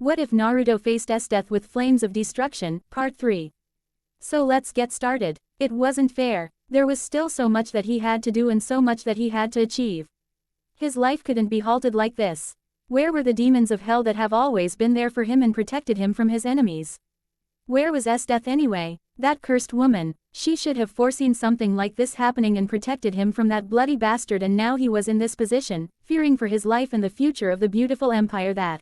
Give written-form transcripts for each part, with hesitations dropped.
What if Naruto faced Esdeath with flames of destruction? Part 3. So let's get started. It wasn't fair. There was still so much that he had to do and so much that he had to achieve. His life couldn't be halted like this. Where were the demons of hell that have always been there for him and protected him from his enemies? Where was Esdeath anyway? That cursed woman. She should have foreseen something like this happening and protected him from that bloody bastard, and now he was in this position, fearing for his life and the future of the beautiful empire that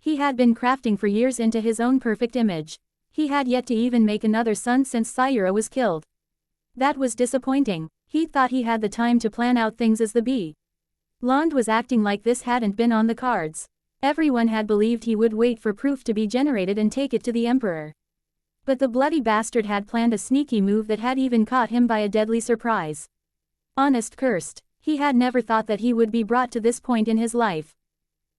he had been crafting for years into his own perfect image. He had yet to even make another son since Sayura was killed. That was disappointing. He thought he had the time to plan out things as the bee. Lond was acting like this hadn't been on the cards. Everyone had believed he would wait for proof to be generated and take it to the emperor. But the bloody bastard had planned a sneaky move that had even caught him by a deadly surprise. Honest cursed. He had never thought that he would be brought to this point in his life.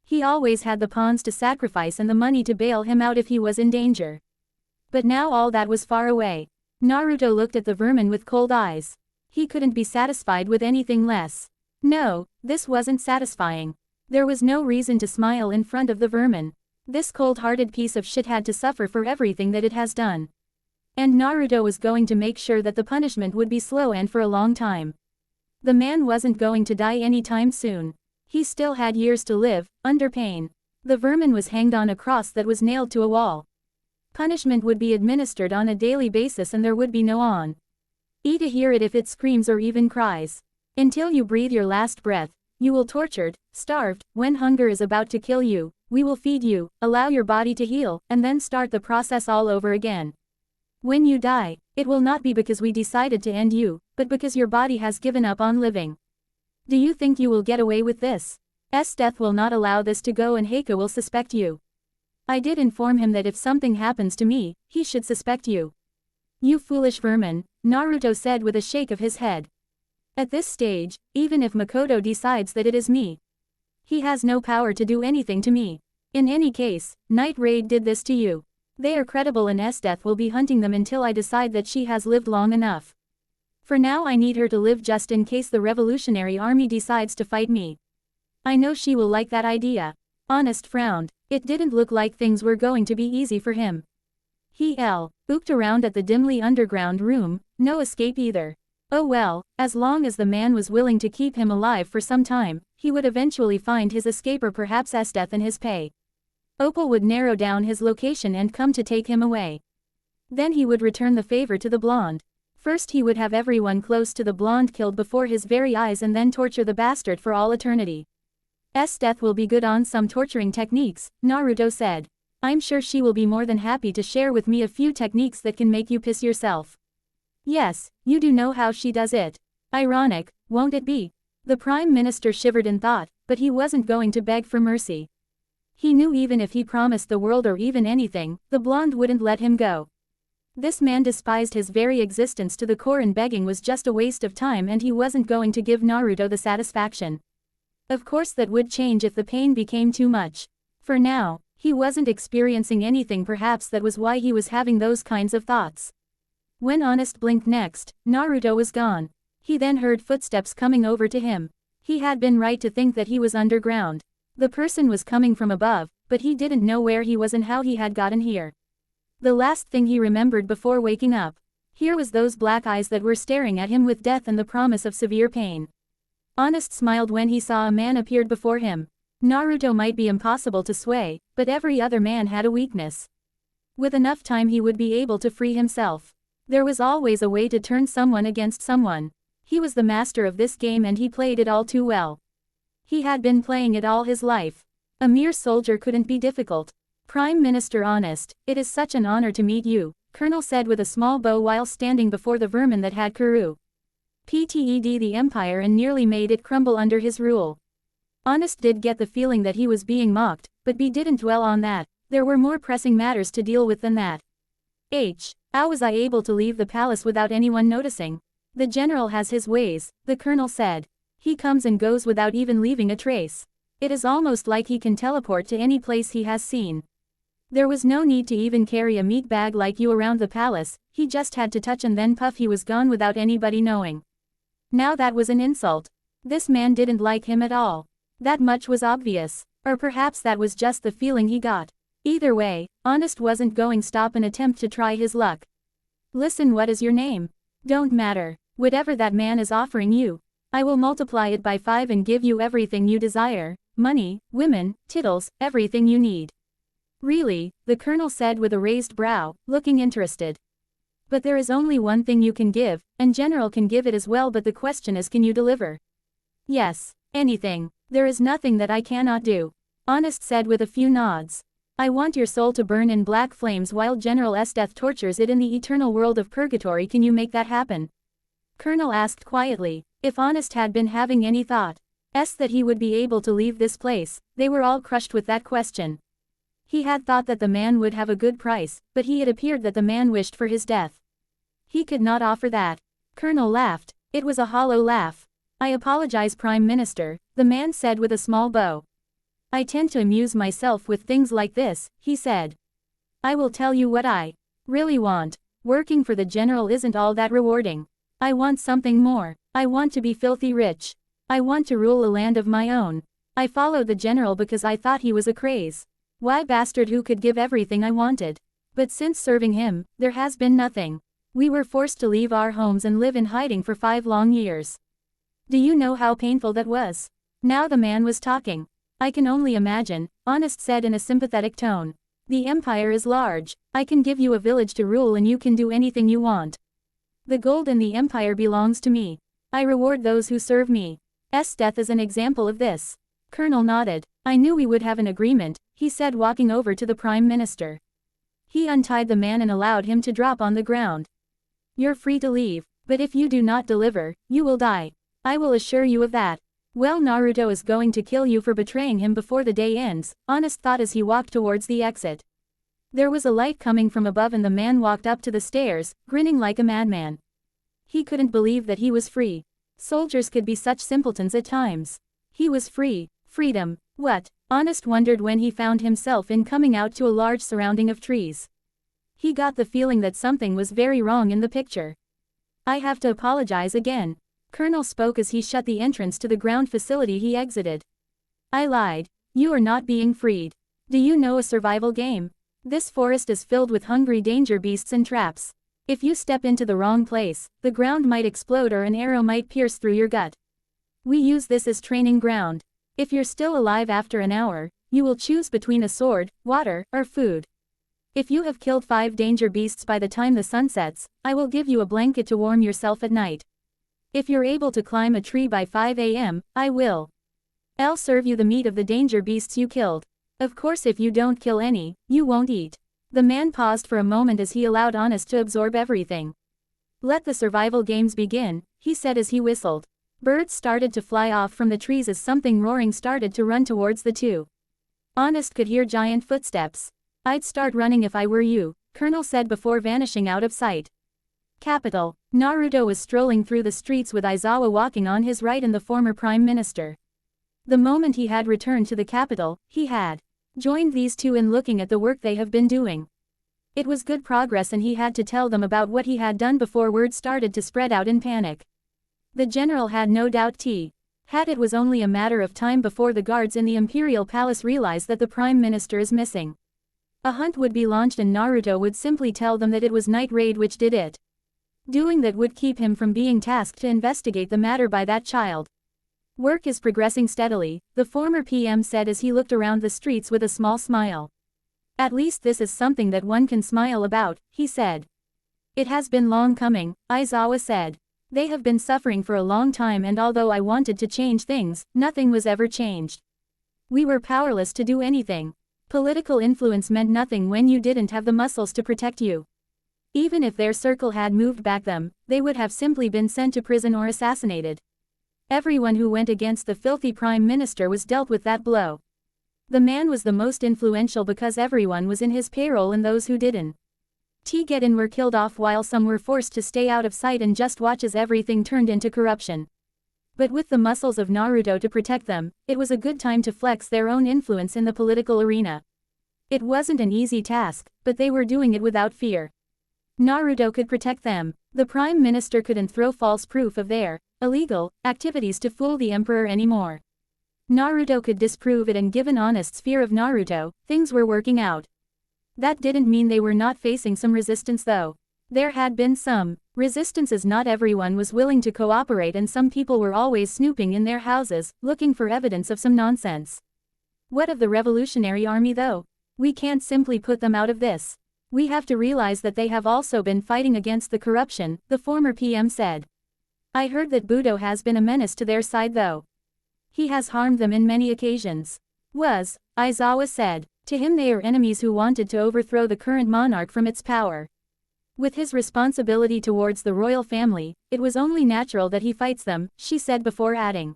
He always had the pawns to sacrifice and the money to bail him out if he was in danger. But now all that was far away. Naruto looked at the vermin with cold eyes. He couldn't be satisfied with anything less. No, this wasn't satisfying. There was no reason to smile in front of the vermin. This cold-hearted piece of shit had to suffer for everything that it has done. And Naruto was going to make sure that the punishment would be slow and for a long time. The man wasn't going to die anytime soon. He still had years to live, under pain. The vermin was hanged on a cross that was nailed to a wall. Punishment would be administered on a daily basis and there would be no on. Eat to hear it if it screams or even cries. Until you breathe your last breath, you will tortured, starved. When hunger is about to kill you, we will feed you, allow your body to heal, and then start the process all over again. When you die, it will not be because we decided to end you, but because your body has given up on living. Do you think you will get away with this? Esdeath will not allow this to go and Heike will suspect you. I did inform him that if something happens to me, he should suspect you. You foolish vermin, Naruto said with a shake of his head. At this stage, even if Makoto decides that it is me, he has no power to do anything to me. In any case, Night Raid did this to you. They are credible and Esdeath will be hunting them until I decide that she has lived long enough. For now I need her to live just in case the Revolutionary Army decides to fight me. I know she will like that idea. Honest frowned. It didn't look like things were going to be easy for him. He looked around at the dimly underground room, no escape either. Oh well, as long as the man was willing to keep him alive for some time, he would eventually find his escape or perhaps Esdeath in his pay. Opal would narrow down his location and come to take him away. Then he would return the favor to the blonde. First he would have everyone close to the blonde killed before his very eyes and then torture the bastard for all eternity. Esdeath will be good on some torturing techniques, Naruto said. I'm sure she will be more than happy to share with me a few techniques that can make you piss yourself. Yes, you do know how she does it. Ironic, won't it be? The Prime Minister shivered in thought, but he wasn't going to beg for mercy. He knew even if he promised the world or even anything, the blonde wouldn't let him go. This man despised his very existence to the core and begging was just a waste of time and he wasn't going to give Naruto the satisfaction. Of course that would change if the pain became too much. For now, he wasn't experiencing anything, perhaps that was why he was having those kinds of thoughts. When Honest blinked next, Naruto was gone. He then heard footsteps coming over to him. He had been right to think that he was underground. The person was coming from above, but he didn't know where he was and how he had gotten here. The last thing he remembered before waking up. Here was those black eyes that were staring at him with death and the promise of severe pain. Honest smiled when he saw a man appeared before him. Naruto might be impossible to sway, but every other man had a weakness. With enough time he would be able to free himself. There was always a way to turn someone against someone. He was the master of this game and he played it all too well. He had been playing it all his life. A mere soldier couldn't be difficult. Prime Minister Honest, it is such an honor to meet you, Colonel said with a small bow while standing before the vermin that had Kuru PTED the Empire and nearly made it crumble under his rule. Honest did get the feeling that he was being mocked, but B didn't dwell on that. There were more pressing matters to deal with than that. How was I able to leave the palace without anyone noticing? The general has his ways, the colonel said. He comes and goes without even leaving a trace. It is almost like he can teleport to any place he has seen. There was no need to even carry a meat bag like you around the palace, he just had to touch and then puff he was gone without anybody knowing. Now that was an insult. This man didn't like him at all. That much was obvious. Or perhaps that was just the feeling he got. Either way, Honest wasn't going to stop an attempt to try his luck. Listen, what is your name? Don't matter. Whatever that man is offering you, I will multiply it by 5 and give you everything you desire, money, women, titles, everything you need. Really? The colonel said with a raised brow, looking interested. But there is only one thing you can give, and General can give it as well, but the question is, can you deliver? Yes, anything. There is nothing that I cannot do. Honest said with a few nods. I want your soul to burn in black flames while General Esdeath tortures it in the eternal world of purgatory. Can you make that happen? Colonel asked quietly. If Honest had been having any thought that he would be able to leave this place, they were all crushed with that question. He had thought that the man would have a good price, but it appeared that the man wished for his death. He could not offer that. Colonel laughed. It was a hollow laugh. I apologize, Prime Minister, the man said with a small bow. I tend to amuse myself with things like this, he said. I will tell you what I really want. Working for the general isn't all that rewarding. I want something more. I want to be filthy rich. I want to rule a land of my own. I followed the general because I thought he was a craze. Why bastard who could give everything I wanted. But since serving him, there has been nothing. We were forced to leave our homes and live in hiding for 5 long years. Do you know how painful that was? Now the man was talking. I can only imagine, Honest said in a sympathetic tone. The empire is large. I can give you a village to rule and you can do anything you want. The gold in the empire belongs to me. I reward those who serve me. Esdeath is an example of this. Colonel nodded. I knew we would have an agreement, he said, walking over to the Prime Minister. He untied the man and allowed him to drop on the ground. You're free to leave, but if you do not deliver, you will die. I will assure you of that. Well, Naruto is going to kill you for betraying him before the day ends, Honest thought as he walked towards the exit. There was a light coming from above and the man walked up to the stairs, grinning like a madman. He couldn't believe that he was free. Soldiers could be such simpletons at times. He was free. Freedom. What? Honest wondered when he found himself in coming out to a large surrounding of trees. He got the feeling that something was very wrong in the picture. I have to apologize again. Colonel spoke as he shut the entrance to the ground facility he exited. I lied. You are not being freed. Do you know a survival game? This forest is filled with hungry danger beasts and traps. If you step into the wrong place, the ground might explode or an arrow might pierce through your gut. We use this as training ground. If you're still alive after an hour, you will choose between a sword, water, or food. If you have killed 5 danger beasts by the time the sun sets, I will give you a blanket to warm yourself at night. If you're able to climb a tree by 5 a.m., I will. I'll serve you the meat of the danger beasts you killed. Of course, if you don't kill any, you won't eat. The man paused for a moment as he allowed Honest to absorb everything. Let the survival games begin, he said as he whistled. Birds started to fly off from the trees as something roaring started to run towards the two. Honest could hear giant footsteps. I'd start running if I were you, Colonel said before vanishing out of sight. Capital. Naruto was strolling through the streets with Aizawa walking on his right and the former Prime Minister. The moment he had returned to the capital, he had joined these two in looking at the work they have been doing. It was good progress and he had to tell them about what he had done before word started to spread out in panic. The general had no doubt it was only a matter of time before the guards in the imperial palace realized that the Prime Minister is missing. A hunt would be launched and Naruto would simply tell them that it was Night Raid which did it. Doing that would keep him from being tasked to investigate the matter by that child. Work is progressing steadily, the former PM said as he looked around the streets with a small smile. At least this is something that one can smile about, he said. It has been long coming, Aizawa said. They have been suffering for a long time and although I wanted to change things, nothing was ever changed. We were powerless to do anything. Political influence meant nothing when you didn't have the muscles to protect you. Even if their circle had moved back them, they would have simply been sent to prison or assassinated. Everyone who went against the filthy Prime Minister was dealt with that blow. The man was the most influential because everyone was in his payroll and those who didn't get in were killed off while some were forced to stay out of sight and just watch as everything turned into corruption. But with the muscles of Naruto to protect them, it was a good time to flex their own influence in the political arena. It wasn't an easy task, but they were doing it without fear. Naruto could protect them. The Prime Minister couldn't throw false proof of their illegal activities to fool the Emperor anymore. Naruto could disprove it and given Honest's fear of Naruto, things were working out. That didn't mean they were not facing some resistance though. There had been some resistance, as not everyone was willing to cooperate and some people were always snooping in their houses, looking for evidence of some nonsense. What of the Revolutionary Army though? We can't simply put them out of this. We have to realize that they have also been fighting against the corruption, the former PM said. I heard that Budo has been a menace to their side though. He has harmed them in many occasions. Aizawa said. To him they are enemies who wanted to overthrow the current monarch from its power. With his responsibility towards the royal family, it was only natural that he fights them, she said before adding.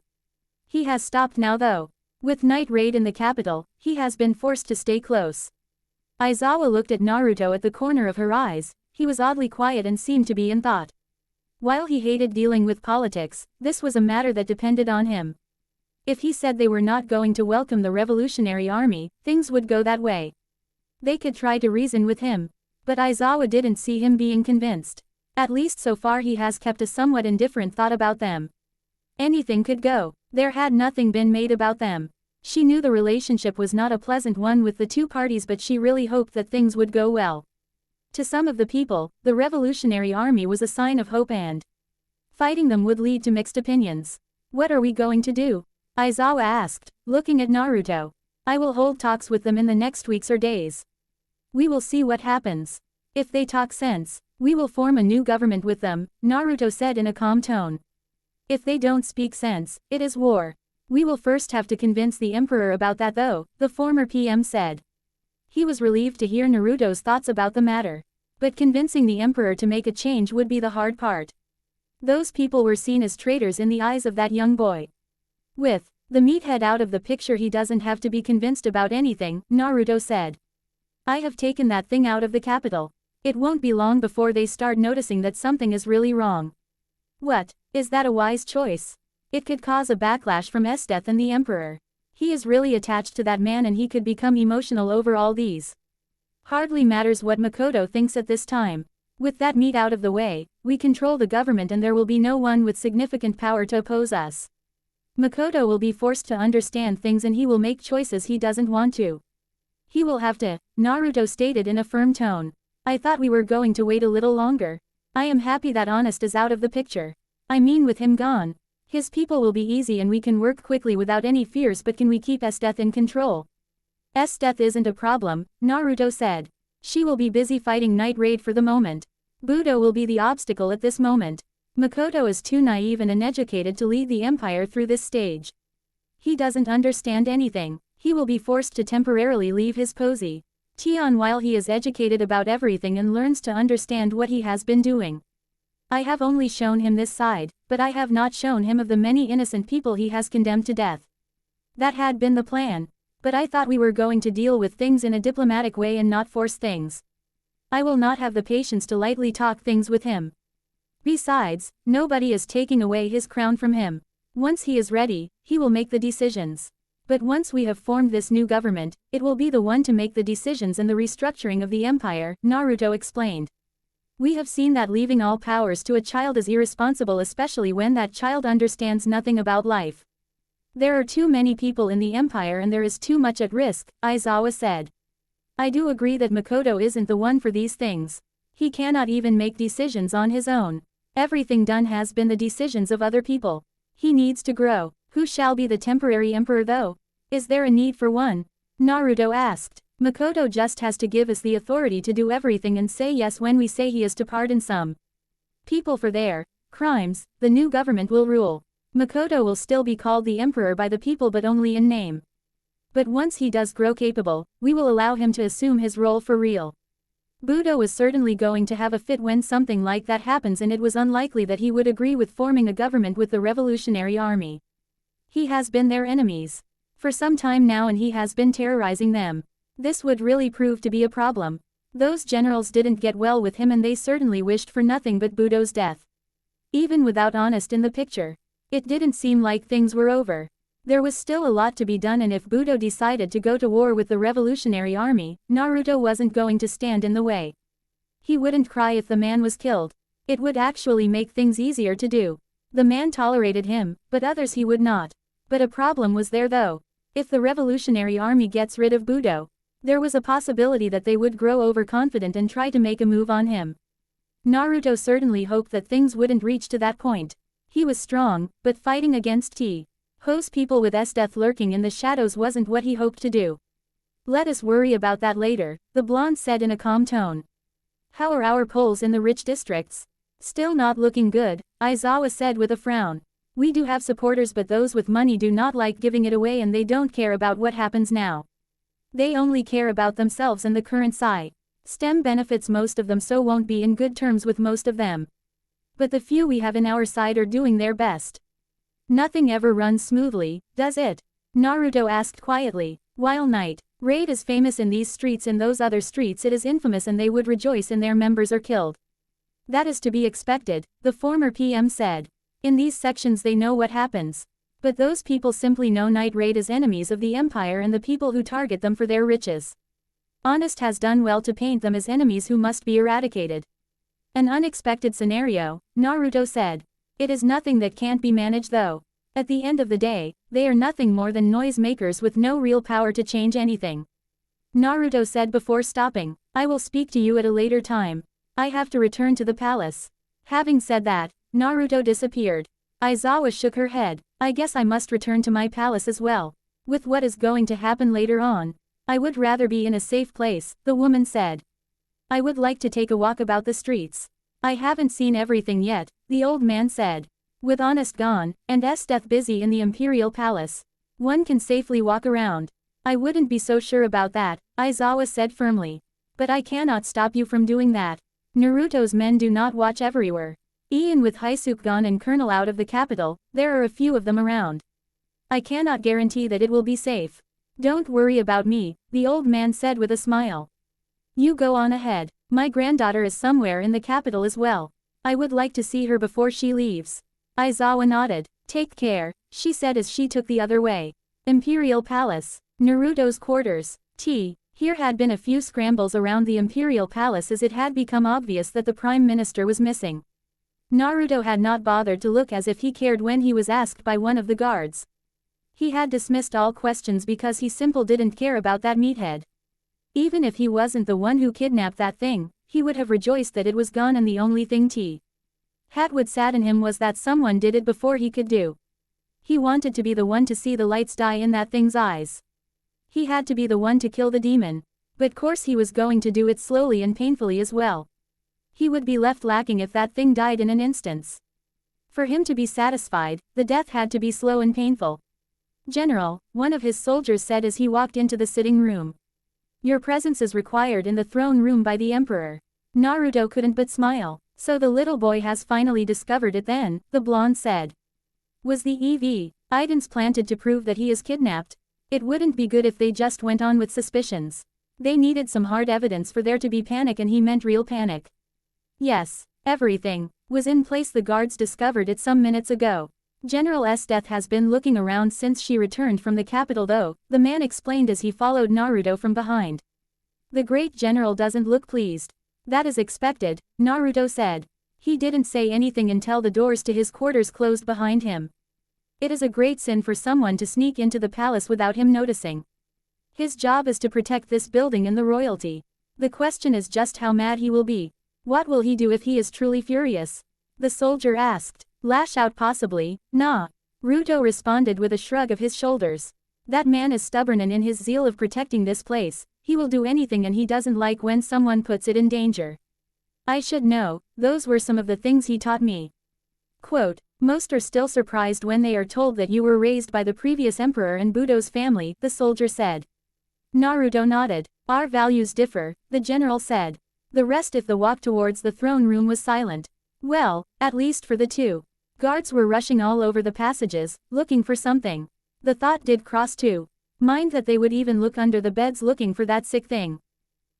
He has stopped now though. With night raid in the capital, he has been forced to stay close. Aizawa looked at Naruto at the corner of her eyes. He was oddly quiet and seemed to be in thought. While he hated dealing with politics, this was a matter that depended on him. If he said they were not going to welcome the Revolutionary Army, things would go that way. They could try to reason with him. But Aizawa didn't see him being convinced. At least so far he has kept a somewhat indifferent thought about them. Anything could go. There had nothing been made about them. She knew the relationship was not a pleasant one with the two parties, but she really hoped that things would go well. To some of the people, the Revolutionary Army was a sign of hope, and fighting them would lead to mixed opinions. What are we going to do? Aizawa asked, looking at Naruto. I will hold talks with them in the next weeks or days. We will see what happens. If they talk sense, we will form a new government with them, Naruto said in a calm tone. If they don't speak sense, it is war. We will first have to convince the emperor about that though, the former PM said. He was relieved to hear Naruto's thoughts about the matter. But convincing the emperor to make a change would be the hard part. Those people were seen as traitors in the eyes of that young boy. With the meathead out of the picture, he doesn't have to be convinced about anything, Naruto said. I have taken that thing out of the capital. It won't be long before they start noticing that something is really wrong. What? Is that a wise choice? It could cause a backlash from Esdeath and the Emperor. He is really attached to that man and he could become emotional over all these. Hardly matters what Makoto thinks at this time. With that meat out of the way, we control the government and there will be no one with significant power to oppose us. Makoto will be forced to understand things and he will make choices he doesn't want to. He will have to, Naruto stated in a firm tone. I thought we were going to wait a little longer. I am happy that Honest is out of the picture. I mean, with him gone, his people will be easy and we can work quickly without any fears, but can we keep Esdeath in control? Esdeath isn't a problem, Naruto said. She will be busy fighting Night Raid for the moment. Budo will be the obstacle at this moment. Makoto is too naive and uneducated to lead the empire through this stage. He doesn't understand anything. He will be forced to temporarily leave his posy. Tion while he is educated about everything and learns to understand what he has been doing. I have only shown him this side, but I have not shown him of the many innocent people he has condemned to death. That had been the plan. But I thought we were going to deal with things in a diplomatic way and not force things. I will not have the patience to lightly talk things with him. Besides, nobody is taking away his crown from him. Once he is ready, he will make the decisions. But once we have formed this new government, it will be the one to make the decisions and the restructuring of the empire, Naruto explained. We have seen that leaving all powers to a child is irresponsible, especially when that child understands nothing about life. There are too many people in the empire and there is too much at risk, Aizawa said. I do agree that Makoto isn't the one for these things. He cannot even make decisions on his own. Everything done has been the decisions of other people. He needs to grow. Who shall be the temporary emperor though? Is there a need for one? Naruto asked. Makoto just has to give us the authority to do everything and say yes when we say he is to pardon some people for their crimes. The new government will rule. Makoto will still be called the emperor by the people but only in name. But once he does grow capable, we will allow him to assume his role for real. Budo is certainly going to have a fit when something like that happens, and it was unlikely that he would agree with forming a government with the Revolutionary Army. He has been their enemies for some time now and he has been terrorizing them. This would really prove to be a problem. Those generals didn't get well with him and they certainly wished for nothing but Budo's death. Even without Honest in the picture, it didn't seem like things were over. There was still a lot to be done, and if Budo decided to go to war with the Revolutionary Army, Naruto wasn't going to stand in the way. He wouldn't cry if the man was killed. It would actually make things easier to do. The man tolerated him, but others he would not. But a problem was there though. If the Revolutionary Army gets rid of Budo, There was a possibility that they would grow overconfident and try to make a move on him. Naruto certainly hoped that things wouldn't reach to that point. He was strong, but fighting against Ho's people with Esdeath lurking in the shadows wasn't what he hoped to do. Let us worry about that later, the blonde said in a calm tone. How are our polls in the rich districts? Still not looking good, Aizawa said with a frown. We do have supporters, but those with money do not like giving it away, and they don't care about what happens now. They only care about themselves and the current STEM benefits most of them, so won't be in good terms with most of them. But the few we have in our side are doing their best. Nothing ever runs smoothly, does it? Naruto asked quietly. While Night Raid is famous in these streets, in those other streets it is infamous, and they would rejoice in their members are killed. That is to be expected, the former PM said. In these sections they know what happens. But those people simply know Night Raid as enemies of the Empire and the people who target them for their riches. Honest has done well to paint them as enemies who must be eradicated. An unexpected scenario, Naruto said. It is nothing that can't be managed though. At the end of the day, they are nothing more than noise makers with no real power to change anything. Naruto said before stopping. I will speak to you at a later time. I have to return to the palace. Having said that, Naruto disappeared. Aizawa shook her head. I guess I must return to my palace as well. With what is going to happen later on, I would rather be in a safe place, the woman said. I would like to take a walk about the streets. I haven't seen everything yet, the old man said. With Honest gone, and Esdeath busy in the Imperial Palace, one can safely walk around. I wouldn't be so sure about that, Aizawa said firmly. But I cannot stop you from doing that. Naruto's men do not watch everywhere. Even with Hyusuke gone and Colonel out of the capital, there are a few of them around. I cannot guarantee that it will be safe. Don't worry about me, the old man said with a smile. You go on ahead. My granddaughter is somewhere in the capital as well. I would like to see her before she leaves. Aizawa nodded. Take care, she said as she took the other way. Imperial Palace. Naruto's quarters. Here had been a few scrambles around the Imperial Palace as it had become obvious that the Prime Minister was missing. Naruto had not bothered to look as if he cared when he was asked by one of the guards. He had dismissed all questions because he simply didn't care about that meathead. Even if he wasn't the one who kidnapped that thing, he would have rejoiced that it was gone, and the only thing had would sadden him was that someone did it before he could do. He wanted to be the one to see the lights die in that thing's eyes. He had to be the one to kill the demon. But course he was going to do it slowly and painfully as well. He would be left lacking if that thing died in an instance. For him to be satisfied, the death had to be slow and painful. General, one of his soldiers said as he walked into the sitting room. Your presence is required in the throne room by the Emperor. Naruto couldn't but smile. So the little boy has finally discovered it then, the blonde said. Was the evidence planted to prove that he is kidnapped? It wouldn't be good if they just went on with suspicions. They needed some hard evidence for there to be panic, and he meant real panic. Yes, everything was in place. The guards discovered it some minutes ago. General Esdeath has been looking around since she returned from the capital though, the man explained as he followed Naruto from behind. The great general doesn't look pleased. That is expected, Naruto said. He didn't say anything until the doors to his quarters closed behind him. It is a great sin for someone to sneak into the palace without him noticing. His job is to protect this building and the royalty. The question is just how mad he will be. What will he do if he is truly furious? The soldier asked. Lash out possibly, nah. Naruto responded with a shrug of his shoulders. That man is stubborn, and in his zeal of protecting this place, he will do anything, and he doesn't like when someone puts it in danger. I should know, those were some of the things he taught me. Quote, most are still surprised when they are told that you were raised by the previous emperor and Budo's family, the soldier said. Naruto nodded. Our values differ, the general said. The rest of the walk towards the throne room was silent. Well, at least for the two. Guards were rushing all over the passages, looking for something. The thought did cross too. Mind that they would even look under the beds looking for that sick thing.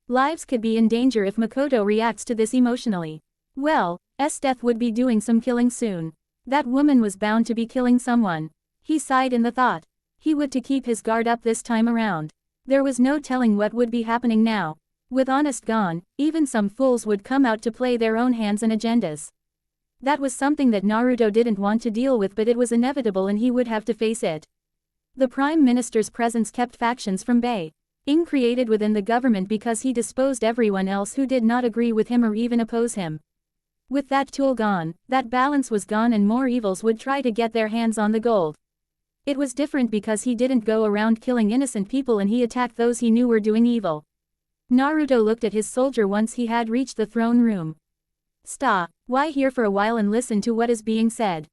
Lives could be in danger if Makoto reacts to this emotionally. Well, Esdeath would be doing some killing soon. That woman was bound to be killing someone. He sighed in the thought. He would to keep his guard up this time around. There was no telling what would be happening now. With Honest gone, even some fools would come out to play their own hands and agendas. That was something that Naruto didn't want to deal with, but it was inevitable and he would have to face it. The Prime Minister's presence kept factions from bay. Created within the government because he disposed everyone else who did not agree with him or even oppose him. With that tool gone, that balance was gone and more evils would try to get their hands on the gold. It was different because he didn't go around killing innocent people and he attacked those he knew were doing evil. Naruto looked at his soldier once he had reached the throne room. Stop. Why here for a while and listen to what is being said?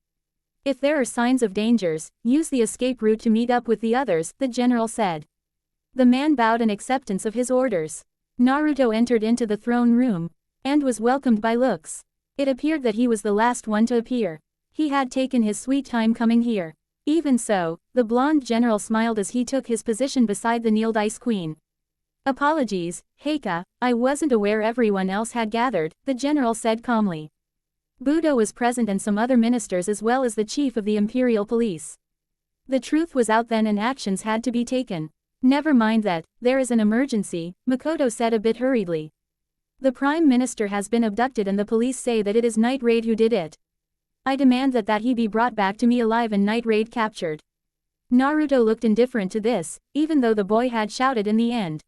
If there are signs of dangers, use the escape route to meet up with the others, the general said. The man bowed in acceptance of his orders. Naruto entered into the throne room, and was welcomed by looks. It appeared that he was the last one to appear. He had taken his sweet time coming here. Even so, the blonde general smiled as he took his position beside the kneeled Ice Queen. Apologies, Heika, I wasn't aware everyone else had gathered, the general said calmly. Budo was present and some other ministers as well as the chief of the Imperial Police. The truth was out then and actions had to be taken. Never mind that, there is an emergency, Makoto said a bit hurriedly. The Prime Minister has been abducted and the police say that it is Night Raid who did it. I demand that he be brought back to me alive and Night Raid captured. Naruto looked indifferent to this, even though the boy had shouted in the end.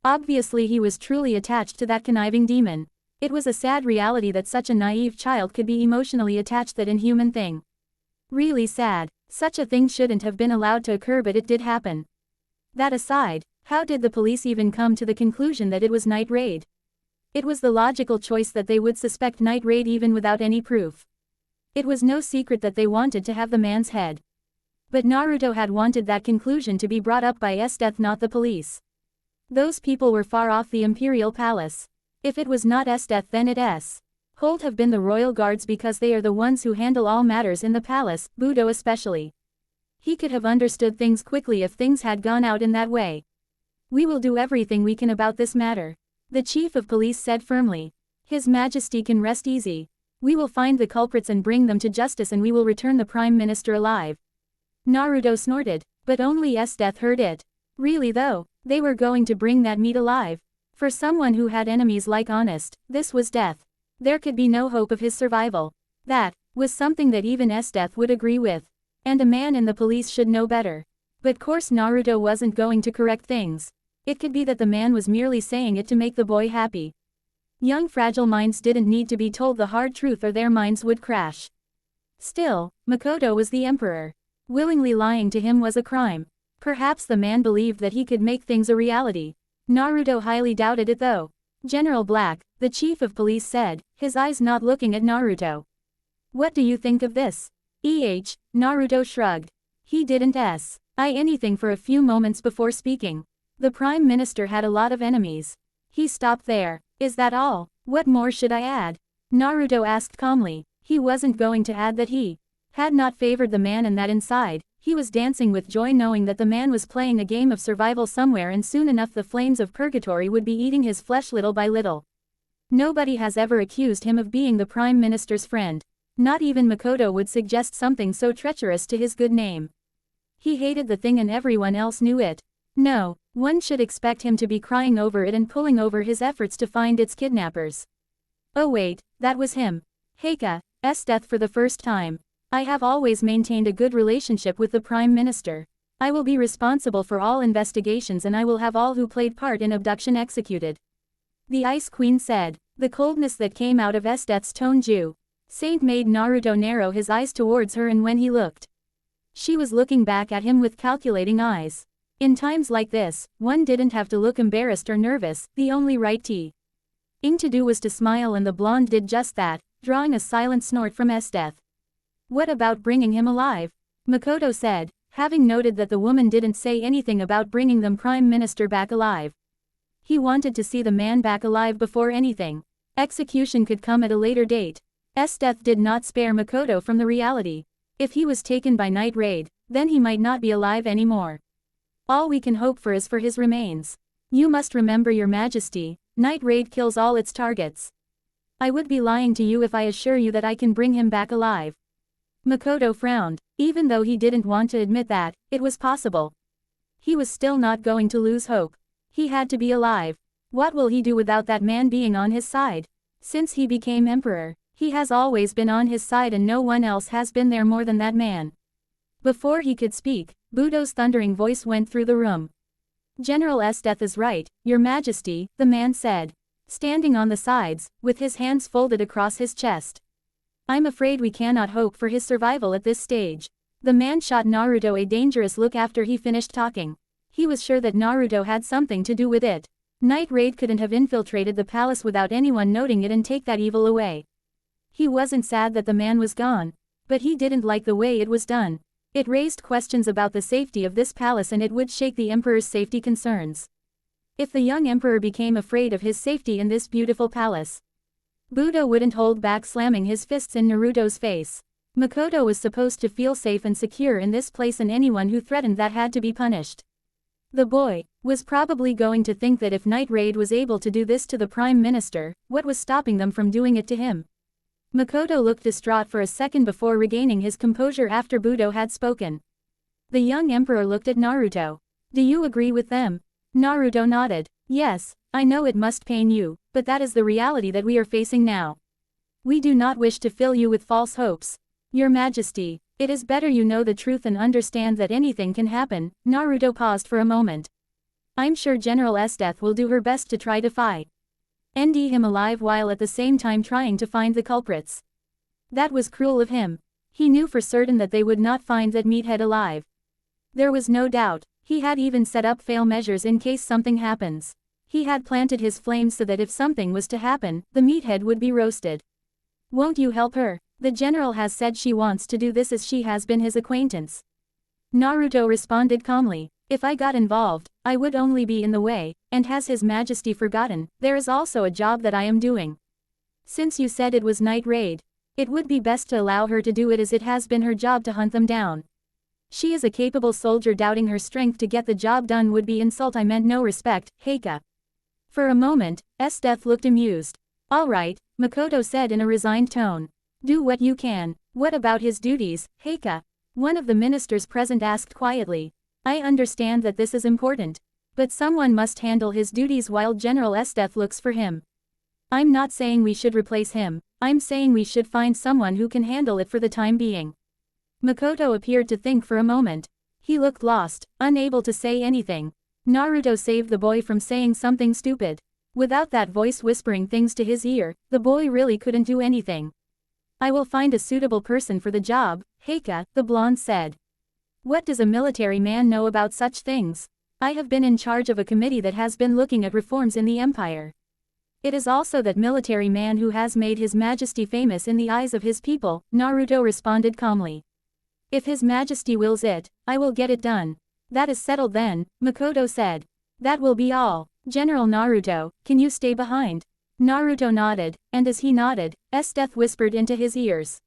Obviously he was truly attached to that conniving demon. It was a sad reality that such a naive child could be emotionally attached to that inhuman thing. Really sad. Such a thing shouldn't have been allowed to occur but it did happen. That aside, how did the police even come to the conclusion that it was Night Raid? It was the logical choice that they would suspect Night Raid even without any proof. It was no secret that they wanted to have the man's head. But Naruto had wanted that conclusion to be brought up by Esdeath, not the police. Those people were far off the Imperial Palace. If it was not Esdeath then it hold have been the royal guards because they are the ones who handle all matters in the palace, Budo especially. He could have understood things quickly if things had gone out in that way. We will do everything we can about this matter, the chief of police said firmly. His Majesty can rest easy. We will find the culprits and bring them to justice and we will return the Prime Minister alive. Naruto snorted, but only Esdeath heard it. Really though, they were going to bring that meat alive. For someone who had enemies like Honest, this was death. There could be no hope of his survival. That was something that even Esdeath would agree with. And a man in the police should know better. But course Naruto wasn't going to correct things. It could be that the man was merely saying it to make the boy happy. Young fragile minds didn't need to be told the hard truth or their minds would crash. Still, Makoto was the emperor. Willingly lying to him was a crime. Perhaps the man believed that he could make things a reality. Naruto highly doubted it though. General Black, the chief of police said, his eyes not looking at Naruto. What do you think of this? Naruto shrugged. He didn't say anything for a few moments before speaking. The Prime Minister had a lot of enemies. He stopped there. Is that all? What more should I add? Naruto asked calmly. He wasn't going to add that he had not favored the man and that inside, he was dancing with joy knowing that the man was playing a game of survival somewhere and soon enough the flames of purgatory would be eating his flesh little by little. Nobody has ever accused him of being the Prime Minister's friend. Not even Makoto would suggest something so treacherous to his good name. He hated the thing and everyone else knew it. No, one should expect him to be crying over it and pulling over his efforts to find its kidnappers. Oh wait, that was him. Heika, Esdeath for the first time. I have always maintained a good relationship with the Prime Minister. I will be responsible for all investigations and I will have all who played part in abduction executed. The Ice Queen said. The coldness that came out of Esdeath's tone Saint made Naruto narrow his eyes towards her and when he looked. She was looking back at him with calculating eyes. In times like this, one didn't have to look embarrassed or nervous, the only right thing to do was to smile and the blonde did just that, drawing a silent snort from Esdeath. What about bringing him alive? Makoto said, having noted that the woman didn't say anything about bringing the Prime Minister back alive. He wanted to see the man back alive before anything. Execution could come at a later date. Esdeath did not spare Makoto from the reality. If he was taken by Night Raid, then he might not be alive anymore. All we can hope for is for his remains. You must remember, Your Majesty, Night Raid kills all its targets. I would be lying to you if I assure you that I can bring him back alive. Makoto frowned. Even though he didn't want to admit that, it was possible. He was still not going to lose hope. He had to be alive. What will he do without that man being on his side? Since he became emperor, he has always been on his side and no one else has been there more than that man. Before he could speak, Budo's thundering voice went through the room. General Esdeath is right, Your Majesty, the man said. Standing on the sides, with his hands folded across his chest. I'm afraid we cannot hope for his survival at this stage. The man shot Naruto a dangerous look after he finished talking. He was sure that Naruto had something to do with it. Night Raid couldn't have infiltrated the palace without anyone noting it and take that evil away. He wasn't sad that the man was gone. But he didn't like the way it was done. It raised questions about the safety of this palace and it would shake the emperor's safety concerns. If the young emperor became afraid of his safety in this beautiful palace, Budo wouldn't hold back slamming his fists in Naruto's face. Makoto was supposed to feel safe and secure in this place and anyone who threatened that had to be punished. The boy was probably going to think that if Night Raid was able to do this to the Prime Minister, what was stopping them from doing it to him? Makoto looked distraught for a second before regaining his composure after Budo had spoken. The young emperor looked at Naruto. Do you agree with them? Naruto nodded. Yes, I know it must pain you, but that is the reality that we are facing now. We do not wish to fill you with false hopes. Your Majesty, it is better you know the truth and understand that anything can happen. Naruto paused for a moment. I'm sure General Esdeath will do her best to try to find him alive while at the same time trying to find the culprits. That was cruel of him. He knew for certain that they would not find that meathead alive. There was no doubt. He had even set up fail measures in case something happens. He had planted his flames so that if something was to happen, the meathead would be roasted. Won't you help her? The general has said she wants to do this as she has been his acquaintance. Naruto responded calmly. If I got involved, I would only be in the way, and has His Majesty forgotten, there is also a job that I am doing. Since you said it was Night Raid, it would be best to allow her to do it as it has been her job to hunt them down. She is a capable soldier. Doubting her strength to get the job done would be insult. I meant no respect, Heika. For a moment, Esdeath looked amused. All right, Makoto said in a resigned tone. Do what you can. What about his duties, Heika? One of the ministers present asked quietly. I understand that this is important. But someone must handle his duties while General Esdeath looks for him. I'm not saying we should replace him, I'm saying we should find someone who can handle it for the time being. Makoto appeared to think for a moment. He looked lost, unable to say anything. Naruto saved the boy from saying something stupid. Without that voice whispering things to his ear, the boy really couldn't do anything. I will find a suitable person for the job, Heika, the blonde said. What does a military man know about such things? I have been in charge of a committee that has been looking at reforms in the empire. It is also that military man who has made His Majesty famous in the eyes of his people, Naruto responded calmly. If His Majesty wills it, I will get it done. That is settled then, Makoto said. That will be all. General Naruto, can you stay behind? Naruto nodded, and as he nodded, Esdeath whispered into his ears.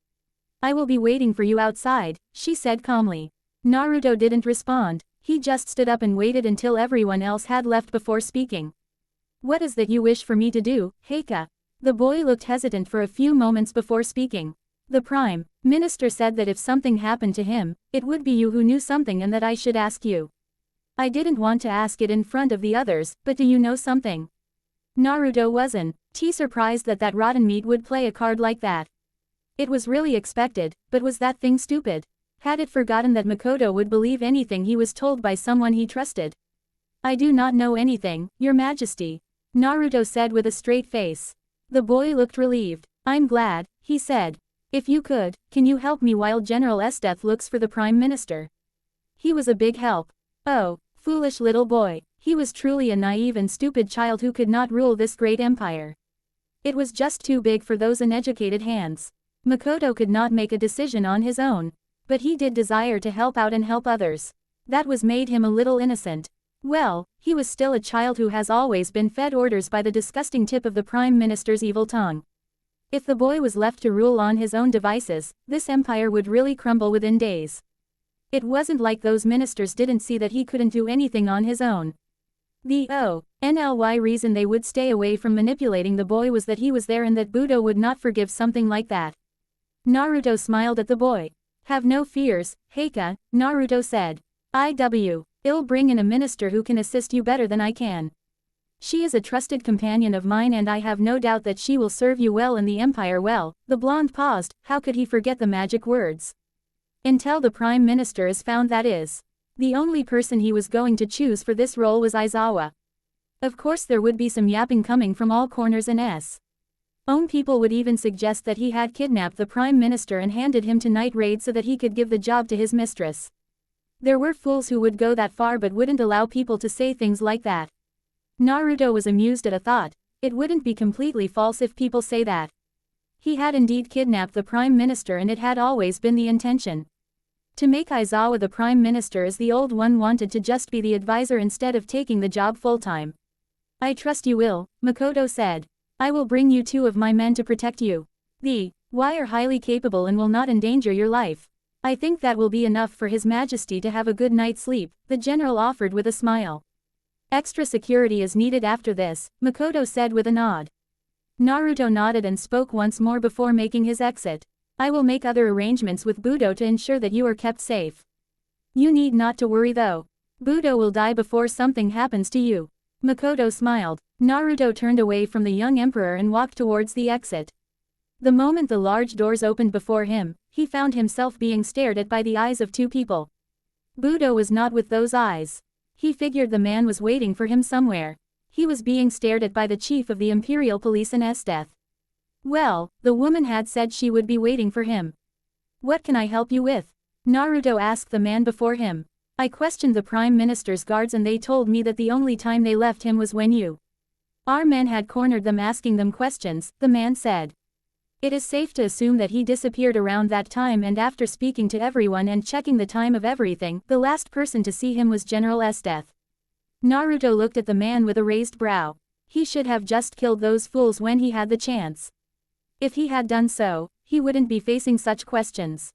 I will be waiting for you outside, she said calmly. Naruto didn't respond, he just stood up and waited until everyone else had left before speaking. What is that you wish for me to do, Heika? The boy looked hesitant for a few moments before speaking. The Prime Minister said that if something happened to him, it would be you who knew something and that I should ask you. I didn't want to ask it in front of the others, but do you know something? Naruto wasn't surprised that that rotten meat would play a card like that. It was really expected, but was that thing stupid? Had it forgotten that Makoto would believe anything he was told by someone he trusted? I do not know anything, Your Majesty, Naruto said with a straight face. The boy looked relieved. I'm glad, he said. If you could, can you help me while General Esdeath looks for the Prime Minister? He was a big help. Oh, foolish little boy, he was truly a naive and stupid child who could not rule this great empire. It was just too big for those uneducated hands. Makoto could not make a decision on his own. But he did desire to help out and help others. That was made him a little innocent. Well, he was still a child who has always been fed orders by the disgusting tip of the Prime Minister's evil tongue. If the boy was left to rule on his own devices, this empire would really crumble within days. It wasn't like those ministers didn't see that he couldn't do anything on his own. The only reason they would stay away from manipulating the boy was that he was there and that Budo would not forgive something like that. Naruto smiled at the boy. Have no fears, Heika, Naruto said. I'll bring in a minister who can assist you better than I can. She is a trusted companion of mine and I have no doubt that she will serve you well in the empire well. The blonde paused, how could he forget the magic words? Until the Prime Minister is found, that is. The only person he was going to choose for this role was Aizawa. Of course there would be some yapping coming from all corners and own people would even suggest that he had kidnapped the Prime Minister and handed him to Night Raid so that he could give the job to his mistress. There were fools who would go that far but wouldn't allow people to say things like that. Naruto was amused at a thought. It wouldn't be completely false if people say that. He had indeed kidnapped the Prime Minister and it had always been the intention to make Aizawa the Prime Minister, as the old one wanted to just be the advisor instead of taking the job full-time. I trust you will, Makoto said. I will bring you 2 of my men to protect you. Why are highly capable and will not endanger your life. I think that will be enough for His Majesty to have a good night's sleep, the general offered with a smile. Extra security is needed after this, Makoto said with a nod. Naruto nodded and spoke once more before making his exit. I will make other arrangements with Budo to ensure that you are kept safe. You need not to worry though. Budo will die before something happens to you. Makoto smiled. Naruto turned away from the young emperor and walked towards the exit. The moment the large doors opened before him, he found himself being stared at by the eyes of 2 people. Budo was not with those eyes. He figured the man was waiting for him somewhere. He was being stared at by the chief of the Imperial Police in Esdeath. Well, the woman had said she would be waiting for him. What can I help you with? Naruto asked the man before him. I questioned the Prime Minister's guards and they told me that the only time they left him was when our men had cornered them asking them questions, the man said. It is safe to assume that he disappeared around that time, and after speaking to everyone and checking the time of everything, the last person to see him was General Esdeath. Naruto looked at the man with a raised brow. He should have just killed those fools when he had the chance. If he had done so, he wouldn't be facing such questions.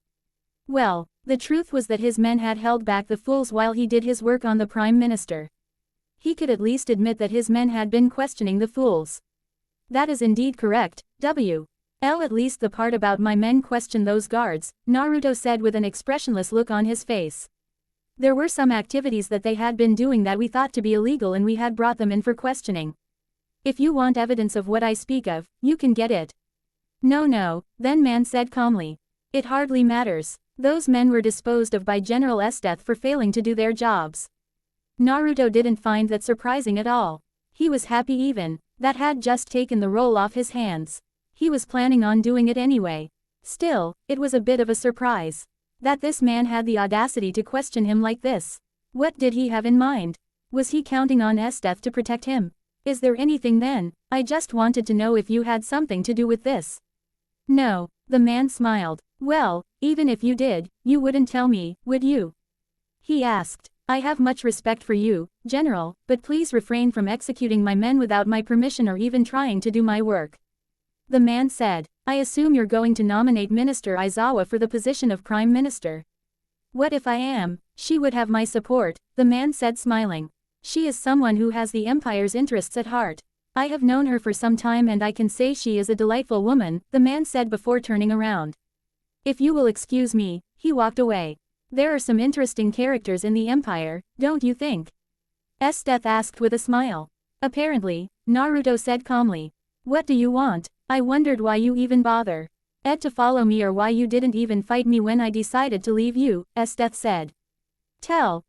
Well, the truth was that his men had held back the fools while he did his work on the Prime Minister. He could at least admit that his men had been questioning the fools. That is indeed correct, at least the part about my men questioned those guards, Naruto said with an expressionless look on his face. There were some activities that they had been doing that we thought to be illegal and we had brought them in for questioning. If you want evidence of what I speak of, you can get it. No, then man said calmly. It hardly matters. Those men were disposed of by General Esdeath for failing to do their jobs. Naruto didn't find that surprising at all. He was happy even. That had just taken the role off his hands. He was planning on doing it anyway. Still, it was a bit of a surprise. That this man had the audacity to question him like this. What did he have in mind? Was he counting on Esdeath to protect him? Is there anything then? I just wanted to know if you had something to do with this. No, the man smiled. Well, even if you did, you wouldn't tell me, would you? He asked. I have much respect for you, General, but please refrain from executing my men without my permission or even trying to do my work. The man said. I assume you're going to nominate Minister Aizawa for the position of Prime Minister. What if I am? She would have my support, the man said smiling. She is someone who has the Empire's interests at heart. I have known her for some time and I can say she is a delightful woman, the man said before turning around. If you will excuse me, he walked away. There are some interesting characters in the Empire, don't you think? Esdeath asked with a smile. Apparently, Naruto said calmly. What do you want? I wondered why you even bother. To follow me or why you didn't even fight me when I decided to leave you, Esdeath said.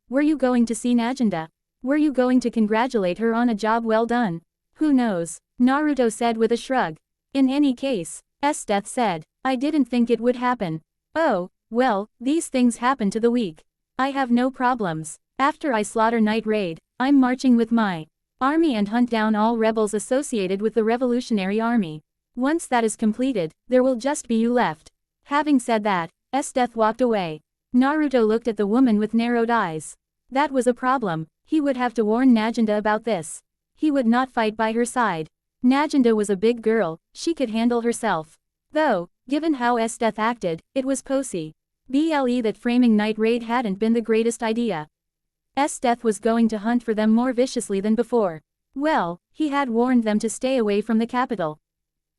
Were you going to see Naginda? Were you going to congratulate her on a job well done? Who knows? Naruto said with a shrug. In any case, Esdeath said, I didn't think it would happen. Oh, well, these things happen to the weak. I have no problems. After I slaughter Night Raid, I'm marching with my army and hunt down all rebels associated with the Revolutionary Army. Once that is completed, there will just be you left. Having said that, Esdeath walked away. Naruto looked at the woman with narrowed eyes. That was a problem. He would have to warn Naginda about this. He would not fight by her side. Naginda was a big girl, she could handle herself. Though, given how Esdeath acted, it was posy. That framing Night Raid hadn't been the greatest idea. Esdeath was going to hunt for them more viciously than before. Well, he had warned them to stay away from the capital.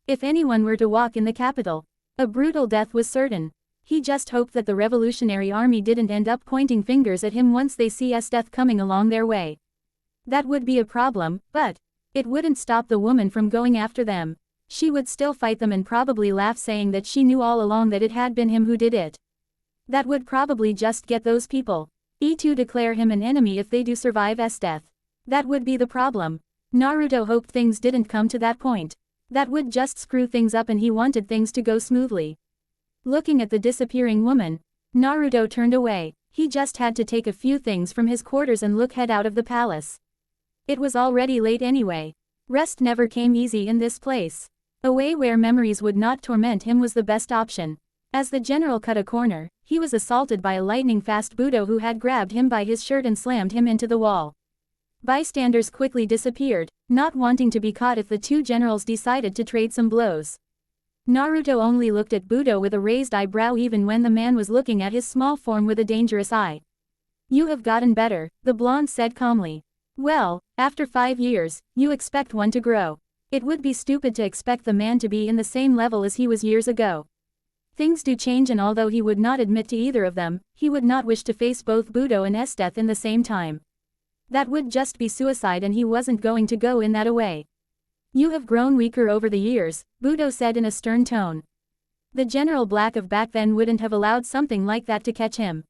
If anyone were to walk in the capital, a brutal death was certain. He just hoped that the Revolutionary Army didn't end up pointing fingers at him once they see Esdeath coming along their way. That would be a problem, but it wouldn't stop the woman from going after them. She would still fight them and probably laugh, saying that she knew all along that it had been him who did it. That would probably just get those people E2 declare him an enemy if they do survive Esdeath. That would be the problem. Naruto hoped things didn't come to that point. That would just screw things up and he wanted things to go smoothly. Looking at the disappearing woman, Naruto turned away. He just had to take a few things from his quarters and head out of the palace. It was already late anyway. Rest never came easy in this place. Away where memories would not torment him was the best option. As the general cut a corner, he was assaulted by a lightning-fast Budo who had grabbed him by his shirt and slammed him into the wall. Bystanders quickly disappeared, not wanting to be caught if the two generals decided to trade some blows. Naruto only looked at Budo with a raised eyebrow even when the man was looking at his small form with a dangerous eye. "You have gotten better," the blonde said calmly. "Well, after 5 years, you expect one to grow. It would be stupid to expect the man to be in the same level as he was years ago. Things do change, and although he would not admit to either of them, he would not wish to face both Budo and Esdeath in the same time. That would just be suicide and he wasn't going to go in that way. You have grown weaker over the years," Budo said in a stern tone. The General Black of back then wouldn't have allowed something like that to catch him.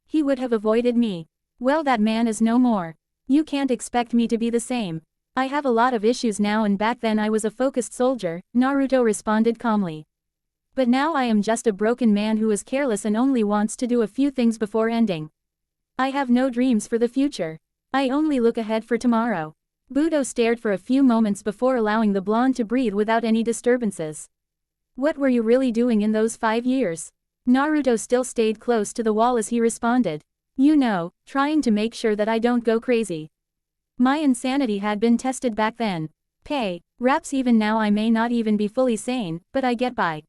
He would have avoided me. Well, that man is no more. You can't expect me to be the same. I have a lot of issues now and back then I was a focused soldier, Naruto responded calmly. But now I am just a broken man who is careless and only wants to do a few things before ending. I have no dreams for the future. I only look ahead for tomorrow. Budo stared for a few moments before allowing the blonde to breathe without any disturbances. What were you really doing in those 5 years? Naruto still stayed close to the wall as he responded. You know, trying to make sure that I don't go crazy. My insanity had been tested back then. Perhaps even now I may not even be fully sane, but I get by.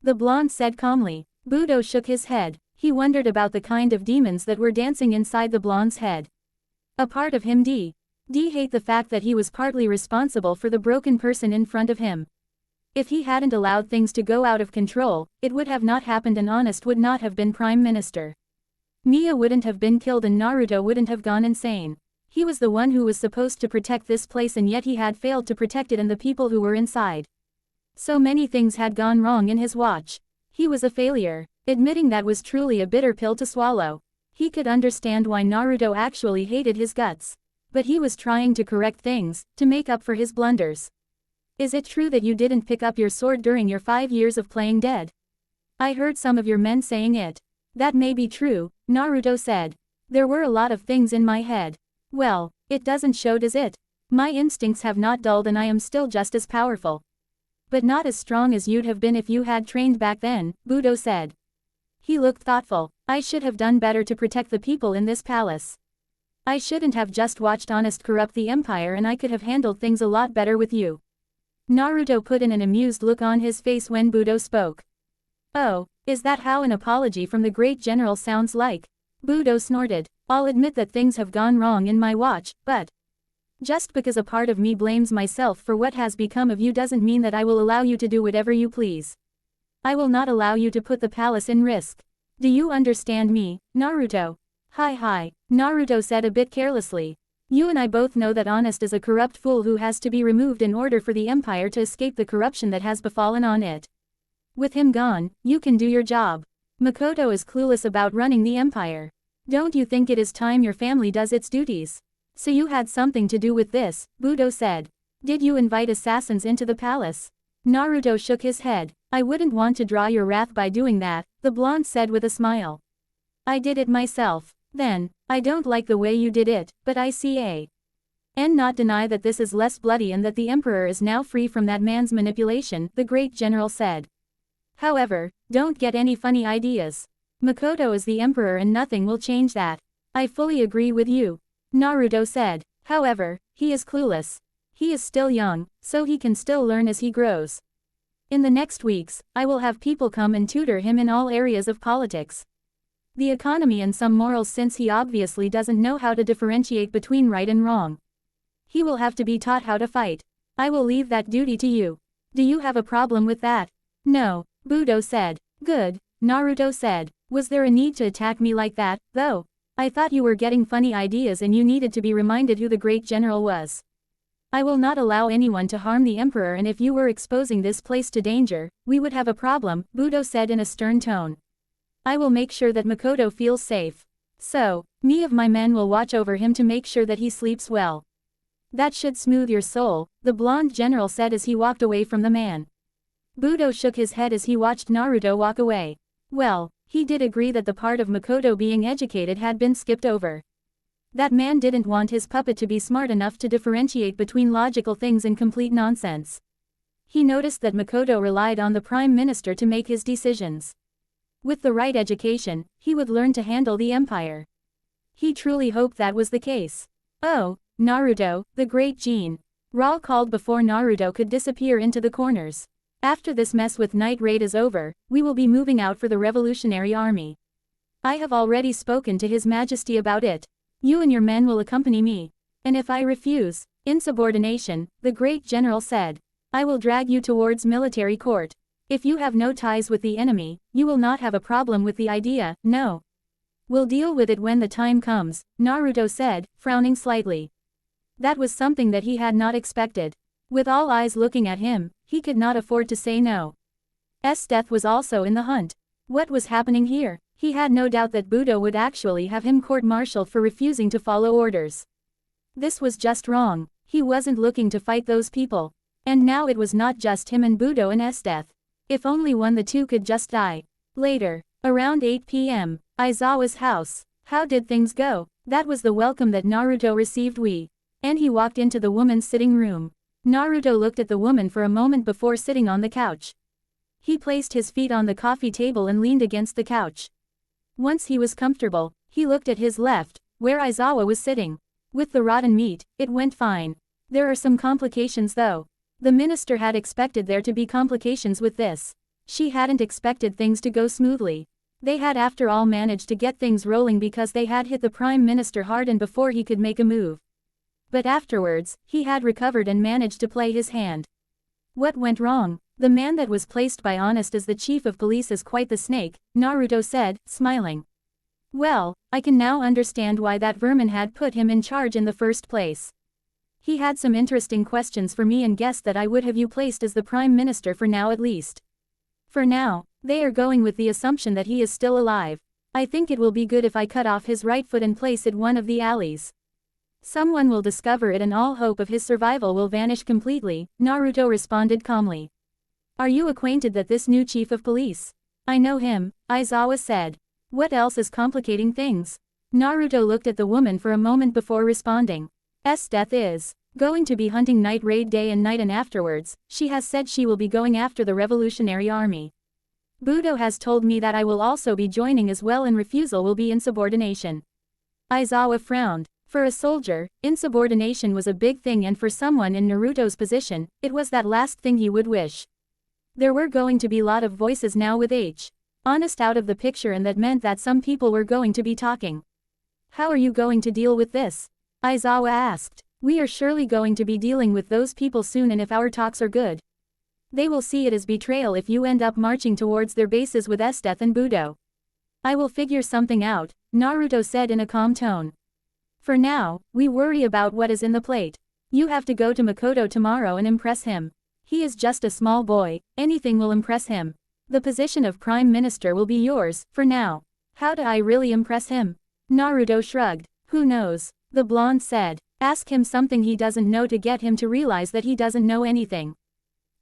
The blonde said calmly. Budo shook his head. He wondered about the kind of demons that were dancing inside the blonde's head. A part of him did hate the fact that he was partly responsible for the broken person in front of him. If he hadn't allowed things to go out of control, it would have not happened and Honest would not have been prime minister. Mia wouldn't have been killed and Naruto wouldn't have gone insane. He was the one who was supposed to protect this place and yet he had failed to protect it and the people who were inside. So many things had gone wrong in his watch. He was a failure. Admitting that was truly a bitter pill to swallow. He could understand why Naruto actually hated his guts. But he was trying to correct things, to make up for his blunders. Is it true that you didn't pick up your sword during your 5 years of playing dead? I heard some of your men saying it. That may be true, Naruto said. There were a lot of things in my head. Well, it doesn't show, does it? My instincts have not dulled and I am still just as powerful. But not as strong as you'd have been if you had trained back then, Budo said. He looked thoughtful. I should have done better to protect the people in this palace. I shouldn't have just watched Honest corrupt the empire and I could have handled things a lot better with you. Naruto put in an amused look on his face when Budo spoke. Oh, is that how an apology from the great general sounds like? Budo snorted. I'll admit that things have gone wrong in my watch, but just because a part of me blames myself for what has become of you doesn't mean that I will allow you to do whatever you please. I will not allow you to put the palace in risk. Do you understand me, Naruto? Hi, Naruto said a bit carelessly. You and I both know that Honest is a corrupt fool who has to be removed in order for the empire to escape the corruption that has befallen on it. With him gone, you can do your job. Makoto is clueless about running the empire. Don't you think it is time your family does its duties? So you had something to do with this, Budo said. Did you invite assassins into the palace? Naruto shook his head. I wouldn't want to draw your wrath by doing that, the blonde said with a smile. I did it myself. Then, I don't like the way you did it, but I can not deny that this is less bloody and that the emperor is now free from that man's manipulation, the great general said. However, don't get any funny ideas. Makoto is the emperor and nothing will change that. I fully agree with you, Naruto said. However, he is clueless. He is still young, so he can still learn as he grows. In the next weeks, I will have people come and tutor him in all areas of politics. The economy and some morals since he obviously doesn't know how to differentiate between right and wrong. He will have to be taught how to fight. I will leave that duty to you. Do you have a problem with that? No, Budo said. Good, Naruto said. Was there a need to attack me like that, though? I thought you were getting funny ideas and you needed to be reminded who the great general was. I will not allow anyone to harm the emperor and if you were exposing this place to danger, we would have a problem, Budo said in a stern tone. I will make sure that Makoto feels safe. So, Me of my men will watch over him to make sure that he sleeps well. That should smooth your soul, the blonde general said as he walked away from the man. Budo shook his head as he watched Naruto walk away. Well, he did agree that the part of Makoto being educated had been skipped over. That man didn't want his puppet to be smart enough to differentiate between logical things and complete nonsense. He noticed that Makoto relied on the Prime Minister to make his decisions. With the right education, he would learn to handle the empire. He truly hoped that was the case. Oh, Naruto, the great Gene. Raul called before Naruto could disappear into the corners. After this mess with Night Raid is over, we will be moving out for the Revolutionary Army. I have already spoken to His Majesty about it. You and your men will accompany me. And if I refuse, insubordination, the great general said, I will drag you towards military court. If you have no ties with the enemy, you will not have a problem with the idea, no. We'll deal with it when the time comes, Naruto said, frowning slightly. That was something that he had not expected. With all eyes looking at him, he could not afford to say no. Esdeath was also in the hunt. What was happening here? He had no doubt that Budo would actually have him court-martialed for refusing to follow orders. This was just wrong. He wasn't looking to fight those people. And now it was not just him and Budo and Esdeath. If only the two could just die. Later, around 8 p.m., Aizawa's house. How did things go? That was the welcome that Naruto received. And he walked into the woman's sitting room. Naruto looked at the woman for a moment before sitting on the couch. He placed his feet on the coffee table and leaned against the couch. Once he was comfortable, he looked at his left, where Aizawa was sitting. With the rotten meat, it went fine. There are some complications though. The minister had expected there to be complications with this. She hadn't expected things to go smoothly. They had after all managed to get things rolling because they had hit the Prime Minister hard and before he could make a move. But afterwards, he had recovered and managed to play his hand. What went wrong? The man that was placed by Honest as the chief of police is quite the snake, Naruto said, smiling. Well, I can now understand why that vermin had put him in charge in the first place. He had some interesting questions for me and guessed that I would have you placed as the Prime Minister for now at least. For now, they are going with the assumption that he is still alive. I think it will be good if I cut off his right foot and place it one of the alleys. Someone will discover it and all hope of his survival will vanish completely, Naruto responded calmly. Are you acquainted with this new chief of police? I know him, Aizawa said. What else is complicating things? Naruto looked at the woman for a moment before responding. Esdeath is going to be hunting Night Raid day and night and afterwards, she has said she will be going after the Revolutionary Army. Budo has told me that I will also be joining as well and refusal will be insubordination. Aizawa frowned. For a soldier, insubordination was a big thing and for someone in Naruto's position, it was that last thing he would wish. There were going to be a lot of voices now with Honest out of the picture and that meant that some people were going to be talking. How are you going to deal with this? Aizawa asked. We are surely going to be dealing with those people soon and if our talks are good. They will see it as betrayal if you end up marching towards their bases with Esdeath and Budo. I will figure something out, Naruto said in a calm tone. For now, we worry about what is in the plate. You have to go to Makoto tomorrow and impress him. He is just a small boy, anything will impress him. The position of Prime Minister will be yours, for now. How do I really impress him? Naruto shrugged. Who knows? The blonde said. Ask him something he doesn't know to get him to realize that he doesn't know anything.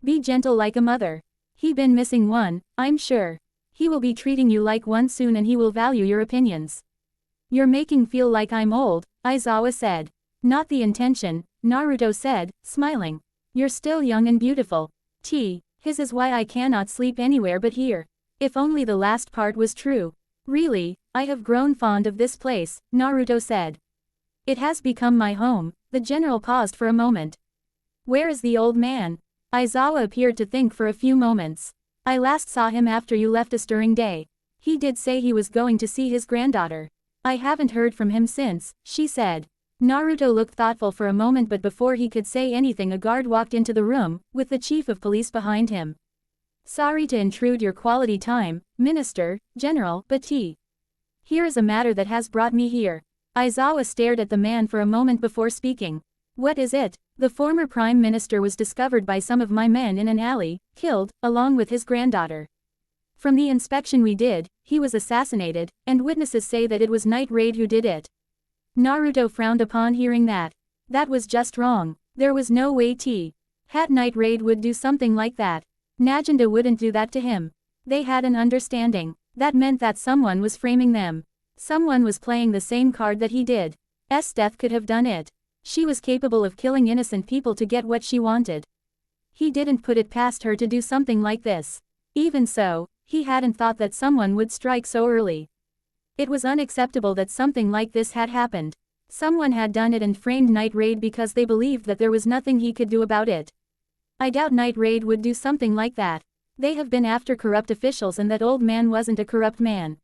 Be gentle like a mother. He been missing one, I'm sure. He will be treating you like one soon and he will value your opinions. You're making feel like I'm old, Aizawa said. Not the intention, Naruto said, smiling. You're still young and beautiful. His is why I cannot sleep anywhere but here. If only the last part was true. Really, I have grown fond of this place, Naruto said. It has become my home, the general paused for a moment. Where is the old man? Aizawa appeared to think for a few moments. I last saw him after you left us during day. He did say he was going to see his granddaughter. I haven't heard from him since, she said. Naruto looked thoughtful for a moment but before he could say anything a guard walked into the room, with the chief of police behind him. Sorry to intrude your quality time, Minister, General, but here is a matter that has brought me here. Aizawa stared at the man for a moment before speaking. What is it? The former Prime Minister was discovered by some of my men in an alley, killed, along with his granddaughter. From the inspection we did, he was assassinated, and witnesses say that it was Night Raid who did it. Naruto frowned upon hearing that. That was just wrong. There was no way Hat Night Raid would do something like that. Naginda wouldn't do that to him. They had an understanding. That meant that someone was framing them. Someone was playing the same card that he did. Esdeath could have done it. She was capable of killing innocent people to get what she wanted. He didn't put it past her to do something like this. Even so, he hadn't thought that someone would strike so early. It was unacceptable that something like this had happened. Someone had done it and framed Night Raid because they believed that there was nothing he could do about it. I doubt Night Raid would do something like that. They have been after corrupt officials and that old man wasn't a corrupt man.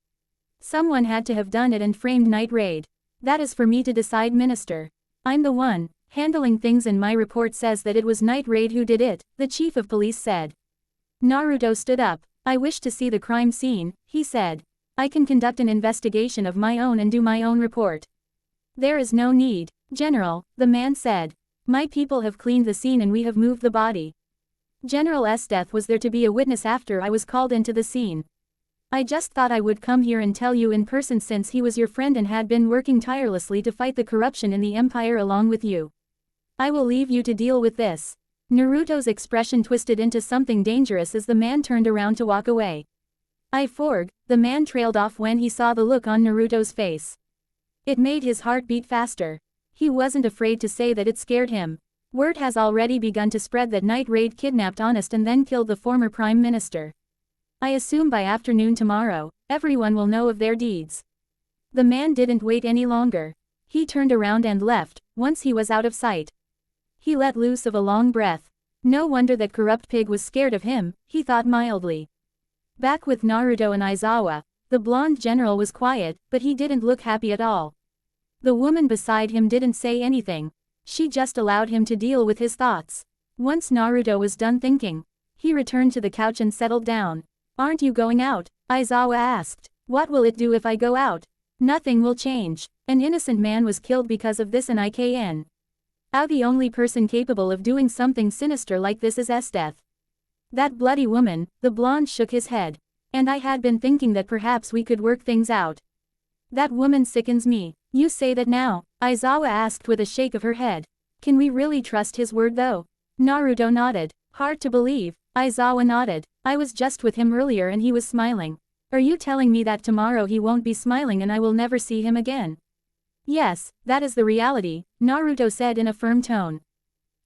Someone had to have done it and framed Night Raid. That is for me to decide, Minister. I'm the one handling things and my report says that it was Night Raid who did it, the chief of police said. Naruto stood up. I wish to see the crime scene, he said. I can conduct an investigation of my own and do my own report. There is no need, General, the man said. My people have cleaned the scene and we have moved the body. General Esdeath was there to be a witness after I was called into the scene. I just thought I would come here and tell you in person since he was your friend and had been working tirelessly to fight the corruption in the Empire along with you. I will leave you to deal with this. Naruto's expression twisted into something dangerous as the man turned around to walk away. The man trailed off when he saw the look on Naruto's face. It made his heart beat faster. He wasn't afraid to say that it scared him. Word has already begun to spread that Night Raid kidnapped Honest and then killed the former Prime Minister. I assume by afternoon tomorrow, everyone will know of their deeds. The man didn't wait any longer. He turned around and left, once he was out of sight. He let loose of a long breath. No wonder that corrupt pig was scared of him, he thought mildly. Back with Naruto and Aizawa, the blonde general was quiet, but he didn't look happy at all. The woman beside him didn't say anything. She just allowed him to deal with his thoughts. Once Naruto was done thinking, he returned to the couch and settled down. Aren't you going out? Aizawa asked. What will it do if I go out? Nothing will change. An innocent man was killed because of this and the only person capable of doing something sinister like this is Esdeath. That bloody woman, the blonde shook his head. And I had been thinking that perhaps we could work things out. That woman sickens me. You say that now? Aizawa asked with a shake of her head. Can we really trust his word though? Naruto nodded. Hard to believe. Aizawa nodded. I was just with him earlier and he was smiling. Are you telling me that tomorrow he won't be smiling and I will never see him again? Yes, that is the reality, Naruto said in a firm tone.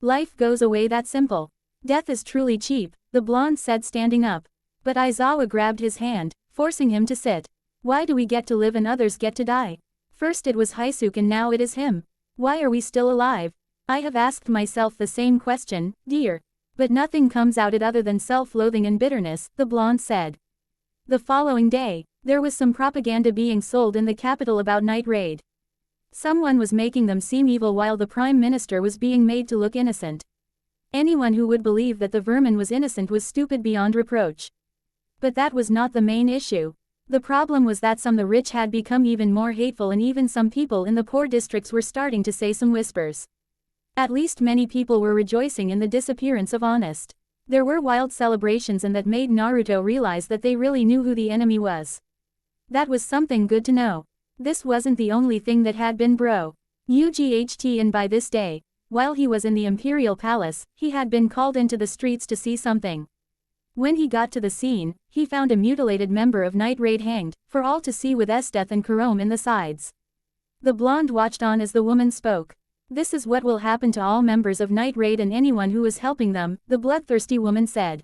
Life goes away that simple. Death is truly cheap, the blonde said standing up. But Aizawa grabbed his hand, forcing him to sit. Why do we get to live and others get to die? First it was Hyusuke and now it is him. Why are we still alive? I have asked myself the same question, dear. But nothing comes out it other than self-loathing and bitterness, the blonde said. The following day, there was some propaganda being sold in the capital about Night Raid. Someone was making them seem evil while the Prime Minister was being made to look innocent. Anyone who would believe that the vermin was innocent was stupid beyond reproach. But that was not the main issue. The problem was that the rich had become even more hateful and even some people in the poor districts were starting to say some whispers. At least many people were rejoicing in the disappearance of Honest. There were wild celebrations and that made Naruto realize that they really knew who the enemy was. That was something good to know. This wasn't the only thing that had been UGHT and by this day, while he was in the Imperial Palace, he had been called into the streets to see something. When he got to the scene, he found a mutilated member of Night Raid hanged, for all to see with Esdeath and Kurome in the sides. The blonde watched on as the woman spoke. This is what will happen to all members of Night Raid and anyone who is helping them, the bloodthirsty woman said.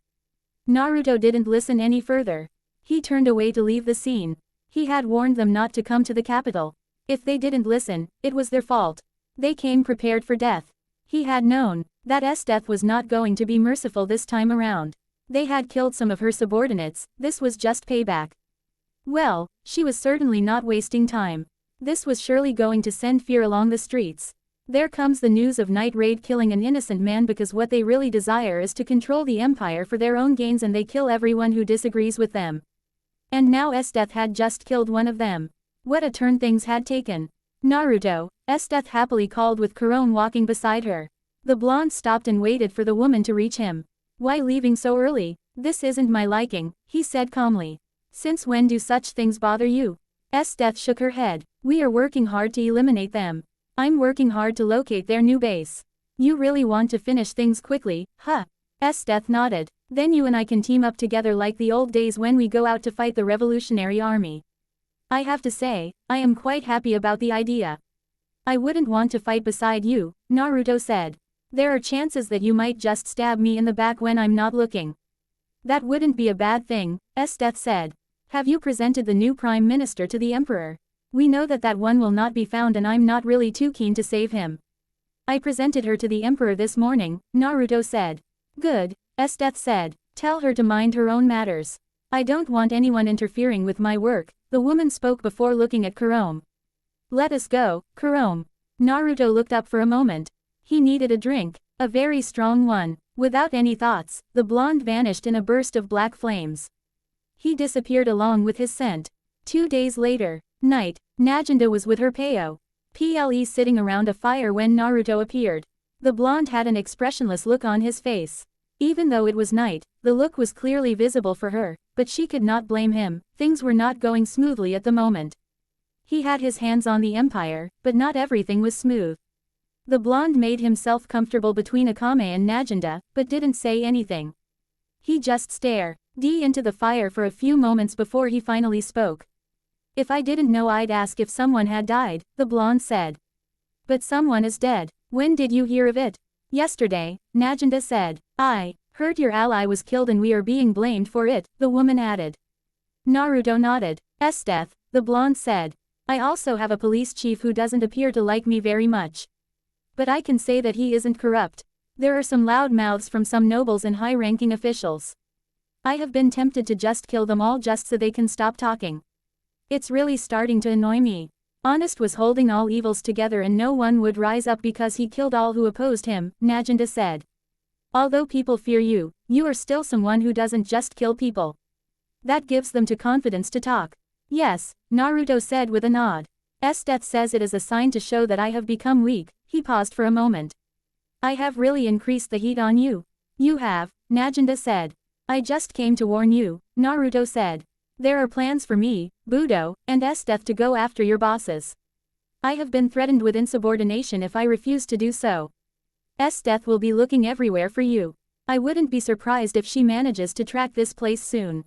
Naruto didn't listen any further. He turned away to leave the scene. He had warned them not to come to the capital. If they didn't listen, it was their fault. They came prepared for death. He had known that Esdeath was not going to be merciful this time around. They had killed some of her subordinates, this was just payback. Well, she was certainly not wasting time. This was surely going to send fear along the streets. There comes the news of Night Raid killing an innocent man because what they really desire is to control the empire for their own gains and they kill everyone who disagrees with them. And now Esdeath had just killed one of them. What a turn things had taken. Naruto, Esdeath happily called with Kurome walking beside her. The blonde stopped and waited for the woman to reach him. Why leaving so early? This isn't my liking, he said calmly. Since when do such things bother you? Esdeath shook her head. We are working hard to eliminate them. I'm working hard to locate their new base. You really want to finish things quickly, huh? Esdeath nodded. Then you and I can team up together like the old days when we go out to fight the Revolutionary Army. I have to say, I am quite happy about the idea. I wouldn't want to fight beside you, Naruto said. There are chances that you might just stab me in the back when I'm not looking. That wouldn't be a bad thing, Esdeath said. Have you presented the new Prime Minister to the Emperor? We know that that one will not be found and I'm not really too keen to save him. I presented her to the Emperor this morning, Naruto said. Good, Esdeath said. Tell her to mind her own matters. I don't want anyone interfering with my work, the woman spoke before looking at Kurome. Let us go, Kurome. Naruto looked up for a moment. He needed a drink, a very strong one. Without any thoughts, the blonde vanished in a burst of black flames. He disappeared along with his scent. 2 days later, night, Naginda was with her Peo. PLE sitting around a fire when Naruto appeared. The blonde had an expressionless look on his face. Even though it was night, the look was clearly visible for her, but she could not blame him, things were not going smoothly at the moment. He had his hands on the Empire, but not everything was smooth. The blonde made himself comfortable between Akame and Naginda, but didn't say anything. He just stared into the fire for a few moments before he finally spoke. If I didn't know I'd ask if someone had died, the blonde said. But someone is dead. When did you hear of it? Yesterday, Naginda said. I heard your ally was killed and we are being blamed for it, the woman added. Naruto nodded. Esdeath, the blonde said. I also have a police chief who doesn't appear to like me very much. But I can say that he isn't corrupt. There are some loud mouths from some nobles and high-ranking officials. I have been tempted to just kill them all just so they can stop talking. It's really starting to annoy me. Honest was holding all evils together and no one would rise up because he killed all who opposed him, Naginda said. Although people fear you, you are still someone who doesn't just kill people. That gives them to confidence to talk. Yes, Naruto said with a nod. Esdeath says it is a sign to show that I have become weak, he paused for a moment. I have really increased the heat on you. You have, Naginda said. I just came to warn you, Naruto said. There are plans for me, Budo, and Esdeath to go after your bosses. I have been threatened with insubordination if I refuse to do so. Esdeath will be looking everywhere for you. I wouldn't be surprised if she manages to track this place soon.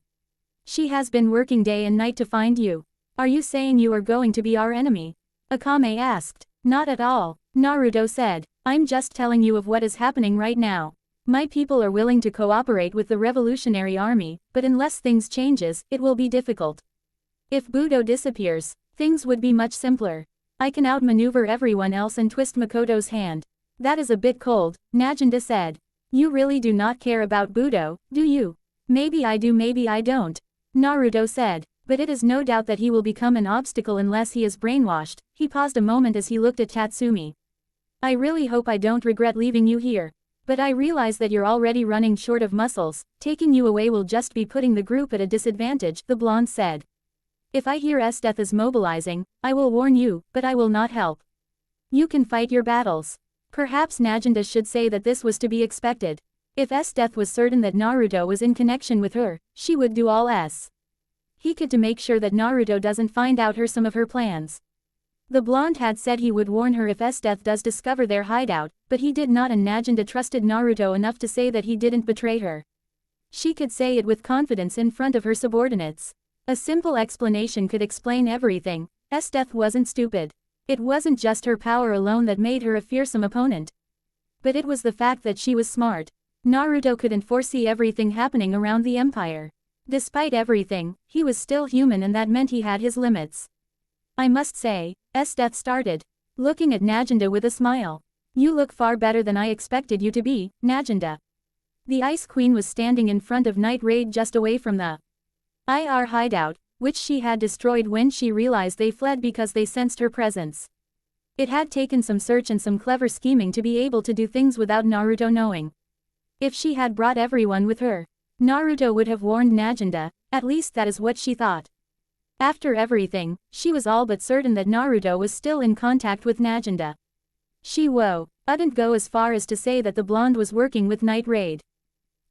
She has been working day and night to find you. Are you saying you are going to be our enemy? Akame asked. Not at all, Naruto said. I'm just telling you of what is happening right now. My people are willing to cooperate with the Revolutionary Army, but unless things changes, it will be difficult. If Budo disappears, things would be much simpler. I can outmaneuver everyone else and twist Makoto's hand. That is a bit cold, Naginda said. You really do not care about Budo, do you? Maybe I do, maybe I don't. Naruto said. But it is no doubt that he will become an obstacle unless he is brainwashed. He paused a moment as he looked at Tatsumi. I really hope I don't regret leaving you here. But I realize that you're already running short of muscles. Taking you away will just be putting the group at a disadvantage, the blonde said. If I hear Esdeath is mobilizing, I will warn you, but I will not help. You can fight your battles. Perhaps Naginda should say that this was to be expected. If Esdeath was certain that Naruto was in connection with her, she would do all he could to make sure that Naruto doesn't find out some of her plans. The blonde had said he would warn her if Esdeath does discover their hideout, but he did not, and Naginda trusted Naruto enough to say that he didn't betray her. She could say it with confidence in front of her subordinates. A simple explanation could explain everything. Esdeath wasn't stupid. It wasn't just her power alone that made her a fearsome opponent. But it was the fact that she was smart. Naruto couldn't foresee everything happening around the Empire. Despite everything, he was still human and that meant he had his limits. I must say, Esdeath started, looking at Naginda with a smile. You look far better than I expected you to be, Naginda. The Ice Queen was standing in front of Night Raid just away from the IR hideout, which she had destroyed when she realized they fled because they sensed her presence. It had taken some search and some clever scheming to be able to do things without Naruto knowing. If she had brought everyone with her, Naruto would have warned Naginda, at least that is what she thought. After everything, she was all but certain that Naruto was still in contact with Naginda. She wouldn't go as far as to say that the blonde was working with Night Raid.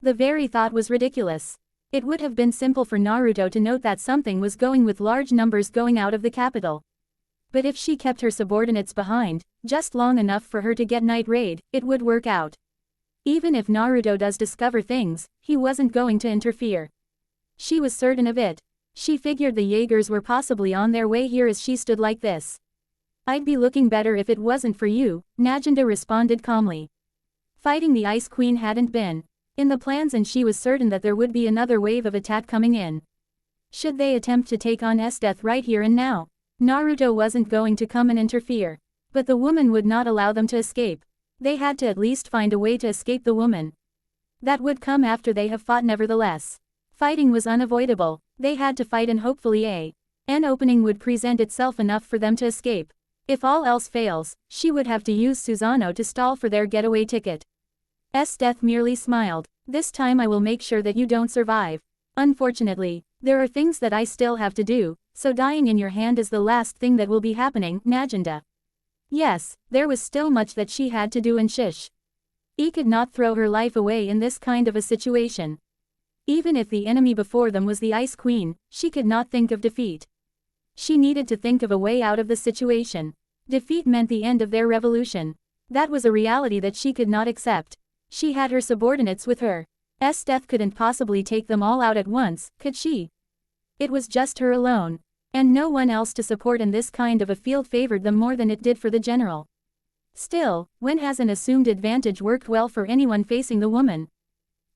The very thought was ridiculous. It would have been simple for Naruto to note that something was going with large numbers going out of the capital. But if she kept her subordinates behind, just long enough for her to get night raid, it would work out. Even if Naruto does discover things, he wasn't going to interfere. She was certain of it. She figured the Jaegers were possibly on their way here as she stood like this. I'd be looking better if it wasn't for you, Naginda responded calmly. Fighting the Ice Queen hadn't been in the plans, and she was certain that there would be another wave of attack coming in. Should they attempt to take on Esdeath right here and now, Naruto wasn't going to come and interfere. But the woman would not allow them to escape. They had to at least find a way to escape the woman. That would come after they have fought nevertheless. Fighting was unavoidable. They had to fight, and hopefully an opening would present itself enough for them to escape. If all else fails, she would have to use Susanoo to stall for their getaway ticket. Esdeath merely smiled. This time I will make sure that you don't survive. Unfortunately, there are things that I still have to do, so dying in your hand is the last thing that will be happening, Naginda. Yes, there was still much that she had to do, and she could not throw her life away in this kind of a situation. Even if the enemy before them was the Ice Queen, she could not think of defeat. She needed to think of a way out of the situation. Defeat meant the end of their revolution. That was a reality that she could not accept. She had her subordinates with her. Esdeath couldn't possibly take them all out at once, could she? It was just her alone. And no one else to support, in this kind of a field favored them more than it did for the general. Still, when has an assumed advantage worked well for anyone facing the woman?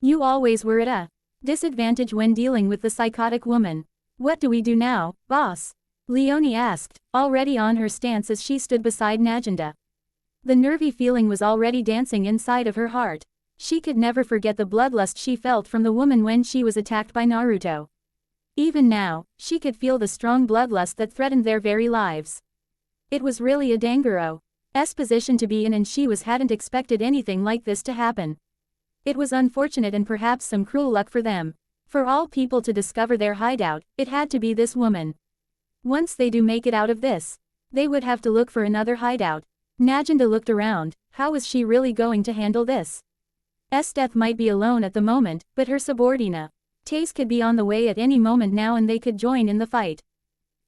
You always were at a disadvantage when dealing with the psychotic woman. What do we do now, boss? Leonie asked, already on her stance as she stood beside Naginda. The nervy feeling was already dancing inside of her heart. She could never forget the bloodlust she felt from the woman when she was attacked by Naruto. Even now, she could feel the strong bloodlust that threatened their very lives. It was really a Dangero's position to be in, and she hadn't expected anything like this to happen. It was unfortunate and perhaps some cruel luck for them. For all people to discover their hideout, it had to be this woman. Once they do make it out of this, they would have to look for another hideout. Naginda looked around. How was she really going to handle this? Esdeath might be alone at the moment, but her subordinate Taze could be on the way at any moment now, and they could join in the fight.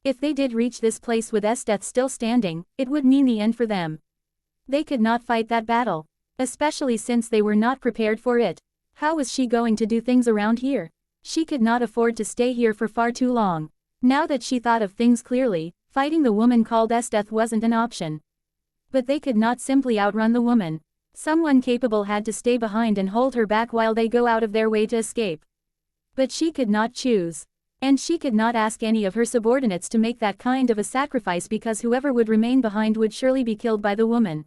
If they did reach this place with Esdeath still standing, it would mean the end for them. They could not fight that battle, especially since they were not prepared for it. How was she going to do things around here? She could not afford to stay here for far too long. Now that she thought of things clearly, fighting the woman called Esdeath wasn't an option. But they could not simply outrun the woman. Someone capable had to stay behind and hold her back while they go out of their way to escape. But she could not choose. And she could not ask any of her subordinates to make that kind of a sacrifice, because whoever would remain behind would surely be killed by the woman.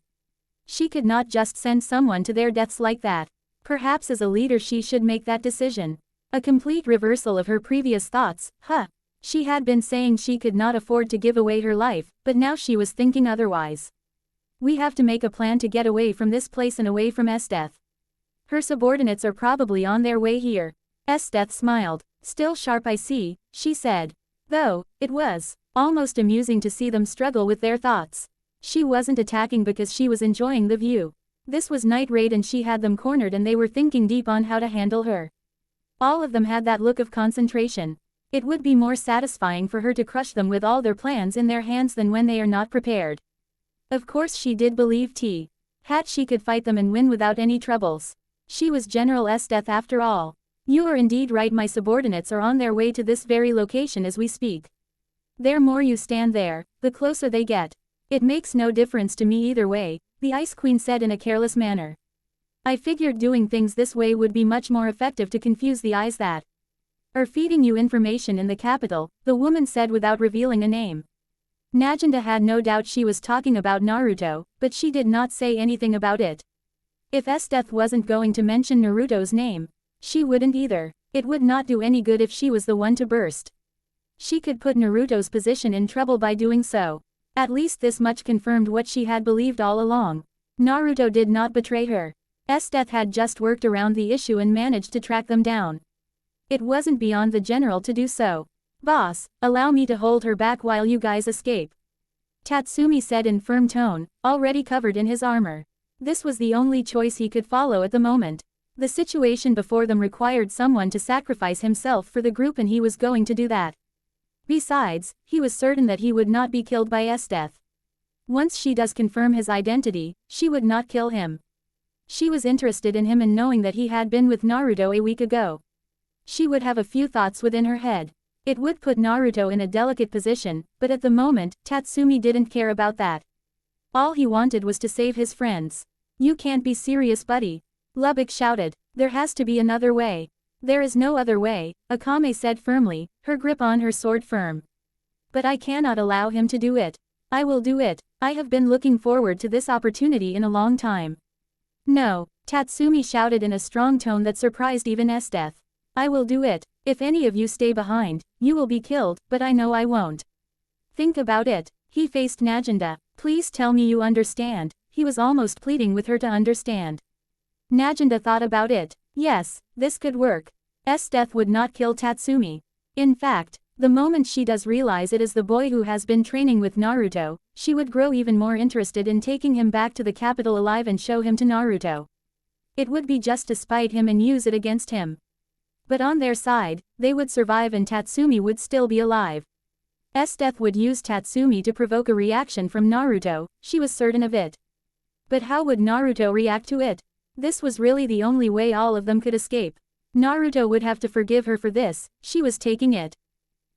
She could not just send someone to their deaths like that. Perhaps as a leader she should make that decision. A complete reversal of her previous thoughts. She had been saying she could not afford to give away her life, but now she was thinking otherwise. We have to make a plan to get away from this place and away from Esdeath. Her subordinates are probably on their way here. Esdeath smiled. Still sharp, I see, she said. Though, it was almost amusing to see them struggle with their thoughts. She wasn't attacking because she was enjoying the view. This was night raid and she had them cornered, and they were thinking deep on how to handle her. All of them had that look of concentration. It would be more satisfying for her to crush them with all their plans in their hands than when they are not prepared. Of course she did believe she could fight them and win without any troubles. She was General Esdeath after all. You are indeed right, my subordinates are on their way to this very location as we speak. The more you stand there, the closer they get. It makes no difference to me either way, the Ice Queen said in a careless manner. I figured doing things this way would be much more effective to confuse the eyes that are feeding you information in the capital, the woman said without revealing a name. Naginda had no doubt she was talking about Naruto, but she did not say anything about it. If Esdeath wasn't going to mention Naruto's name, she wouldn't either. It would not do any good if she was the one to burst. She could put Naruto's position in trouble by doing so. At least this much confirmed what she had believed all along. Naruto did not betray her. Esdeath had just worked around the issue and managed to track them down. It wasn't beyond the general to do so. Boss, allow me to hold her back while you guys escape. Tatsumi said in firm tone, already covered in his armor. This was the only choice he could follow at the moment. The situation before them required someone to sacrifice himself for the group, and he was going to do that. Besides, he was certain that he would not be killed by Esdeath. Once she does confirm his identity, she would not kill him. She was interested in him, and knowing that he had been with Naruto a week ago, she would have a few thoughts within her head. It would put Naruto in a delicate position, but at the moment, Tatsumi didn't care about that. All he wanted was to save his friends. "You can't be serious, buddy," Lubbock shouted. "There has to be another way." "There is no other way," Akame said firmly, her grip on her sword firm. "But I cannot allow him to do it. I will do it. I have been looking forward to this opportunity in a long time." "No," Tatsumi shouted in a strong tone that surprised even Esdeath. "I will do it. If any of you stay behind, you will be killed, but I know I won't. Think about it." He faced Naginda. "Please tell me you understand." He was almost pleading with her to understand. Naginda thought about it. Yes, this could work. Esdeath would not kill Tatsumi. In fact, the moment she does realize it is the boy who has been training with Naruto, she would grow even more interested in taking him back to the capital alive and show him to Naruto. It would be just to spite him and use it against him. But on their side, they would survive and Tatsumi would still be alive. Esdeath would use Tatsumi to provoke a reaction from Naruto, she was certain of it. But how would Naruto react to it? This was really the only way all of them could escape. Naruto would have to forgive her for this, she was taking it.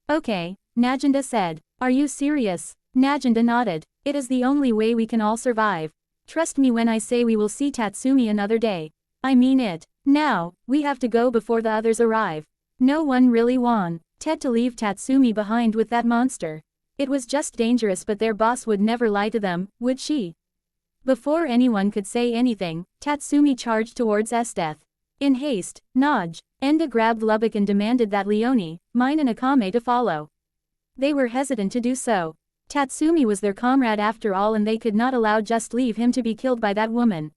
"Okay," Naginda said. "Are you serious?" Naginda nodded. "It is the only way we can all survive. Trust me when I say we will see Tatsumi another day. I mean it. Now, we have to go before the others arrive." No one really wanted to leave Tatsumi behind with that monster. It was just dangerous, but their boss would never lie to them, would she? Before anyone could say anything, Tatsumi charged towards Esdeath. In haste, Enda grabbed Lubbock and demanded that Leone, Mine and Akame to follow. They were hesitant to do so. Tatsumi was their comrade after all, and they could not allow just leave him to be killed by that woman.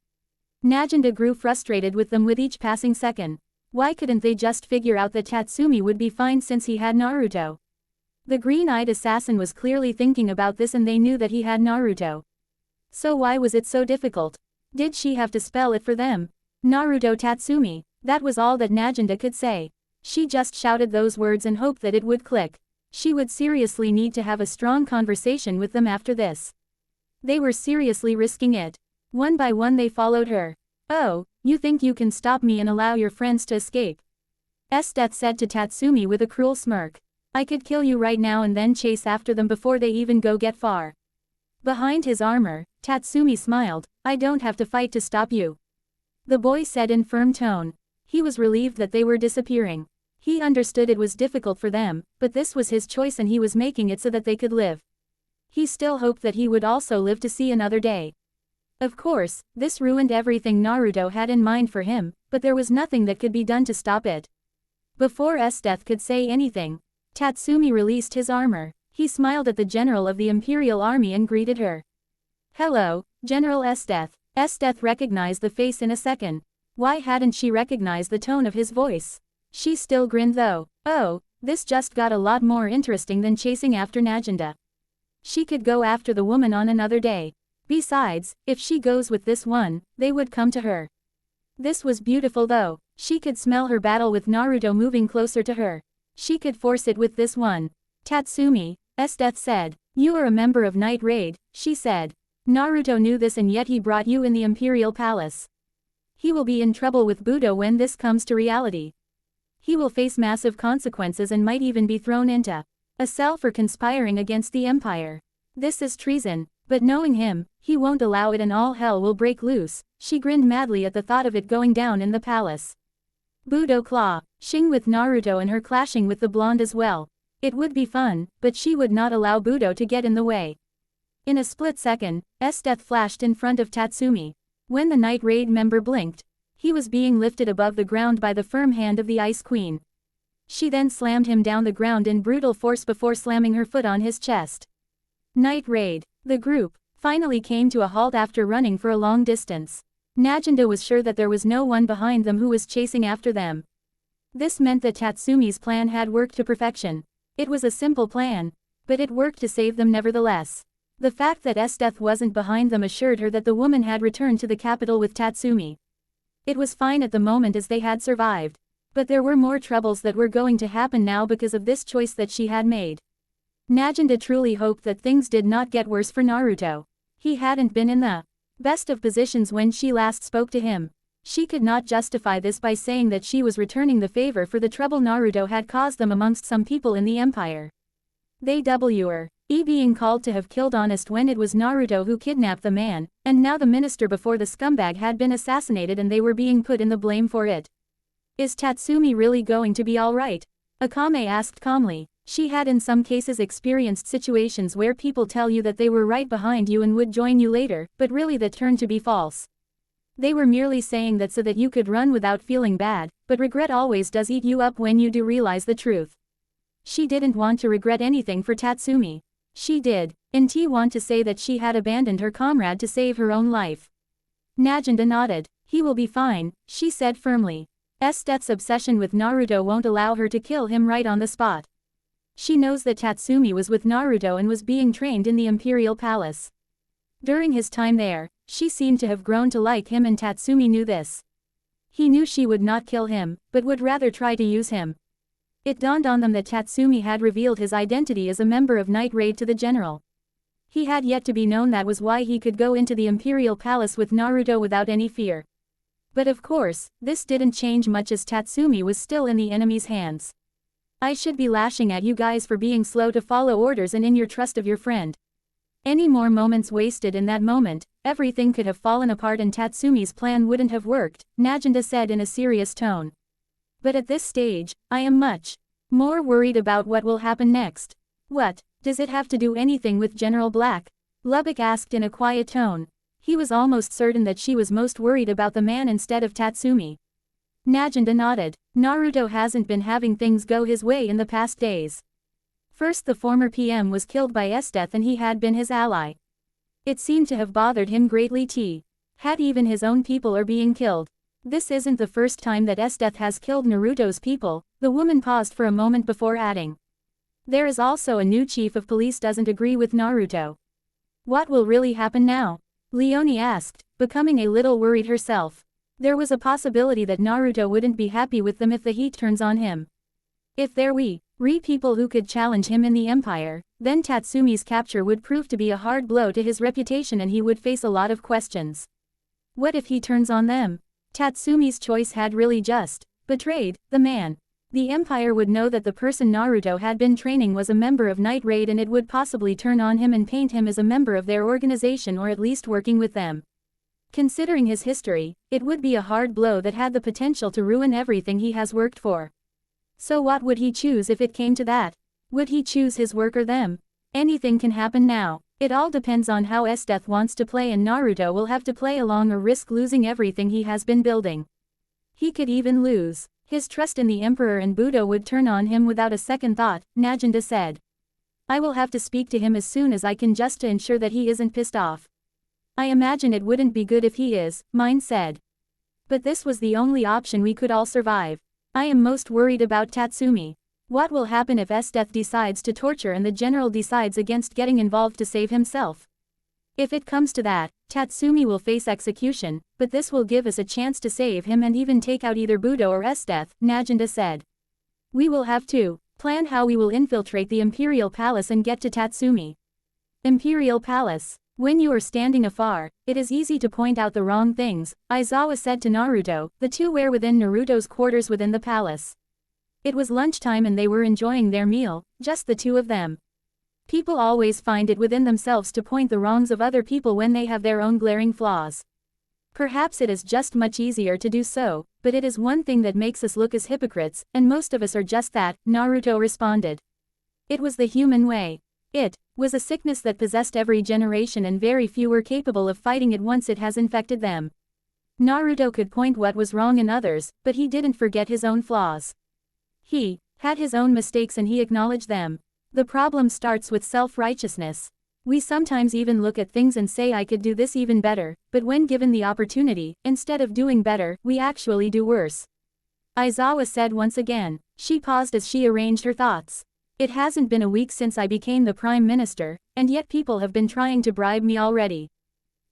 Naginda grew frustrated with them with each passing second. Why couldn't they just figure out that Tatsumi would be fine since he had Naruto? The green-eyed assassin was clearly thinking about this, and they knew that he had Naruto. So why was it so difficult? Did she have to spell it for them? Naruto Tatsumi. That was all that Naginda could say. She just shouted those words and hoped that it would click. She would seriously need to have a strong conversation with them after this. They were seriously risking it. One by one they followed her. "Oh, you think you can stop me and allow your friends to escape?" Esdeath said to Tatsumi with a cruel smirk. "I could kill you right now and then chase after them before they even get far." Behind his armor, Tatsumi smiled. "I don't have to fight to stop you," the boy said in firm tone. He was relieved that they were disappearing. He understood it was difficult for them, but this was his choice and he was making it so that they could live. He still hoped that he would also live to see another day. Of course, this ruined everything Naruto had in mind for him, but there was nothing that could be done to stop it. Before Esdeath could say anything, Tatsumi released his armor. He smiled at the general of the Imperial Army and greeted her. "Hello, General Esdeath." Esdeath recognized the face in a second. Why hadn't she recognized the tone of his voice? She still grinned though. Oh, this just got a lot more interesting than chasing after Naginda. She could go after the woman on another day. Besides, if she goes with this one, they would come to her. This was beautiful though. She could smell her battle with Naruto moving closer to her. She could force it with this one. "Tatsumi," Esdeath said. "You are a member of Night Raid," she said. "Naruto knew this and yet he brought you in the Imperial Palace. He will be in trouble with Budo when this comes to reality. He will face massive consequences and might even be thrown into a cell for conspiring against the Empire. This is treason. But knowing him, he won't allow it and all hell will break loose." She grinned madly at the thought of it going down in the palace. Budo Claw, Shing with Naruto and her clashing with the blonde as well. It would be fun, but she would not allow Budo to get in the way. In a split second, Esdeath flashed in front of Tatsumi. When the Night Raid member blinked, he was being lifted above the ground by the firm hand of the Ice Queen. She then slammed him down the ground in brutal force before slamming her foot on his chest. Night Raid. The group finally came to a halt after running for a long distance. Naginda was sure that there was no one behind them who was chasing after them. This meant that Tatsumi's plan had worked to perfection. It was a simple plan, but it worked to save them nevertheless. The fact that Esdeath wasn't behind them assured her that the woman had returned to the capital with Tatsumi. It was fine at the moment as they had survived. But there were more troubles that were going to happen now because of this choice that she had made. Najanda truly hoped that things did not get worse for Naruto. He hadn't been in the best of positions when she last spoke to him. She could not justify this by saying that she was returning the favor for the trouble Naruto had caused them amongst some people in the empire. They were being called to have killed Honest when it was Naruto who kidnapped the man, and now the minister before the scumbag had been assassinated and they were being put in the blame for it. Is Tatsumi really going to be alright? Akame asked calmly. She had in some cases experienced situations where people tell you that they were right behind you and would join you later, but really that turned to be false. They were merely saying that so that you could run without feeling bad, but regret always does eat you up when you do realize the truth. She didn't want to regret anything for Tatsumi. She did, want to say that she had abandoned her comrade to save her own life. Najanda nodded. He will be fine, she said firmly. Esdeath's obsession with Naruto won't allow her to kill him right on the spot. She knows that Tatsumi was with Naruto and was being trained in the Imperial Palace. During his time there, she seemed to have grown to like him and Tatsumi knew this. He knew she would not kill him, but would rather try to use him. It dawned on them that Tatsumi had revealed his identity as a member of Night Raid to the general. He had yet to be known, that was why he could go into the Imperial Palace with Naruto without any fear. But of course, this didn't change much as Tatsumi was still in the enemy's hands. I should be lashing at you guys for being slow to follow orders and in your trust of your friend. Any more moments wasted in that moment, everything could have fallen apart and Tatsumi's plan wouldn't have worked, Najanda said in a serious tone. But at this stage, I am much more worried about what will happen next. What, does it have to do anything with General Black? Lubbock asked in a quiet tone. He was almost certain that she was most worried about the man instead of Tatsumi. Najanda nodded. Naruto hasn't been having things go his way in the past days. First, the former PM was killed by Esdeath and he had been his ally. It seemed to have bothered him greatly. Had even his own people are being killed. This isn't the first time that Esdeath has killed Naruto's people, the woman paused for a moment before adding. There is also a new chief of police doesn't agree with Naruto. What will really happen now? Leonie asked, becoming a little worried herself. There was a possibility that Naruto wouldn't be happy with them if the heat turns on him. If there were people who could challenge him in the empire, then Tatsumi's capture would prove to be a hard blow to his reputation and he would face a lot of questions. What if he turns on them? Tatsumi's choice had really just betrayed the man. The Empire would know that the person Naruto had been training was a member of Night Raid and it would possibly turn on him and paint him as a member of their organization or at least working with them. Considering his history, it would be a hard blow that had the potential to ruin everything he has worked for. So what would he choose if it came to that? Would he choose his work or them? Anything can happen now. It all depends on how Esdeath wants to play and Naruto will have to play along or risk losing everything he has been building. He could even lose his trust in the Emperor and Budo would turn on him without a second thought, Najanda said. I will have to speak to him as soon as I can just to ensure that he isn't pissed off. I imagine it wouldn't be good if he is, Mine said. But this was the only option we could all survive. I am most worried about Tatsumi. What will happen if Esdeath decides to torture and the general decides against getting involved to save himself? If it comes to that, Tatsumi will face execution, but this will give us a chance to save him and even take out either Budo or Esdeath, Najanda said. We will have to plan how we will infiltrate the Imperial Palace and get to Tatsumi. Imperial Palace. When you are standing afar, it is easy to point out the wrong things, Aizawa said to Naruto. The two were within Naruto's quarters within the palace. It was lunchtime and they were enjoying their meal, just the two of them. People always find it within themselves to point the wrongs of other people when they have their own glaring flaws. Perhaps it is just much easier to do so, but it is one thing that makes us look as hypocrites, and most of us are just that, Naruto responded. It was the human way. It was a sickness that possessed every generation and very few were capable of fighting it once it has infected them. Naruto could point what was wrong in others, but he didn't forget his own flaws. He had his own mistakes and he acknowledged them. The problem starts with self-righteousness. We sometimes even look at things and say I could do this even better, but when given the opportunity, instead of doing better, we actually do worse. Aizawa said once again. She paused as she arranged her thoughts. It hasn't been a week since I became the Prime Minister, and yet people have been trying to bribe me already.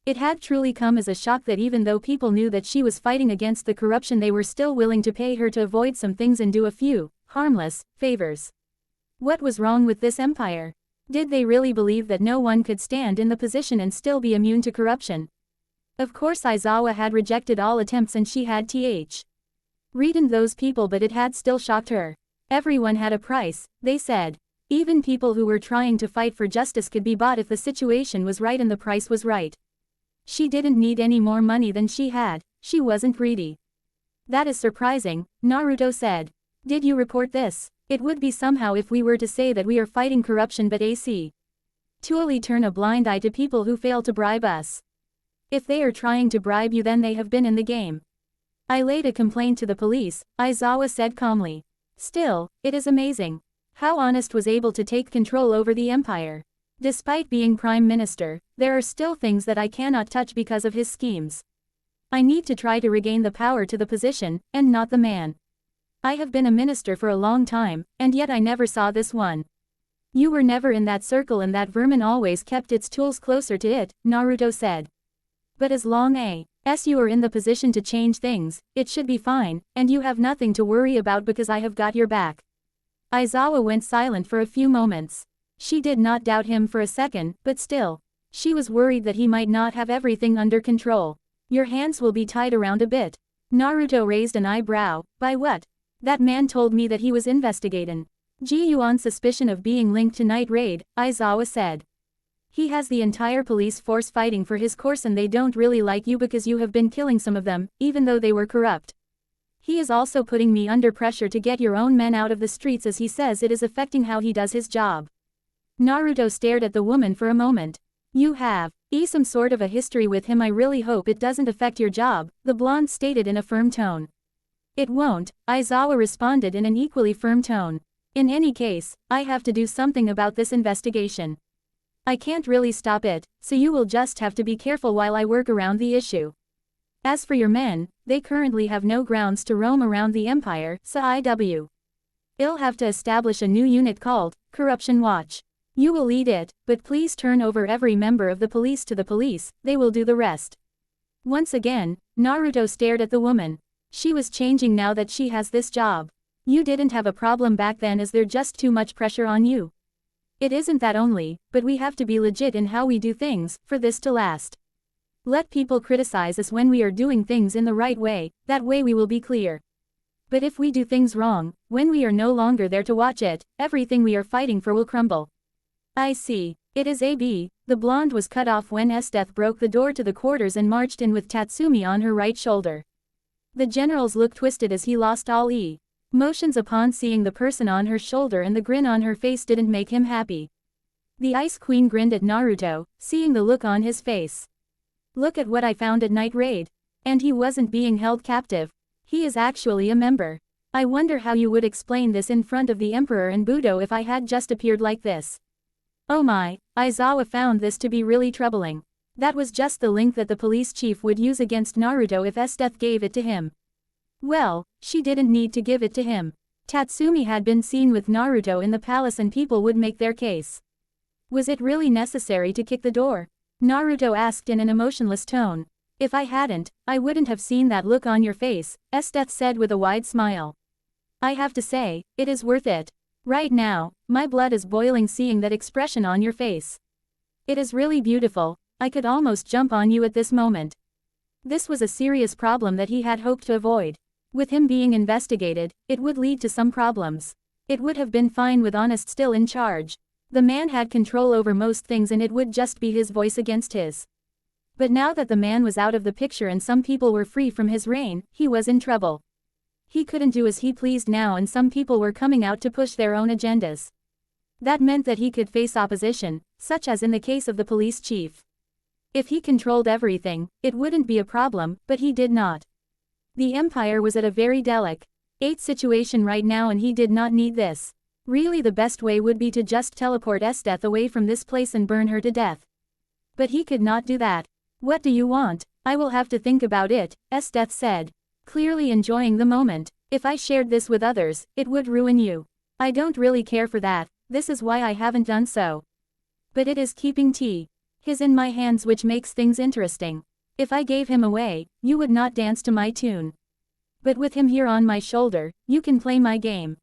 It had truly come as a shock that even though people knew that she was fighting against the corruption, they were still willing to pay her to avoid some things and do a few, harmless, favors. What was wrong with this empire? Did they really believe that no one could stand in the position and still be immune to corruption? Of course Aizawa had rejected all attempts and she had reasoned those people, but it had still shocked her. Everyone had a price, they said. Even people who were trying to fight for justice could be bought if the situation was right and the price was right. She didn't need any more money than she had, she wasn't greedy. That is surprising, Naruto said. Did you report this? It would be somehow if we were to say that we are fighting corruption but actually turn a blind eye to people who fail to bribe us. If they are trying to bribe you, then they have been in the game. I laid a complaint to the police, Aizawa said calmly. Still, it is amazing how Honest was able to take control over the empire. Despite being prime minister, there are still things that I cannot touch because of his schemes. I need to try to regain the power to the position, and not the man. I have been a minister for a long time, and yet I never saw this one. You were never in that circle and that vermin always kept its tools closer to it, Naruto said. But as long as you are in the position to change things, it should be fine, and you have nothing to worry about because I have got your back. Aizawa went silent for a few moments. She did not doubt him for a second, but still. She was worried that he might not have everything under control. Your hands will be tied around a bit. Naruto raised an eyebrow. By what? That man told me that he was investigating Ji on suspicion of being linked to Night Raid, Aizawa said. He has the entire police force fighting for his course and they don't really like you because you have been killing some of them, even though they were corrupt. He is also putting me under pressure to get your own men out of the streets as he says it is affecting how he does his job. Naruto stared at the woman for a moment. You have some sort of a history with him. I really hope it doesn't affect your job, the blonde stated in a firm tone. It won't, Aizawa responded in an equally firm tone. In any case, I have to do something about this investigation. I can't really stop it, so you will just have to be careful while I work around the issue. As for your men, they currently have no grounds to roam around the empire, so I'll have to establish a new unit called Corruption Watch. You will lead it, but please turn over every member of the police to the police, they will do the rest. Once again, Naruto stared at the woman. She was changing now that she has this job. You didn't have a problem back then. Is there just too much pressure on you? It isn't that only, but we have to be legit in how we do things, for this to last. Let people criticize us when we are doing things in the right way, that way we will be clear. But if we do things wrong, when we are no longer there to watch it, everything we are fighting for will crumble. I see. It is AB, the blonde was cut off when Esdeath broke the door to the quarters and marched in with Tatsumi on her right shoulder. The general's look twisted as he lost all emotions upon seeing the person on her shoulder, and the grin on her face didn't make him happy. The Ice Queen grinned at Naruto, seeing the look on his face. Look at what I found at Night Raid. And he wasn't being held captive. He is actually a member. I wonder how you would explain this in front of the Emperor and Budo if I had just appeared like this. Oh my, Aizawa found this to be really troubling. That was just the link that the police chief would use against Naruto if Esdeath gave it to him. Well, she didn't need to give it to him. Tatsumi had been seen with Naruto in the palace and people would make their case. Was it really necessary to kick the door? Naruto asked in an emotionless tone. If I hadn't, I wouldn't have seen that look on your face, Esdeath said with a wide smile. I have to say, it is worth it. Right now, my blood is boiling seeing that expression on your face. It is really beautiful, I could almost jump on you at this moment. This was a serious problem that he had hoped to avoid. With him being investigated, it would lead to some problems. It would have been fine with Honest still in charge. The man had control over most things and it would just be his voice against his. But now that the man was out of the picture and some people were free from his reign, he was in trouble. He couldn't do as he pleased now and some people were coming out to push their own agendas. That meant that he could face opposition, such as in the case of the police chief. If he controlled everything, it wouldn't be a problem, but he did not. The empire was at a very delicate situation right now and he did not need this. Really the best way would be to just teleport Esdeath away from this place and burn her to death. But he could not do that. What do you want? I will have to think about it, Esdeath said. Clearly enjoying the moment. If I shared this with others, it would ruin you. I don't really care for that, this is why I haven't done so. But it is keeping tea. He's in my hands, which makes things interesting. If I gave him away, you would not dance to my tune. But with him here on my shoulder, you can play my game.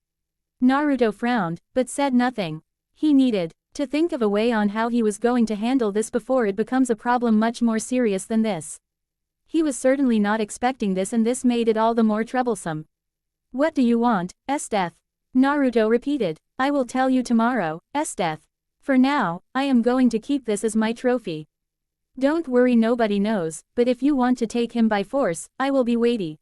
Naruto frowned, but said nothing. He needed to think of a way on how he was going to handle this before it becomes a problem much more serious than this. He was certainly not expecting this, and this made it all the more troublesome. What do you want, Esdeath? Naruto repeated. I will tell you tomorrow, Esdeath. For now, I am going to keep this as my trophy. Don't worry, nobody knows, but if you want to take him by force, I will be weighty.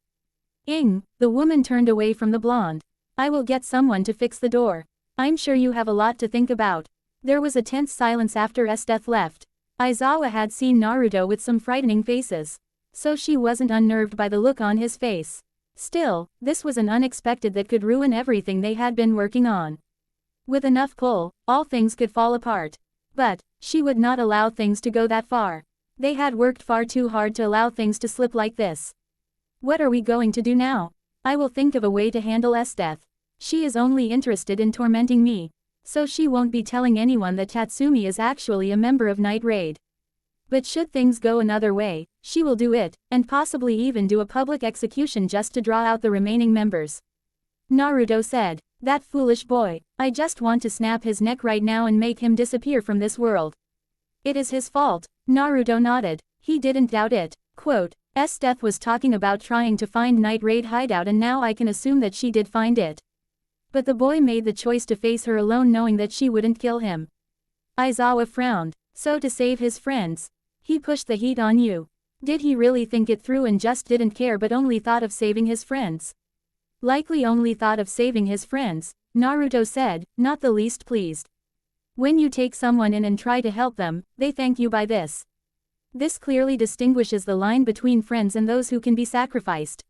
The woman turned away from the blonde. I will get someone to fix the door. I'm sure you have a lot to think about. There was a tense silence after Esdeath left. Aizawa had seen Naruto with some frightening faces, so she wasn't unnerved by the look on his face. Still, this was an unexpected that could ruin everything they had been working on. With enough pull, all things could fall apart. But she would not allow things to go that far. They had worked far too hard to allow things to slip like this. What are we going to do now? I will think of a way to handle Esdeath. She is only interested in tormenting me, so she won't be telling anyone that Tatsumi is actually a member of Night Raid. But should things go another way, she will do it, and possibly even do a public execution just to draw out the remaining members. Naruto said, that foolish boy, I just want to snap his neck right now and make him disappear from this world. It is his fault. Naruto nodded. He didn't doubt it. Quote, Esdeath was talking about trying to find Night Raid hideout, and now I can assume that she did find it. But the boy made the choice to face her alone, knowing that she wouldn't kill him. Aizawa frowned. So to save his friends, he pushed the heat on you. Did he really think it through and just didn't care, but only thought of saving his friends? Likely only thought of saving his friends, Naruto said, not the least pleased. When you take someone in and try to help them, they thank you by this. This clearly distinguishes the line between friends and those who can be sacrificed.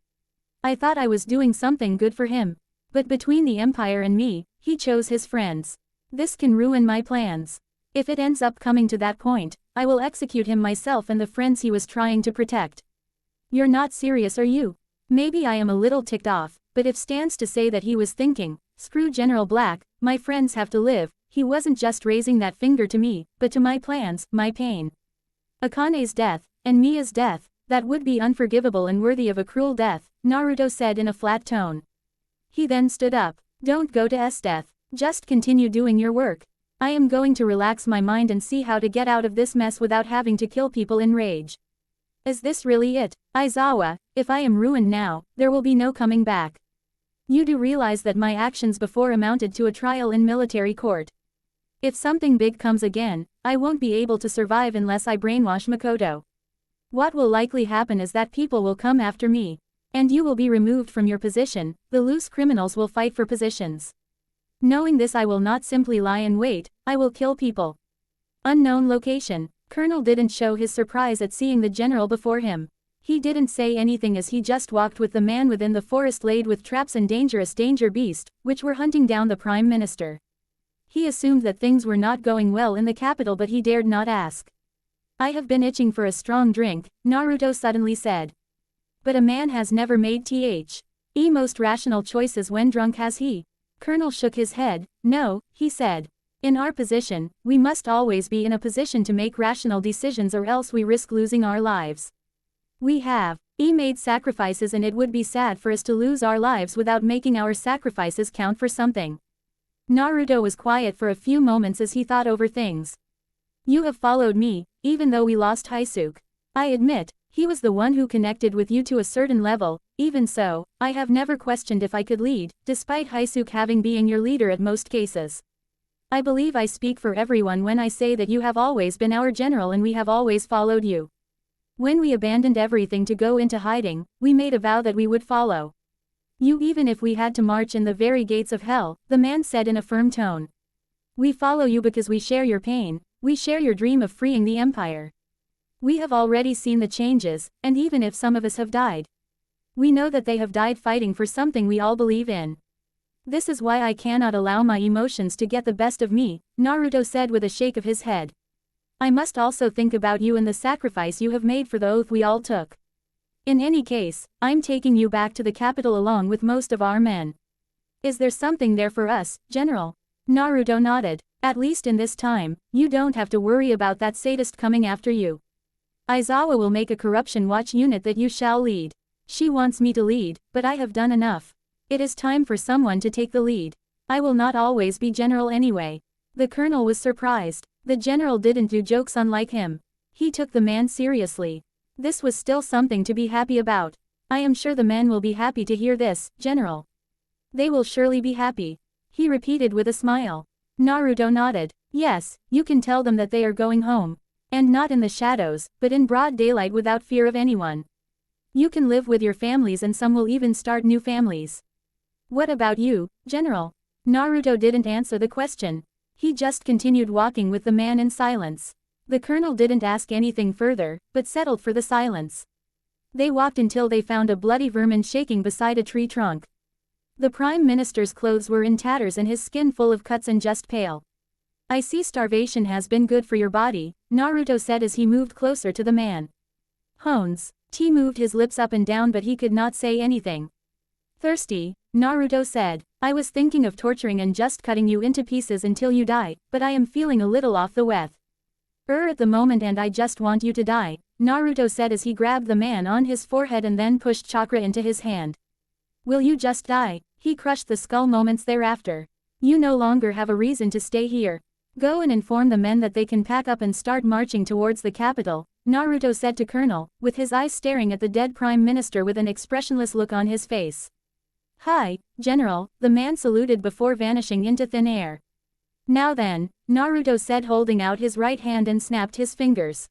I thought I was doing something good for him. But between the Empire and me, he chose his friends. This can ruin my plans. If it ends up coming to that point, I will execute him myself and the friends he was trying to protect. You're not serious, are you? Maybe I am a little ticked off, but if stands to say that he was thinking, screw General Black, my friends have to live, he wasn't just raising that finger to me, but to my plans, my pain. Akane's death, and Mia's death, that would be unforgivable and worthy of a cruel death, Naruto said in a flat tone. He then stood up. Don't go to Esdeath. Just continue doing your work. I am going to relax my mind and see how to get out of this mess without having to kill people in rage. Is this really it, Aizawa? If I am ruined now, there will be no coming back. You do realize that my actions before amounted to a trial in military court. If something big comes again, I won't be able to survive unless I brainwash Makoto. What will likely happen is that people will come after me. And you will be removed from your position, the loose criminals will fight for positions. Knowing this, I will not simply lie in wait, I will kill people. Unknown location. Colonel didn't show his surprise at seeing the general before him. He didn't say anything as he just walked with the man within the forest laid with traps and dangerous danger beast, which were hunting down the Prime Minister. He assumed that things were not going well in the capital, but he dared not ask. I have been itching for a strong drink, Naruto suddenly said. But a man has never made most rational choices when drunk, has he? Colonel shook his head. No, he said. In our position, we must always be in a position to make rational decisions, or else we risk losing our lives. We have made sacrifices, and it would be sad for us to lose our lives without making our sacrifices count for something. Naruto was quiet for a few moments as he thought over things. You have followed me, even though we lost Haisuke. I admit, he was the one who connected with you to a certain level. Even so, I have never questioned if I could lead, despite Haisuke having been your leader at most cases. I believe I speak for everyone when I say that you have always been our general and we have always followed you. When we abandoned everything to go into hiding, we made a vow that we would follow you even if we had to march in the very gates of hell, the man said in a firm tone. We follow you because we share your pain, we share your dream of freeing the Empire. We have already seen the changes, and even if some of us have died, we know that they have died fighting for something we all believe in. This is why I cannot allow my emotions to get the best of me, Naruto said with a shake of his head. I must also think about you and the sacrifice you have made for the oath we all took. In any case, I'm taking you back to the capital along with most of our men. Is there something there for us, General? Naruto nodded. At least in this time, you don't have to worry about that sadist coming after you. Aizawa will make a corruption watch unit that you shall lead. She wants me to lead, but I have done enough. It is time for someone to take the lead. I will not always be general anyway. The colonel was surprised. The general didn't do jokes unlike him. He took the man seriously. This was still something to be happy about. I am sure the men will be happy to hear this, General. They will surely be happy. He repeated with a smile. Naruto nodded. Yes, you can tell them that they are going home. And not in the shadows, but in broad daylight without fear of anyone. You can live with your families and some will even start new families. What about you, General? Naruto didn't answer the question. He just continued walking with the man in silence. The colonel didn't ask anything further, but settled for the silence. They walked until they found a bloody vermin shaking beside a tree trunk. The Prime Minister's clothes were in tatters and his skin full of cuts and just pale. I see starvation has been good for your body, Naruto said as he moved closer to the man. Hones. T moved his lips up and down but he could not say anything. Thirsty, Naruto said. I was thinking of torturing and just cutting you into pieces until you die, but I am feeling a little off the weth. At the moment and I just want you to die, Naruto said as he grabbed the man on his forehead and then pushed chakra into his hand. Will you just die? He crushed the skull moments thereafter. You no longer have a reason to stay here. Go and inform the men that they can pack up and start marching towards the capital, Naruto said to Colonel, with his eyes staring at the dead Prime Minister with an expressionless look on his face. Hi, General, the man saluted before vanishing into thin air. Now then, Naruto said holding out his right hand and snapped his fingers.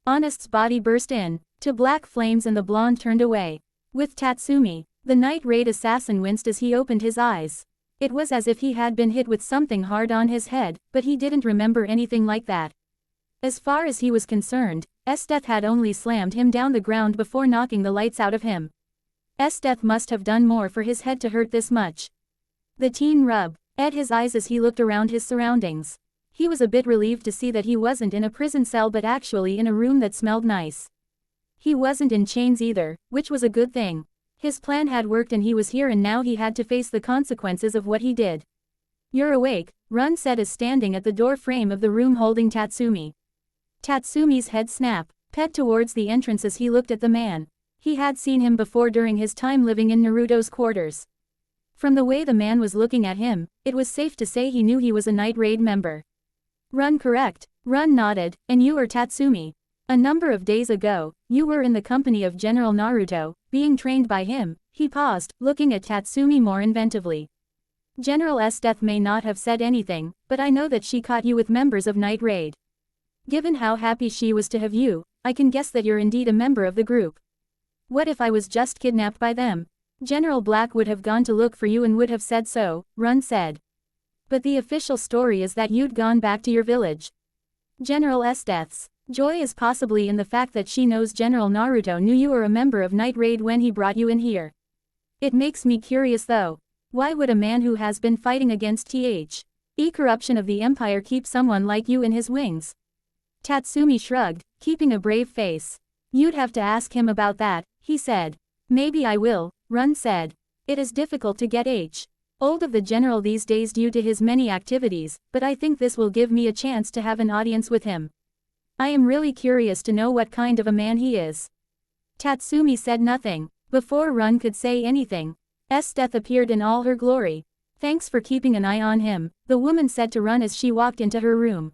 Honest's body burst into black flames and the blonde turned away. With Tatsumi, the night raid assassin winced as he opened his eyes. It was as if he had been hit with something hard on his head, but he didn't remember anything like that. As far as he was concerned, Esdeath had only slammed him down the ground before knocking the lights out of him. Esdeath must have done more for his head to hurt this much. The teen rubbed at his eyes as he looked around his surroundings. He was a bit relieved to see that he wasn't in a prison cell but actually in a room that smelled nice. He wasn't in chains either, which was a good thing. His plan had worked and he was here and now he had to face the consequences of what he did. You're awake, Run said as standing at the door frame of the room holding Tatsumi. Tatsumi's head snapped, pet towards the entrance as he looked at the man. He had seen him before during his time living in Naruto's quarters. From the way the man was looking at him, it was safe to say he knew he was a Night Raid member. Run correct, Run nodded, and you are Tatsumi. A number of days ago, you were in the company of General Naruto, being trained by him. He paused, looking at Tatsumi more inventively. General Esdeath may not have said anything, but I know that she caught you with members of Night Raid. Given how happy she was to have you, I can guess that you're indeed a member of the group. What if I was just kidnapped by them? General Black would have gone to look for you and would have said so, Run said. But the official story is that you'd gone back to your village. General Esdeath's joy is possibly in the fact that she knows General Naruto knew you were a member of Night Raid when he brought you in here. It makes me curious though. Why would a man who has been fighting against corruption of the Empire keep someone like you in his wings? Tatsumi shrugged, keeping a brave face. You'd have to ask him about that, he said. Maybe I will, Run said. It is difficult to get hold of the general these days due to his many activities, but I think this will give me a chance to have an audience with him. I am really curious to know what kind of a man he is. Tatsumi said nothing. Before Run could say anything, Esdeath appeared in all her glory. Thanks for keeping an eye on him, the woman said to Run as she walked into her room.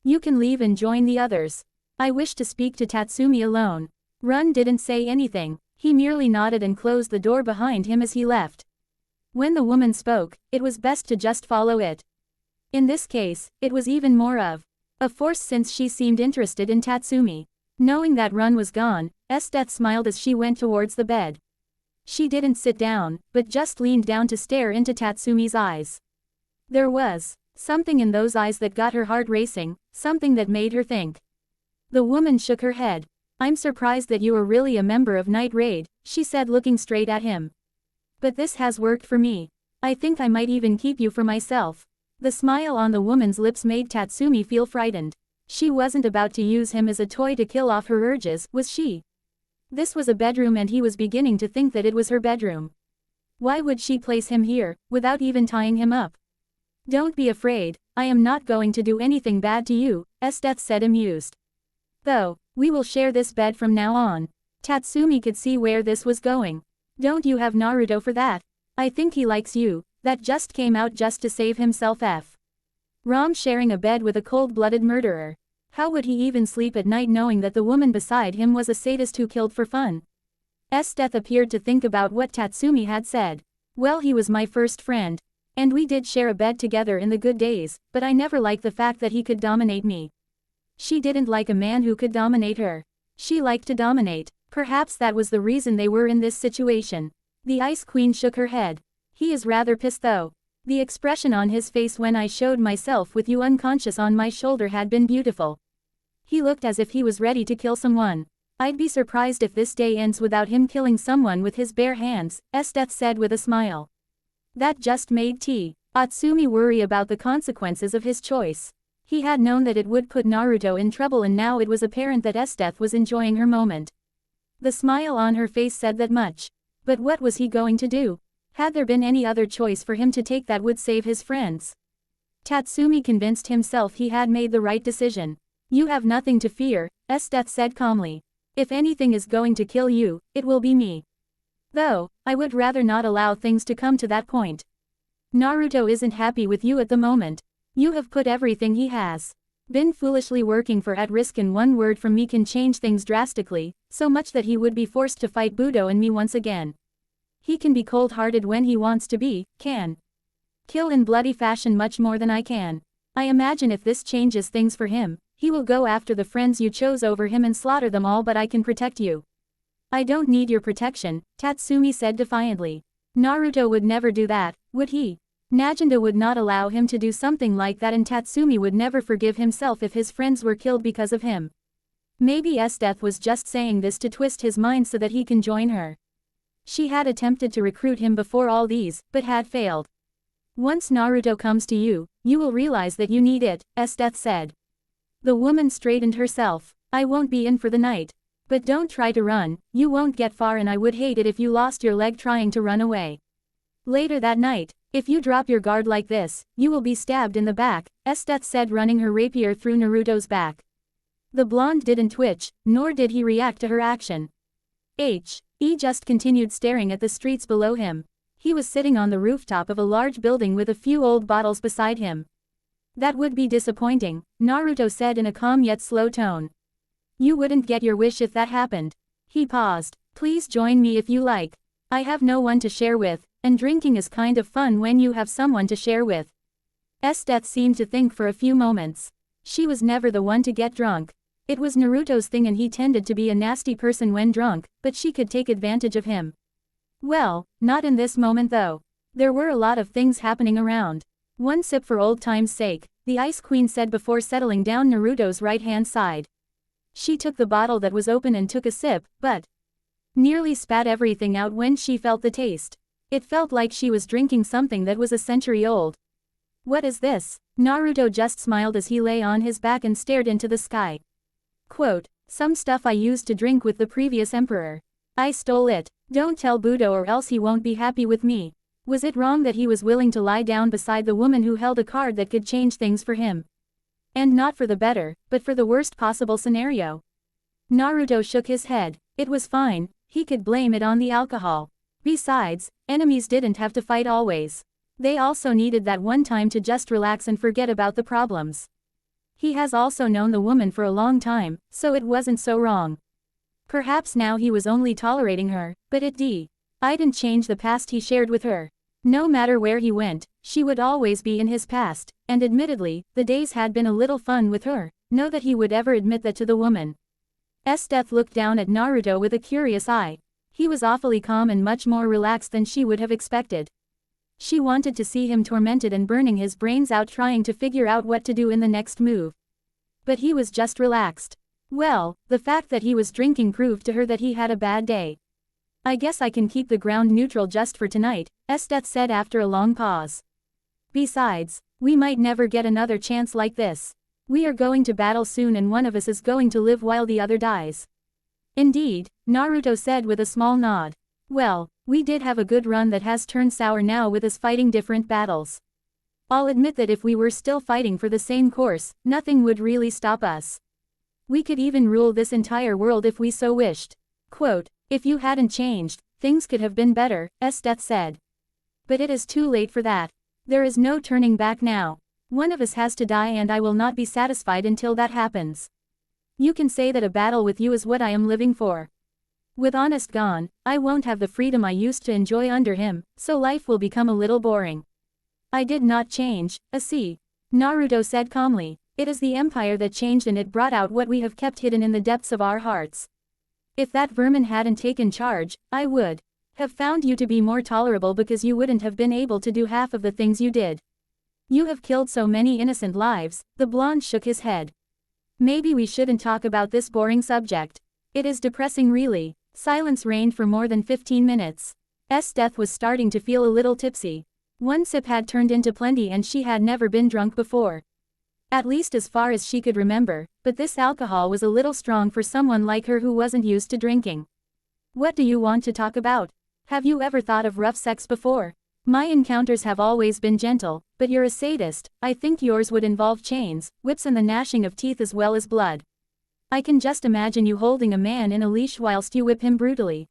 You can leave and join the others. I wish to speak to Tatsumi alone. Run didn't say anything. He merely nodded and closed the door behind him as he left. When the woman spoke, it was best to just follow it. In this case, it was even more of a force since she seemed interested in Tatsumi. Knowing that Run was gone, Esdeath smiled as she went towards the bed. She didn't sit down, but just leaned down to stare into Tatsumi's eyes. There was something in those eyes that got her heart racing, something that made her think. The woman shook her head. I'm surprised that you are really a member of Night Raid, she said looking straight at him. But this has worked for me. I think I might even keep you for myself. The smile on the woman's lips made Tatsumi feel frightened. She wasn't about to use him as a toy to kill off her urges, was she? This was a bedroom and he was beginning to think that it was her bedroom. Why would she place him here, without even tying him up? Don't be afraid, I am not going to do anything bad to you, Esdeath said amused. Though, we will share this bed from now on. Tatsumi could see where this was going. Don't you have Naruto for that? I think he likes you, that just came out just to save himself. Ram sharing a bed with a cold-blooded murderer. How would he even sleep at night knowing that the woman beside him was a sadist who killed for fun? Esdeath appeared to think about what Tatsumi had said. Well, he was my first friend. And we did share a bed together in the good days, but I never liked the fact that he could dominate me. She didn't like a man who could dominate her. She liked to dominate. Perhaps that was the reason they were in this situation. The Ice Queen shook her head. He is rather pissed though. The expression on his face when I showed myself with you unconscious on my shoulder had been beautiful. He looked as if he was ready to kill someone. I'd be surprised if this day ends without him killing someone with his bare hands, Esdeath said with a smile. That just made Tatsumi worry about the consequences of his choice. He had known that it would put Naruto in trouble, and now it was apparent that Esdeath was enjoying her moment. The smile on her face said that much. But what was he going to do? Had there been any other choice for him to take that would save his friends? Tatsumi convinced himself he had made the right decision. You have nothing to fear, Esdeath said calmly. If anything is going to kill you, it will be me. Though, I would rather not allow things to come to that point. Naruto isn't happy with you at the moment. You have put everything he has been foolishly working for at risk, and one word from me can change things drastically, so much that he would be forced to fight Budo and me once again. He can be cold-hearted when he wants to be, can kill in bloody fashion much more than I can. I imagine if this changes things for him, he will go after the friends you chose over him and slaughter them all, but I can protect you. I don't need your protection, Tatsumi said defiantly. Naruto would never do that, would he? Najinda would not allow him to do something like that, and Tatsumi would never forgive himself if his friends were killed because of him. Maybe Esdeath was just saying this to twist his mind so that he can join her. She had attempted to recruit him before all these, but had failed. Once Naruto comes to you, you will realize that you need it, Esdeath said. The woman straightened herself. I won't be in for the night. But don't try to run, you won't get far, and I would hate it if you lost your leg trying to run away. Later that night, if you drop your guard like this, you will be stabbed in the back, Esdeath said, running her rapier through Naruto's back. The blonde didn't twitch, nor did he react to her action. He just continued staring at the streets below him. He was sitting on the rooftop of a large building with a few old bottles beside him. That would be disappointing, Naruto said in a calm yet slow tone. You wouldn't get your wish if that happened. He paused. Please join me if you like. I have no one to share with, and drinking is kind of fun when you have someone to share with. Esdeath seemed to think for a few moments. She was never the one to get drunk. It was Naruto's thing, and he tended to be a nasty person when drunk, but she could take advantage of him. Well, not in this moment though. There were a lot of things happening around. One sip for old time's sake, the Ice Queen said before settling down Naruto's right-hand side. She took the bottle that was open and took a sip, but nearly spat everything out when she felt the taste. It felt like she was drinking something that was a century old. What is this? Naruto just smiled as he lay on his back and stared into the sky. Quote, some stuff I used to drink with the previous emperor. I stole it. Don't tell Budo or else he won't be happy with me. Was it wrong that he was willing to lie down beside the woman who held a card that could change things for him? And not for the better, but for the worst possible scenario. Naruto shook his head. It was fine, he could blame it on the alcohol. Besides, enemies didn't have to fight always. They also needed that one time to just relax and forget about the problems. He has also known the woman for a long time, so it wasn't so wrong. Perhaps now he was only tolerating her, but it didn't change the past he shared with her. No matter where he went, she would always be in his past, and admittedly, the days had been a little fun with her. Know that he would ever admit that to the woman. Esdeath looked down at Naruto with a curious eye. He was awfully calm and much more relaxed than she would have expected. She wanted to see him tormented and burning his brains out trying to figure out what to do in the next move. But he was just relaxed. Well, the fact that he was drinking proved to her that he had a bad day. I guess I can keep the ground neutral just for tonight, Esdeath said after a long pause. Besides, we might never get another chance like this. We are going to battle soon and one of us is going to live while the other dies. Indeed, Naruto said with a small nod. Well, we did have a good run that has turned sour now with us fighting different battles. I'll admit that if we were still fighting for the same course, nothing would really stop us. We could even rule this entire world if we so wished. Quote, if you hadn't changed, things could have been better, Esdeath said. But it is too late for that. There is no turning back now. One of us has to die and I will not be satisfied until that happens. You can say that a battle with you is what I am living for. With Honest gone, I won't have the freedom I used to enjoy under him, so life will become a little boring. I did not change, see. Naruto said calmly. It is the Empire that changed and it brought out what we have kept hidden in the depths of our hearts. If that vermin hadn't taken charge, I would have found you to be more tolerable because you wouldn't have been able to do half of the things you did. You have killed so many innocent lives, the blonde shook his head. Maybe we shouldn't talk about this boring subject. It is depressing really. Silence reigned for more than 15 minutes. Esdeath was starting to feel a little tipsy. One sip had turned into plenty and she had never been drunk before. At least as far as she could remember, but this alcohol was a little strong for someone like her who wasn't used to drinking. What do you want to talk about? Have you ever thought of rough sex before? My encounters have always been gentle, but you're a sadist. I think yours would involve chains, whips and the gnashing of teeth as well as blood. I can just imagine you holding a man in a leash whilst you whip him brutally.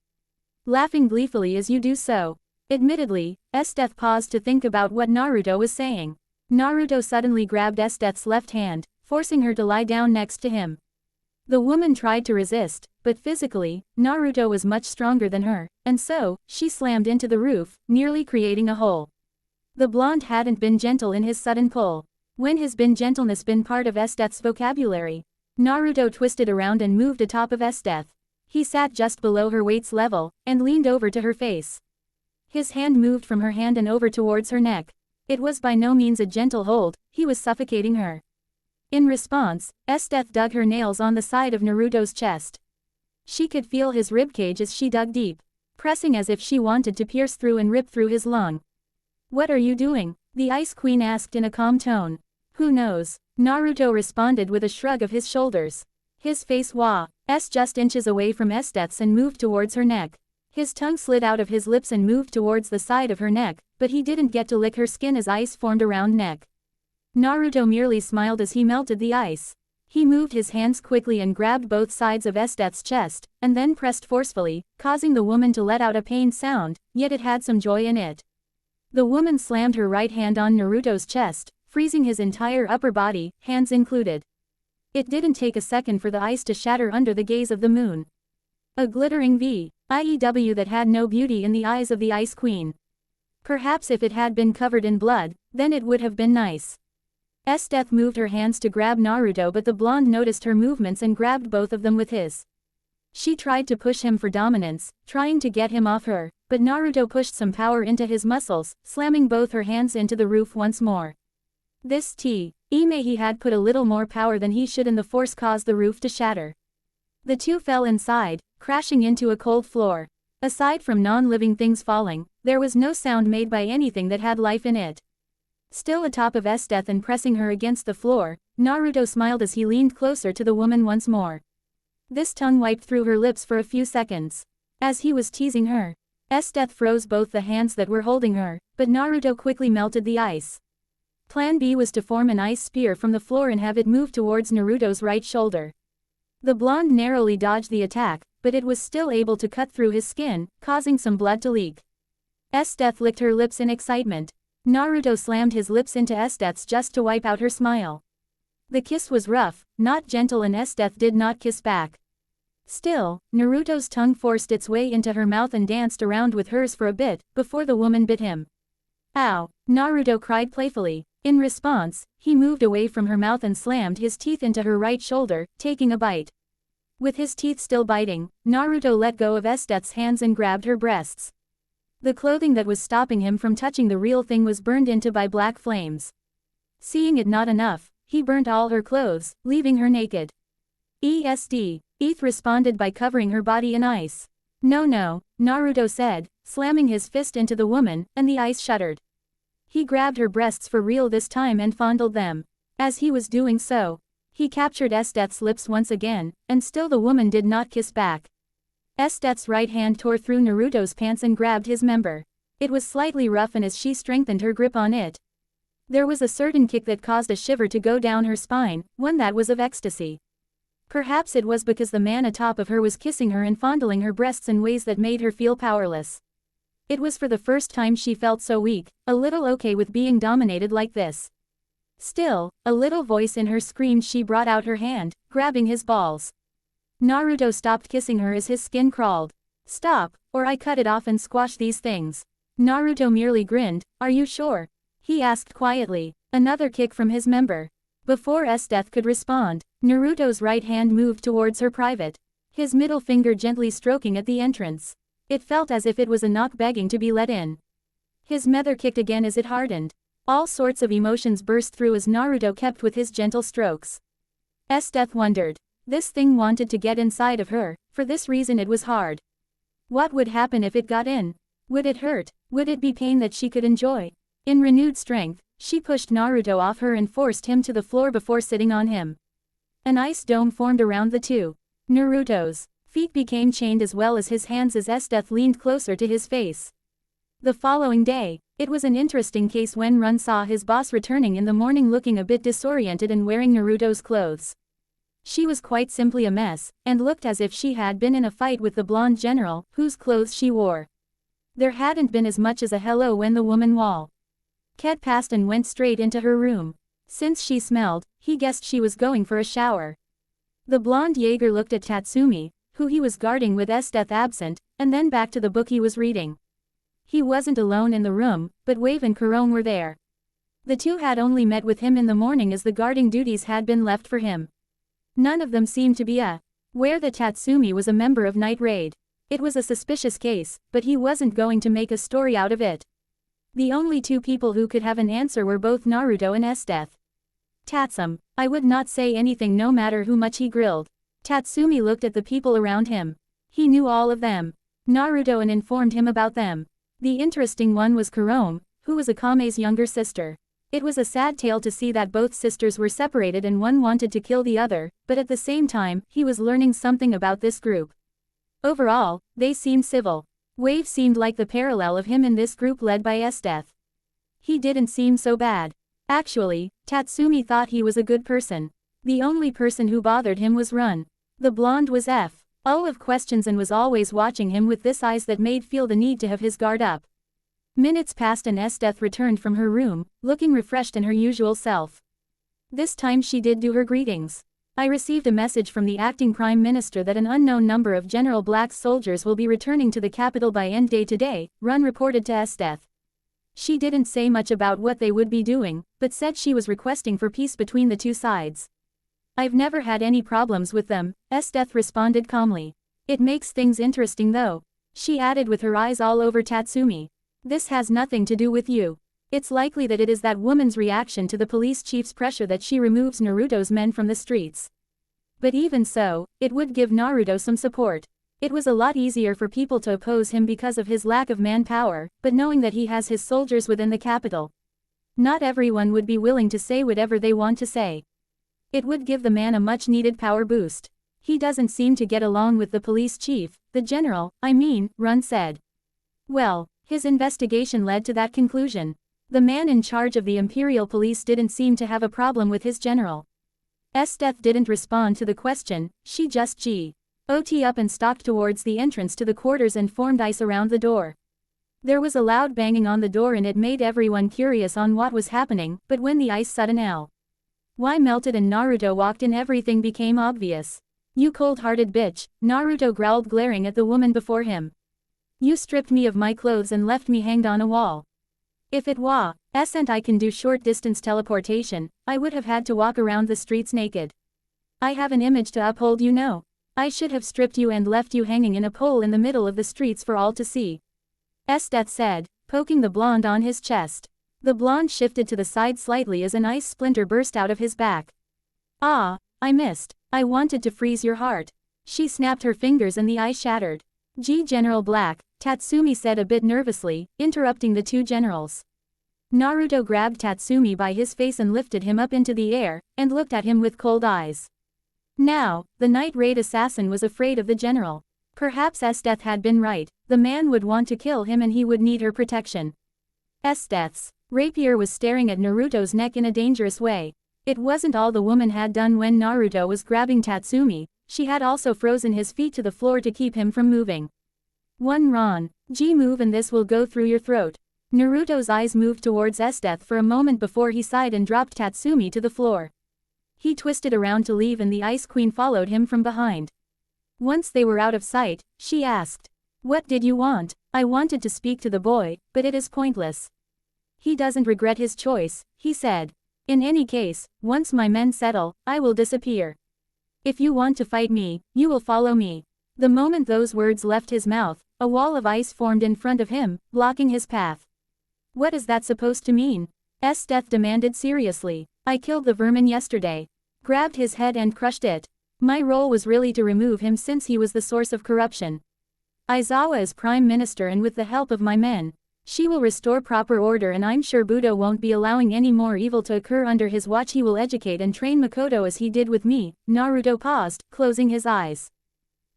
Laughing gleefully as you do so. Admittedly, Esdeath paused to think about what Naruto was saying. Naruto suddenly grabbed Esdeath's left hand, forcing her to lie down next to him. The woman tried to resist, but physically, Naruto was much stronger than her, and so, she slammed into the roof, nearly creating a hole. The blonde hadn't been gentle in his sudden pull. When has gentleness been part of Esdeath's vocabulary? Naruto twisted around and moved atop of Esdeath. He sat just below her weight's level, and leaned over to her face. His hand moved from her hand and over towards her neck. It was by no means a gentle hold, he was suffocating her. In response, Esdeath dug her nails on the side of Naruto's chest. She could feel his ribcage as she dug deep, pressing as if she wanted to pierce through and rip through his lung. What are you doing? The Ice Queen asked in a calm tone. Who knows? Naruto responded with a shrug of his shoulders. His face was just inches away from Esdeath's and moved towards her neck. His tongue slid out of his lips and moved towards the side of her neck, but he didn't get to lick her skin as ice formed around neck. Naruto merely smiled as he melted the ice. He moved his hands quickly and grabbed both sides of Esdeath's chest, and then pressed forcefully, causing the woman to let out a pained sound, yet it had some joy in it. The woman slammed her right hand on Naruto's chest, freezing his entire upper body, hands included. It didn't take a second for the ice to shatter under the gaze of the moon. A glittering VIEW that had no beauty in the eyes of the Ice Queen. Perhaps if it had been covered in blood, then it would have been nice. Esdeath moved her hands to grab Naruto, but the blonde noticed her movements and grabbed both of them with his. She tried to push him for dominance, trying to get him off her, but Naruto pushed some power into his muscles, slamming both her hands into the roof once more. This he had put a little more power than he should and the force caused the roof to shatter. The two fell inside, crashing into a cold floor. Aside from non-living things falling, there was no sound made by anything that had life in it. Still atop of Esdeath and pressing her against the floor, Naruto smiled as he leaned closer to the woman once more. This tongue wiped through her lips for a few seconds. As he was teasing her, Esdeath froze both the hands that were holding her, but Naruto quickly melted the ice. Plan B was to form an ice spear from the floor and have it move towards Naruto's right shoulder. The blonde narrowly dodged the attack, but it was still able to cut through his skin, causing some blood to leak. Esdeath licked her lips in excitement. Naruto slammed his lips into Esdeath's just to wipe out her smile. The kiss was rough, not gentle, and Esdeath did not kiss back. Still, Naruto's tongue forced its way into her mouth and danced around with hers for a bit, before the woman bit him. Ow! Naruto cried playfully. In response, he moved away from her mouth and slammed his teeth into her right shoulder, taking a bite. With his teeth still biting, Naruto let go of Esdeath's hands and grabbed her breasts. The clothing that was stopping him from touching the real thing was burned into by black flames. Seeing it not enough, he burnt all her clothes, leaving her naked. Esdeath responded by covering her body in ice. No, Naruto said, slamming his fist into the woman, and the ice shuddered. He grabbed her breasts for real this time and fondled them. As he was doing so, he captured Esdeath's lips once again, and still the woman did not kiss back. Esdeath's right hand tore through Naruto's pants and grabbed his member. It was slightly rough, and as she strengthened her grip on it, There was a certain kick that caused a shiver to go down her spine, one that was of ecstasy. Perhaps it was because the man atop of her was kissing her and fondling her breasts in ways that made her feel powerless. It was for the first time she felt so weak, a little okay with being dominated like this. Still, a little voice in her screamed. She brought out her hand, grabbing his balls. Naruto stopped kissing her as his skin crawled. Stop, or I cut it off and squash these things. Naruto merely grinned. Are you sure? He asked quietly. Another kick from his member. Before Esdeath could respond, Naruto's right hand moved towards her private, his middle finger gently stroking at the entrance. It felt as if it was a knock begging to be let in. His mother kicked again as it hardened. All sorts of emotions burst through as Naruto kept with his gentle strokes. Esdeath wondered. This thing wanted to get inside of her, for this reason it was hard. What would happen if it got in? Would it hurt? Would it be pain that she could enjoy? In renewed strength, she pushed Naruto off her and forced him to the floor before sitting on him. An ice dome formed around the two. Naruto's feet became chained as well as his hands as Esdeath leaned closer to his face. The following day, it was an interesting case when Run saw his boss returning in the morning looking a bit disoriented and wearing Naruto's clothes. She was quite simply a mess, and looked as if she had been in a fight with the blonde general, whose clothes she wore. There hadn't been as much as a hello when the woman walked past and went straight into her room. Since she smelled, he guessed she was going for a shower. The blonde Jaeger looked at Tatsumi, who he was guarding with Esdeath absent, and then back to the book he was reading. He wasn't alone in the room, but Wave and Kurone were there. The two had only met with him in the morning as the guarding duties had been left for him. None of them seemed to be aware that Tatsumi was a member of Night Raid. It was a suspicious case, but he wasn't going to make a story out of it. The only two people who could have an answer were both Naruto and Esdeath. Tatsum, I would not say anything no matter how much he grilled. Tatsumi looked at the people around him. He knew all of them. Naruto and informed him about them. The interesting one was Kurone, who was Akame's younger sister. It was a sad tale to see that both sisters were separated and one wanted to kill the other, but at the same time, he was learning something about this group. Overall, they seemed civil. Wave seemed like the parallel of him in this group led by Esdeath. He didn't seem so bad. Actually, Tatsumi thought he was a good person. The only person who bothered him was Run. The blonde was full of questions and was always watching him with this eyes that made feel the need to have his guard up. Minutes passed and Esdeath returned from her room, looking refreshed and her usual self. This time she did do her greetings. I received a message from the acting prime minister that an unknown number of General Black's soldiers will be returning to the capital by end day today, Run reported to Esdeath. She didn't say much about what they would be doing, but said she was requesting for peace between the two sides. I've never had any problems with them, Esdeath responded calmly. It makes things interesting though. She added with her eyes all over Tatsumi. This has nothing to do with you. It's likely that it is that woman's reaction to the police chief's pressure that she removes Naruto's men from the streets. But even so, it would give Naruto some support. It was a lot easier for people to oppose him because of his lack of manpower, but knowing that he has his soldiers within the capital. Not everyone would be willing to say whatever they want to say. It would give the man a much-needed power boost. He doesn't seem to get along with the police chief, the general, Run said. Well, his investigation led to that conclusion. The man in charge of the Imperial Police didn't seem to have a problem with his general. Esdeath didn't respond to the question, she just got up and stalked towards the entrance to the quarters and formed ice around the door. There was a loud banging on the door and it made everyone curious on what was happening, but when the ice suddenly melted and Naruto walked in, everything became obvious. You cold-hearted bitch, Naruto growled, glaring at the woman before him. You stripped me of my clothes and left me hanged on a wall. If it wasn't I can do short-distance teleportation, I would have had to walk around the streets naked. I have an image to uphold, you know. I should have stripped you and left you hanging in a pole in the middle of the streets for all to see. Esdeath said, poking the blonde on his chest. The blonde shifted to the side slightly as an ice splinter burst out of his back. Ah, I missed. I wanted to freeze your heart. She snapped her fingers and the ice shattered. General Black, Tatsumi said a bit nervously, interrupting the two generals. Naruto grabbed Tatsumi by his face and lifted him up into the air, and looked at him with cold eyes. Now, the Night Raid assassin was afraid of the general. Perhaps Esdeath had been right, the man would want to kill him and he would need her protection. Esdeath's rapier was staring at Naruto's neck in a dangerous way. It wasn't all the woman had done when Naruto was grabbing Tatsumi, she had also frozen his feet to the floor to keep him from moving. One Ron, G move and this will go through your throat. Naruto's eyes moved towards Esdeath for a moment before he sighed and dropped Tatsumi to the floor. He twisted around to leave and the Ice Queen followed him from behind. Once they were out of sight, she asked, "What did you want?" "I wanted to speak to the boy, but it is pointless. He doesn't regret his choice," he said. "In any case, once my men settle, I will disappear. If you want to fight me, you will follow me." The moment those words left his mouth, a wall of ice formed in front of him, blocking his path. "What is that supposed to mean?" Esdeath demanded seriously. "I killed the vermin yesterday. Grabbed his head and crushed it. My role was really to remove him since he was the source of corruption. Aizawa is prime minister and with the help of my men, she will restore proper order and I'm sure Budo won't be allowing any more evil to occur under his watch. He will educate and train Makoto as he did with me." Naruto paused, closing his eyes.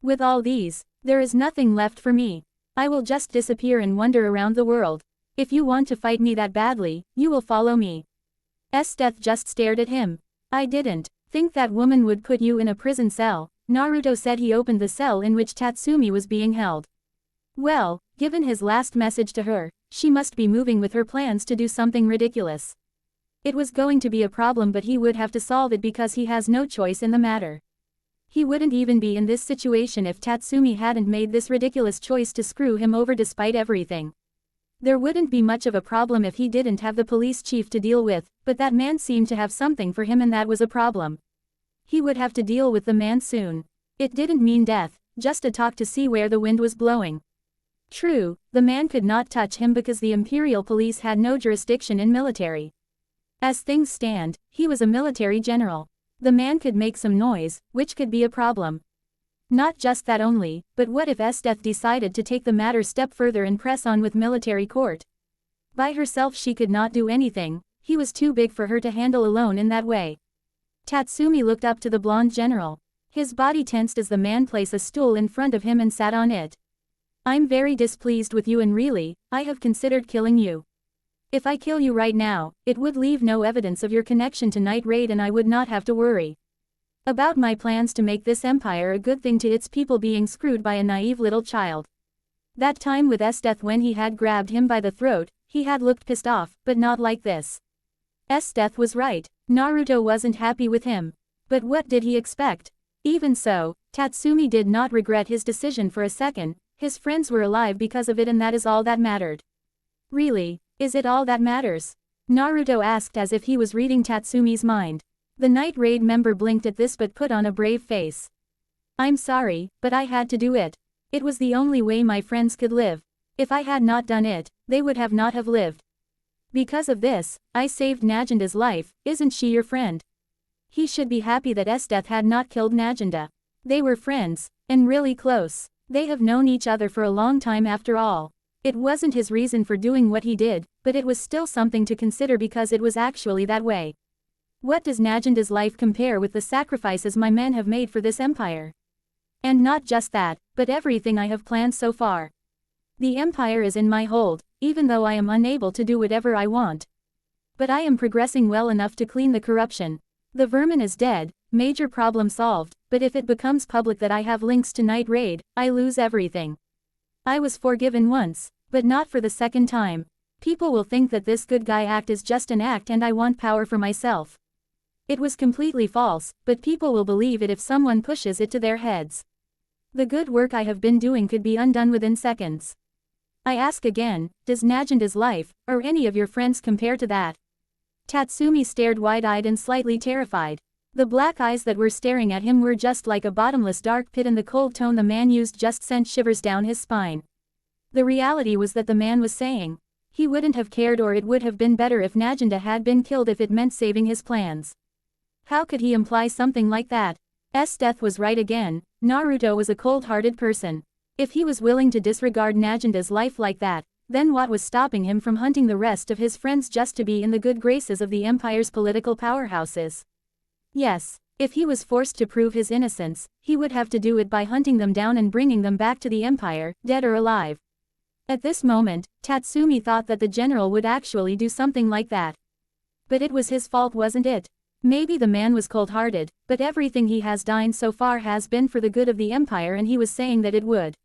"With all these, there is nothing left for me. I will just disappear and wander around the world. If you want to fight me that badly, you will follow me." Esdeath just stared at him. "I didn't think that woman would put you in a prison cell." Naruto said. He opened the cell in which Tatsumi was being held. Well, given his last message to her, she must be moving with her plans to do something ridiculous. It was going to be a problem but he would have to solve it because he has no choice in the matter. He wouldn't even be in this situation if Tatsumi hadn't made this ridiculous choice to screw him over despite everything. There wouldn't be much of a problem if he didn't have the police chief to deal with, but that man seemed to have something for him and that was a problem. He would have to deal with the man soon. It didn't mean death, just a talk to see where the wind was blowing. True, the man could not touch him because the Imperial Police had no jurisdiction in military. As things stand, he was a military general. The man could make some noise, which could be a problem. Not just that only, but what if Esdeath decided to take the matter step further and press on with military court? By herself she could not do anything, he was too big for her to handle alone in that way. Tatsumi looked up to the blonde general. His body tensed as the man placed a stool in front of him and sat on it. "I'm very displeased with you and really, I have considered killing you. If I kill you right now, it would leave no evidence of your connection to Night Raid and I would not have to worry about my plans to make this empire a good thing to its people being screwed by a naive little child." That time with Esdeath when he had grabbed him by the throat, he had looked pissed off, but not like this. Esdeath was right. Naruto wasn't happy with him. But what did he expect? Even so, Tatsumi did not regret his decision for a second. His friends were alive because of it and that is all that mattered. Really, is it all that matters? Naruto asked as if he was reading Tatsumi's mind. The Night Raid member blinked at this but put on a brave face. "I'm sorry, but I had to do it. It was the only way my friends could live. If I had not done it, they would have not have lived. Because of this, I saved Naginda's life. Isn't she your friend?" He should be happy that Esdeath had not killed Naginda. They were friends, and really close. They have known each other for a long time after all. It wasn't his reason for doing what he did, but it was still something to consider because it was actually that way. What does Naginda's life compare with the sacrifices my men have made for this empire? And not just that, but everything I have planned so far. The empire is in my hold, even though I am unable to do whatever I want. But I am progressing well enough to clean the corruption. The vermin is dead, major problem solved, but if it becomes public that I have links to Night Raid, I lose everything. I was forgiven once, but not for the second time. People will think that this good guy act is just an act and I want power for myself. It was completely false, but people will believe it if someone pushes it to their heads. The good work I have been doing could be undone within seconds. I ask again, does Naginda's life, or any of your friends compare to that? Tatsumi stared wide-eyed and slightly terrified. The black eyes that were staring at him were just like a bottomless dark pit and the cold tone the man used just sent shivers down his spine. The reality was that the man was saying he wouldn't have cared or it would have been better if Naginda had been killed if it meant saving his plans. How could he imply something like that? Esdeath was right again. Naruto was a cold-hearted person. If he was willing to disregard Naginda's life like that, then what was stopping him from hunting the rest of his friends just to be in the good graces of the empire's political powerhouses? Yes, if he was forced to prove his innocence, he would have to do it by hunting them down and bringing them back to the empire, dead or alive. At this moment, Tatsumi thought that the general would actually do something like that. But it was his fault, wasn't it? Maybe the man was cold-hearted, but everything he has done so far has been for the good of the empire, and he was saying that it would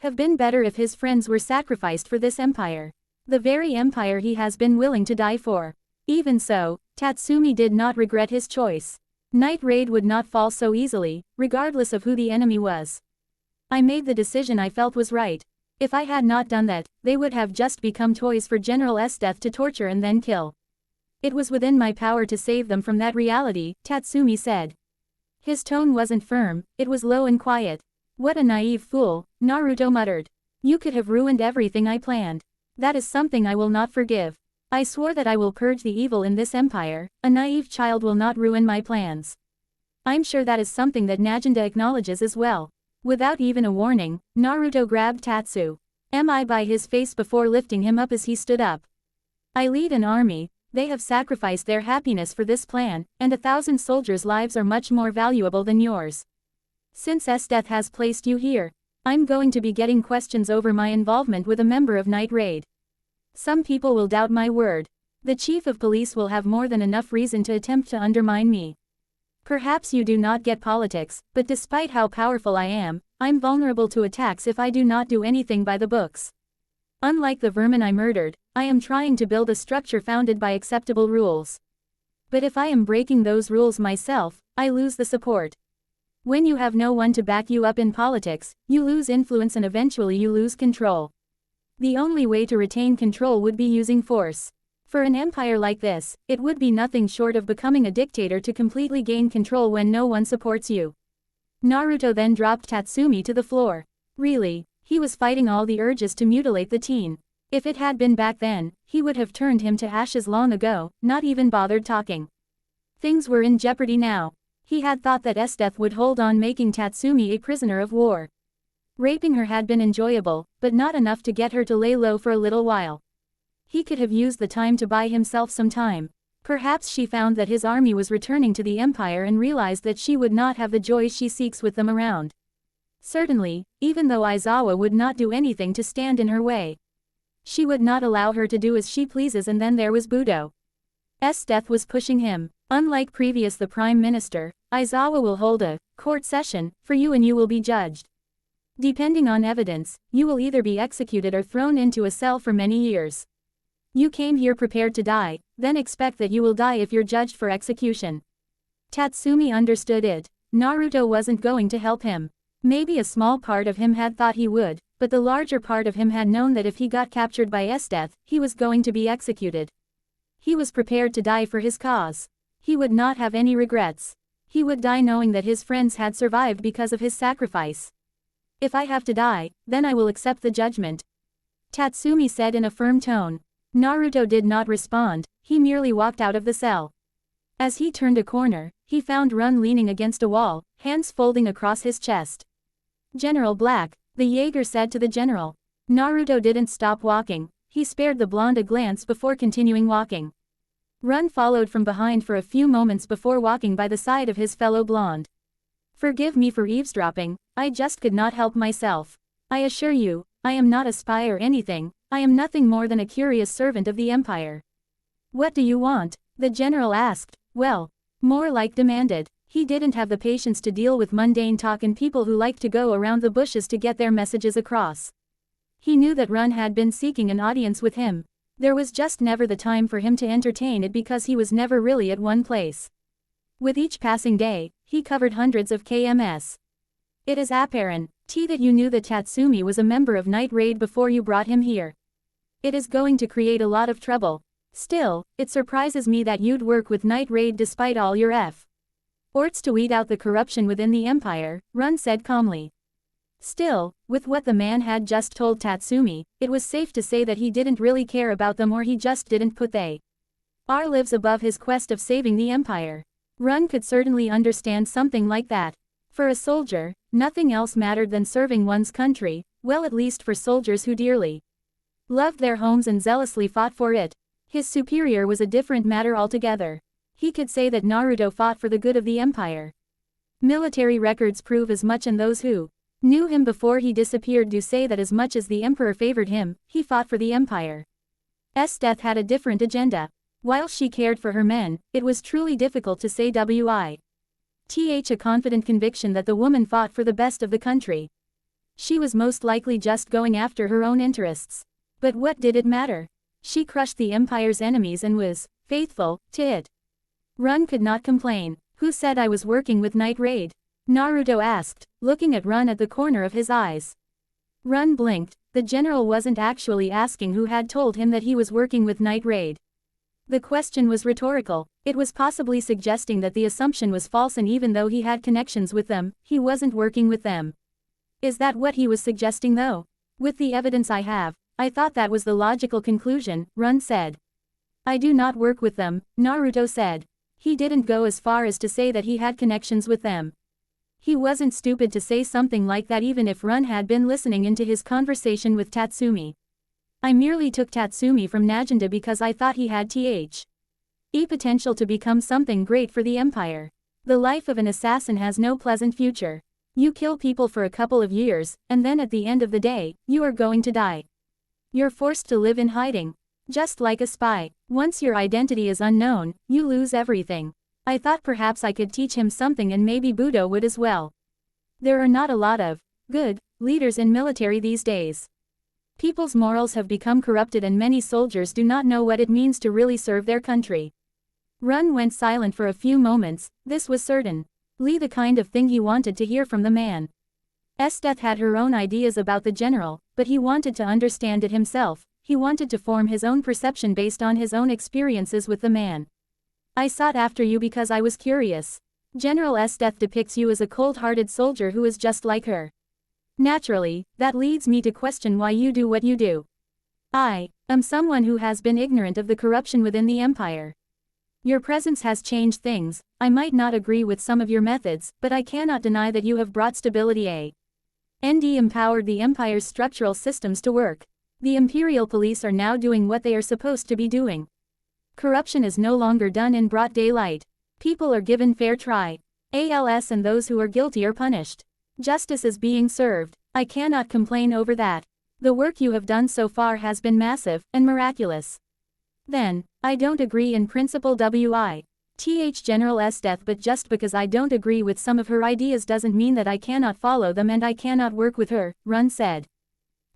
have been better if his friends were sacrificed for this empire. The very empire he has been willing to die for. Even so, Tatsumi did not regret his choice. Night Raid would not fall so easily, regardless of who the enemy was. I made the decision I felt was right. If I had not done that, they would have just become toys for General Esdeath to torture and then kill. It was within my power to save them from that reality, Tatsumi said. His tone wasn't firm, it was low and quiet. What a naive fool, Naruto muttered. You could have ruined everything I planned. That is something I will not forgive. I swore that I will purge the evil in this empire. A naive child will not ruin my plans. I'm sure that is something that Naginda acknowledges as well. Without even a warning, Naruto grabbed Tatsu. I by his face before lifting him up as he stood up. I lead an army. They have sacrificed their happiness for this plan, and 1,000 soldiers' lives are much more valuable than yours. Since Esdeath has placed you here, I'm going to be getting questions over my involvement with a member of Night Raid. Some people will doubt my word. The chief of police will have more than enough reason to attempt to undermine me. Perhaps you do not get politics, but despite how powerful I am, I'm vulnerable to attacks if I do not do anything by the books. Unlike the vermin I murdered, I am trying to build a structure founded by acceptable rules. But if I am breaking those rules myself, I lose the support. When you have no one to back you up in politics, you lose influence and eventually you lose control. The only way to retain control would be using force. For an empire like this, it would be nothing short of becoming a dictator to completely gain control when no one supports you. Naruto then dropped Tatsumi to the floor. Really, he was fighting all the urges to mutilate the teen. If it had been back then, he would have turned him to ashes long ago, not even bothered talking. Things were in jeopardy now. He had thought that Esdeath would hold on making Tatsumi a prisoner of war. Raping her had been enjoyable, but not enough to get her to lay low for a little while. He could have used the time to buy himself some time. Perhaps she found that his army was returning to the empire and realized that she would not have the joys she seeks with them around. Certainly, even though Aizawa would not do anything to stand in her way. She would not allow her to do as she pleases, and then there was Budo. Esdeath was pushing him. Unlike previous the Prime Minister, Aizawa will hold a court session for you and you will be judged. Depending on evidence, you will either be executed or thrown into a cell for many years. You came here prepared to die, then expect that you will die if you're judged for execution. Tatsumi understood it. Naruto wasn't going to help him. Maybe a small part of him had thought he would, but the larger part of him had known that if he got captured by Esdeath, he was going to be executed. He was prepared to die for his cause. He would not have any regrets. He would die knowing that his friends had survived because of his sacrifice. If I have to die, then I will accept the judgment. Tatsumi said in a firm tone. Naruto did not respond, he merely walked out of the cell. As he turned a corner, he found Run leaning against a wall, hands folding across his chest. General Black, the Jaeger said to the general. Naruto didn't stop walking, he spared the blonde a glance before continuing walking. Run followed from behind for a few moments before walking by the side of his fellow blonde. Forgive me for eavesdropping, I just could not help myself. I assure you, I am not a spy or anything, I am nothing more than a curious servant of the Empire. What do you want? The general asked. Well, more like demanded. He didn't have the patience to deal with mundane talk and people who like to go around the bushes to get their messages across. He knew that Run had been seeking an audience with him. There was just never the time for him to entertain it because he was never really at one place. With each passing day, he covered hundreds of kms. It is apparent, that you knew that Tatsumi was a member of Night Raid before you brought him here. It is going to create a lot of trouble. Still, it surprises me that you'd work with Night Raid despite all your efforts to weed out the corruption within the Empire, Run said calmly. Still, with what the man had just told Tatsumi, it was safe to say that he didn't really care about them, or he just didn't put they lives above his quest of saving the Empire. Run could certainly understand something like that. For a soldier, nothing else mattered than serving one's country, well, at least for soldiers who dearly loved their homes and zealously fought for it. His superior was a different matter altogether. He could say that Naruto fought for the good of the Empire. Military records prove as much, and those who Knew him before he disappeared to say that as much as the Emperor favored him, he fought for the Empire. Esdeath had a different agenda. While she cared for her men, it was truly difficult to say a confident conviction that the woman fought for the best of the country. She was most likely just going after her own interests. But what did it matter? She crushed the Empire's enemies and was faithful to it. Run could not complain. Who said I was working with Night Raid? Naruto asked, looking at Run at the corner of his eyes. Run blinked. The general wasn't actually asking who had told him that he was working with Night Raid. The question was rhetorical. It was possibly suggesting that the assumption was false, and even though he had connections with them, he wasn't working with them. Is that what he was suggesting though? With the evidence I have, I thought that was the logical conclusion, Run said. I do not work with them, Naruto said. He didn't go as far as to say that he had connections with them. He wasn't stupid to say something like that even if Run had been listening into his conversation with Tatsumi. I merely took Tatsumi from Najinda because I thought he had potential to become something great for the Empire. The life of an assassin has no pleasant future. You kill people for a couple of years, and then at the end of the day, you are going to die. You're forced to live in hiding. Just like a spy. Once your identity is unknown, you lose everything. I thought perhaps I could teach him something, and maybe Budo would as well. There are not a lot of good leaders in military these days. People's morals have become corrupted and many soldiers do not know what it means to really serve their country. Run went silent for a few moments. This was certain. The kind of thing he wanted to hear from the man. Esdeath had her own ideas about the general, but he wanted to understand it himself. He wanted to form his own perception based on his own experiences with the man. I sought after you because I was curious. General Esdeath depicts you as a cold-hearted soldier who is just like her. Naturally, that leads me to question why you do what you do. I am someone who has been ignorant of the corruption within the Empire. Your presence has changed things. I might not agree with some of your methods, but I cannot deny that you have brought stability and empowered the Empire's structural systems to work. The Imperial Police are now doing what they are supposed to be doing. Corruption is no longer done in broad daylight. People are given fair trial, and those who are guilty are punished. Justice is being served. I cannot complain over that. The work you have done so far has been massive and miraculous. Then, I don't agree in principle with General Esdeath, but just because I don't agree with some of her ideas doesn't mean that I cannot follow them and I cannot work with her, Run said.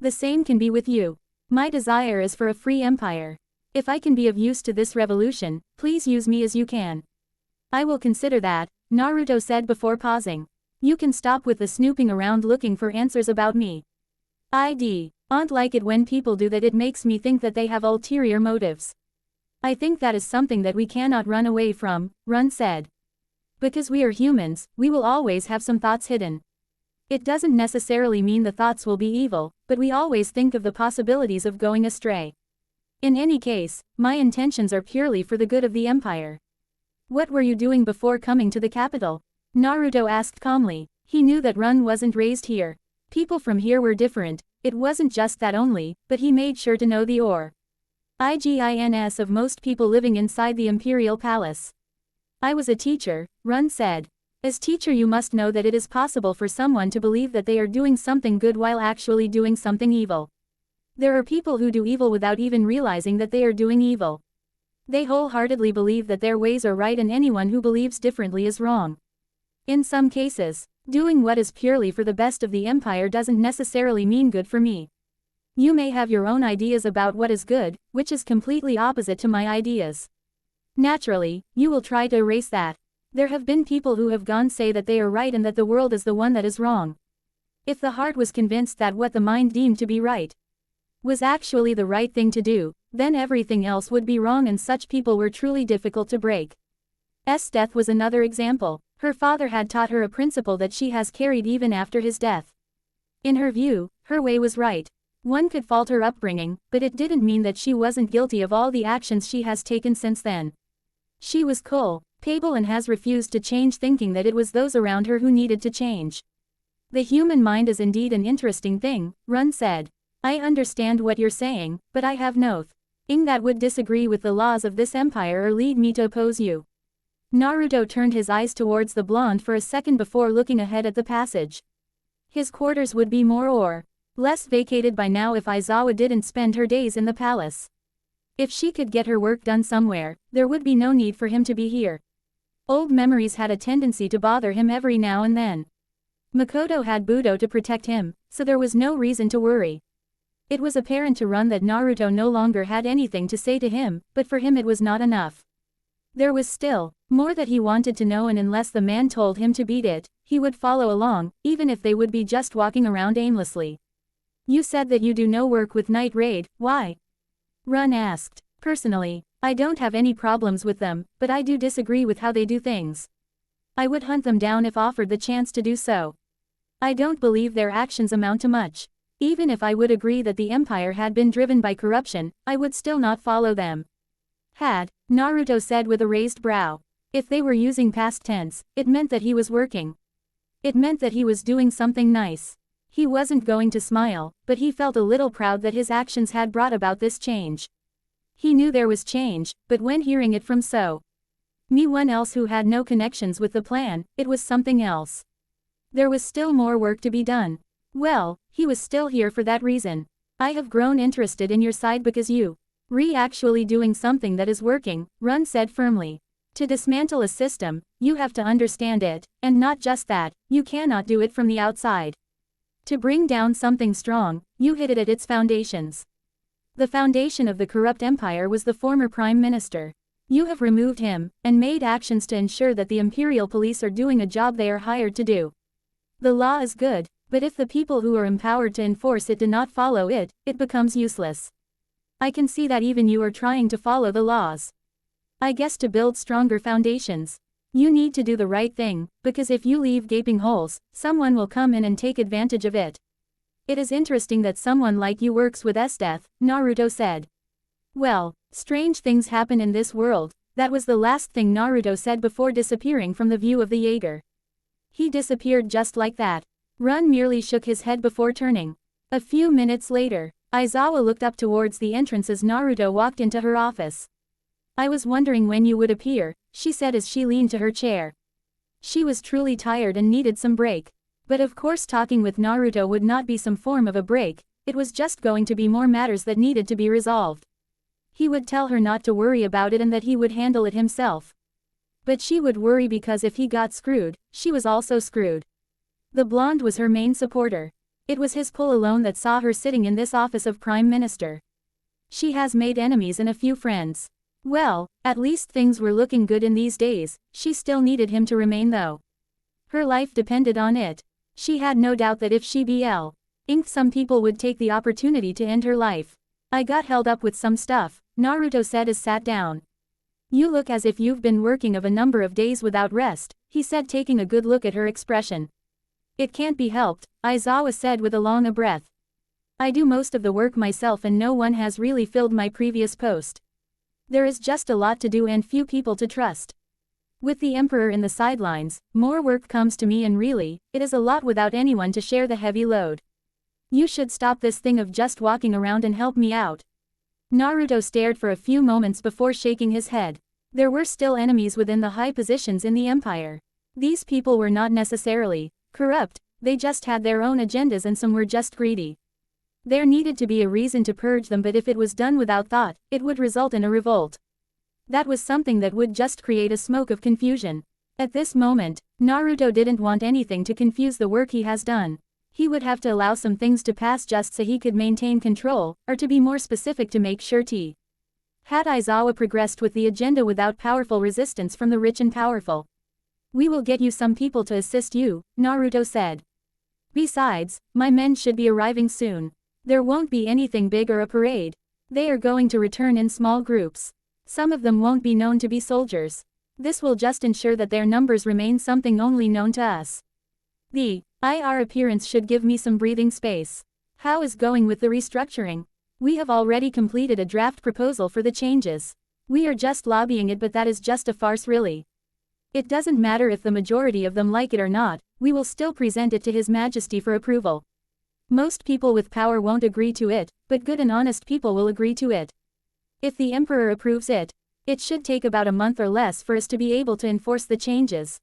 The same can be with you. My desire is for a free empire. If I can be of use to this revolution, please use me as you can. I will consider that, Naruto said before pausing. You can stop with the snooping around looking for answers about me. I don't like it when people do that. It makes me think that they have ulterior motives. I think that is something that we cannot run away from, Run said. Because we are humans, we will always have some thoughts hidden. It doesn't necessarily mean the thoughts will be evil, but we always think of the possibilities of going astray. In any case, my intentions are purely for the good of the Empire. What were you doing before coming to the capital? Naruto asked calmly. He knew that Run wasn't raised here. People from here were different. It wasn't just that only, but he made sure to know the origins of most people living inside the Imperial Palace. I was a teacher, Run said. As teacher, you must know that it is possible for someone to believe that they are doing something good while actually doing something evil. There are people who do evil without even realizing that they are doing evil. They wholeheartedly believe that their ways are right and anyone who believes differently is wrong. In some cases, doing what is purely for the best of the Empire doesn't necessarily mean good for me. You may have your own ideas about what is good, which is completely opposite to my ideas. Naturally, you will try to erase that. There have been people who have gone say that they are right and that the world is the one that is wrong. If the heart was convinced that what the mind deemed to be right was actually the right thing to do, then everything else would be wrong, and such people were truly difficult to break. Esdeath was another example. Her father had taught her a principle that she has carried even after his death. In her view, her way was right. One could fault her upbringing, but it didn't mean that she wasn't guilty of all the actions she has taken since then. She was culpable and has refused to change, thinking that it was those around her who needed to change. The human mind is indeed an interesting thing, Run said. I understand what you're saying, but I have no thing that would disagree with the laws of this empire or lead me to oppose you. Naruto turned his eyes towards the blonde for a second before looking ahead at the passage. His quarters would be more or less vacated by now if Aizawa didn't spend her days in the palace. If she could get her work done somewhere, there would be no need for him to be here. Old memories had a tendency to bother him every now and then. Makoto had Budo to protect him, so there was no reason to worry. It was apparent to Run that Naruto no longer had anything to say to him, but for him it was not enough. There was still more that he wanted to know, and unless the man told him to beat it, he would follow along, even if they would be just walking around aimlessly. You said that you do no work with Night Raid, why? Run asked. Personally, I don't have any problems with them, but I do disagree with how they do things. I would hunt them down if offered the chance to do so. I don't believe their actions amount to much. Even if I would agree that the empire had been driven by corruption, I would still not follow them. Naruto said with a raised brow. If they were using past tense, it meant that he was working. It meant that he was doing something nice. He wasn't going to smile, but he felt a little proud that his actions had brought about this change. He knew there was change, but when hearing it from one else who had no connections with the plan, it was something else. There was still more work to be done. Well, he was still here for that reason. I have grown interested in your side because you actually doing something that is working, Run said firmly. To dismantle a system, you have to understand it, and not just that, you cannot do it from the outside. To bring down something strong, you hit it at its foundations. The foundation of the corrupt empire was the former prime minister. You have removed him, and made actions to ensure that the imperial police are doing a job they are hired to do. The law is good, but if the people who are empowered to enforce it do not follow it, it becomes useless. I can see that even you are trying to follow the laws. I guess to build stronger foundations, you need to do the right thing, because if you leave gaping holes, someone will come in and take advantage of it. It is interesting that someone like you works with Esdeath, Naruto said. Well, strange things happen in this world, that was the last thing Naruto said before disappearing from the view of the Jaeger. He disappeared just like that. Run merely shook his head before turning. A few minutes later, Aizawa looked up towards the entrance as Naruto walked into her office. I was wondering when you would appear, she said as she leaned to her chair. She was truly tired and needed some break. But of course talking with Naruto would not be some form of a break, it was just going to be more matters that needed to be resolved. He would tell her not to worry about it and that he would handle it himself. But she would worry because if he got screwed, she was also screwed. The blonde was her main supporter. It was his pull alone that saw her sitting in this office of Prime Minister. She has made enemies and a few friends. Well, at least things were looking good in these days, she still needed him to remain though. Her life depended on it. She had no doubt that if she inked some people would take the opportunity to end her life. I got held up with some stuff, Naruto said as sat down. You look as if you've been working of a number of days without rest, he said taking a good look at her expression. It can't be helped, Aizawa said with a long breath. I do most of the work myself and no one has really filled my previous post. There is just a lot to do and few people to trust. With the emperor in the sidelines, more work comes to me and really, it is a lot without anyone to share the heavy load. You should stop this thing of just walking around and help me out. Naruto stared for a few moments before shaking his head. There were still enemies within the high positions in the empire. These people were not necessarily corrupt, they just had their own agendas and some were just greedy. There needed to be a reason to purge them, but if it was done without thought, it would result in a revolt. That was something that would just create a smoke of confusion. At this moment, Naruto didn't want anything to confuse the work he has done. He would have to allow some things to pass just so he could maintain control, or to be more specific to make sure had Aizawa progressed with the agenda without powerful resistance from the rich and powerful. We will get you some people to assist you, Naruto said. Besides, my men should be arriving soon. There won't be anything big or a parade. They are going to return in small groups. Some of them won't be known to be soldiers. This will just ensure that their numbers remain something only known to us. The IR appearance should give me some breathing space. How is going with the restructuring? We have already completed a draft proposal for the changes. We are just lobbying it, but that is just a farce really. It doesn't matter if the majority of them like it or not, we will still present it to His Majesty for approval. Most people with power won't agree to it, but good and honest people will agree to it. If the Emperor approves it, it should take about a month or less for us to be able to enforce the changes.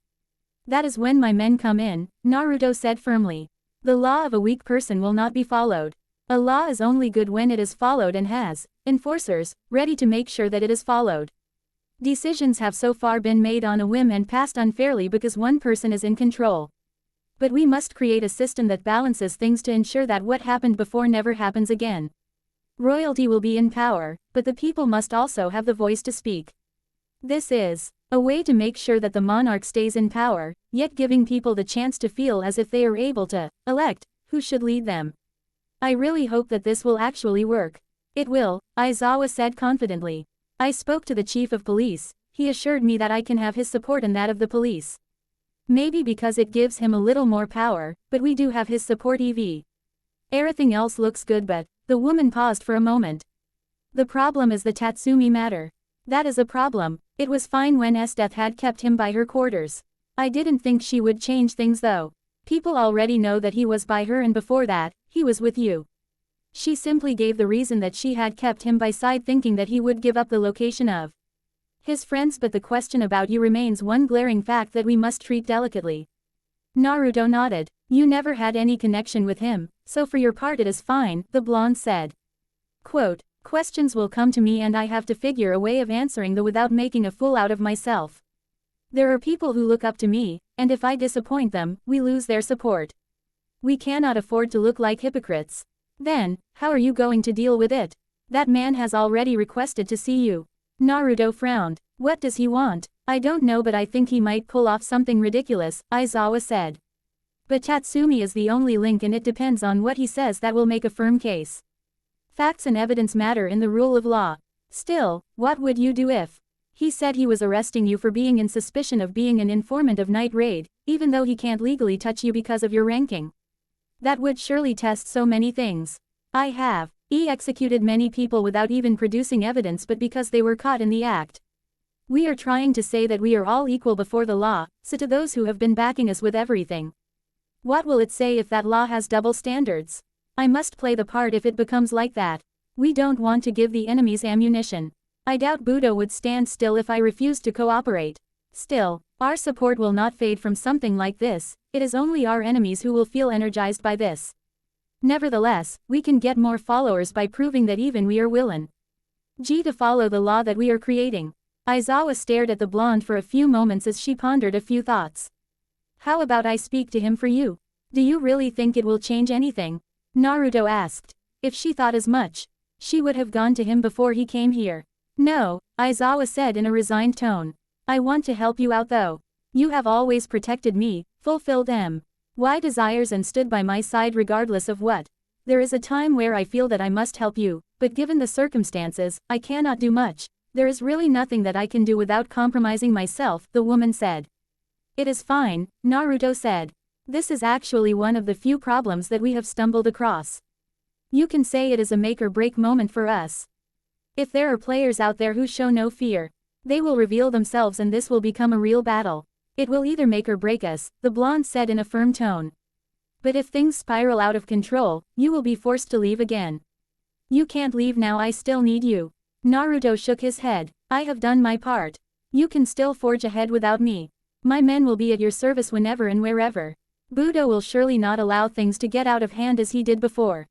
That is when my men come in, Naruto said firmly. The law of a weak person will not be followed. A law is only good when it is followed and has enforcers ready to make sure that it is followed. Decisions have so far been made on a whim and passed unfairly because one person is in control. But we must create a system that balances things to ensure that what happened before never happens again. Royalty will be in power, but the people must also have the voice to speak. This is a way to make sure that the monarch stays in power, yet giving people the chance to feel as if they are able to elect who should lead them. I really hope that this will actually work. It will, Aizawa said confidently. I spoke to the chief of police. He assured me that I can have his support and that of the police. Maybe because it gives him a little more power, but we do have his support. Everything else looks good, but the woman paused for a moment. The problem is the Tatsumi matter. That is a problem. It was fine when Esdeath had kept him by her quarters. I didn't think she would change things though. People already know that he was by her and before that, he was with you. She simply gave the reason that she had kept him by side thinking that he would give up the location of his friends, but the question about you remains one glaring fact that we must treat delicately. Naruto nodded. You never had any connection with him, so for your part it is fine, the blonde said. Quote, questions will come to me and I have to figure a way of answering them without making a fool out of myself. There are people who look up to me, and if I disappoint them, we lose their support. We cannot afford to look like hypocrites. Then, how are you going to deal with it? That man has already requested to see you. Naruto frowned. What does he want? I don't know, but I think he might pull off something ridiculous, Aizawa said. But Tatsumi is the only link and it depends on what he says that will make a firm case. Facts and evidence matter in the rule of law. Still, what would you do if he said he was arresting you for being in suspicion of being an informant of Night Raid, even though he can't legally touch you because of your ranking? That would surely test so many things. I have executed many people without even producing evidence, but because they were caught in the act. We are trying to say that we are all equal before the law, so to those who have been backing us with everything. What will it say if that law has double standards? I must play the part if it becomes like that. We don't want to give the enemies ammunition. I doubt Budo would stand still if I refused to cooperate. Still, our support will not fade from something like this. It is only our enemies who will feel energized by this. Nevertheless, we can get more followers by proving that even we are willing to follow the law that we are creating. Aizawa stared at the blonde for a few moments as she pondered a few thoughts. How about I speak to him for you? Do you really think it will change anything? Naruto asked. If she thought as much, she would have gone to him before he came here. No, Aizawa said in a resigned tone. I want to help you out though. You have always protected me, fulfilled my desires and stood by my side regardless of what. There is a time where I feel that I must help you, but given the circumstances, I cannot do much. There is really nothing that I can do without compromising myself, the woman said. It is fine, Naruto said. This is actually one of the few problems that we have stumbled across. You can say it is a make or break moment for us. If there are players out there who show no fear, they will reveal themselves and this will become a real battle. It will either make or break us, the blonde said in a firm tone. But if things spiral out of control, you will be forced to leave again. You can't leave now, I still need you. Naruto shook his head. I have done my part. You can still forge ahead without me. My men will be at your service whenever and wherever. Budo will surely not allow things to get out of hand as he did before.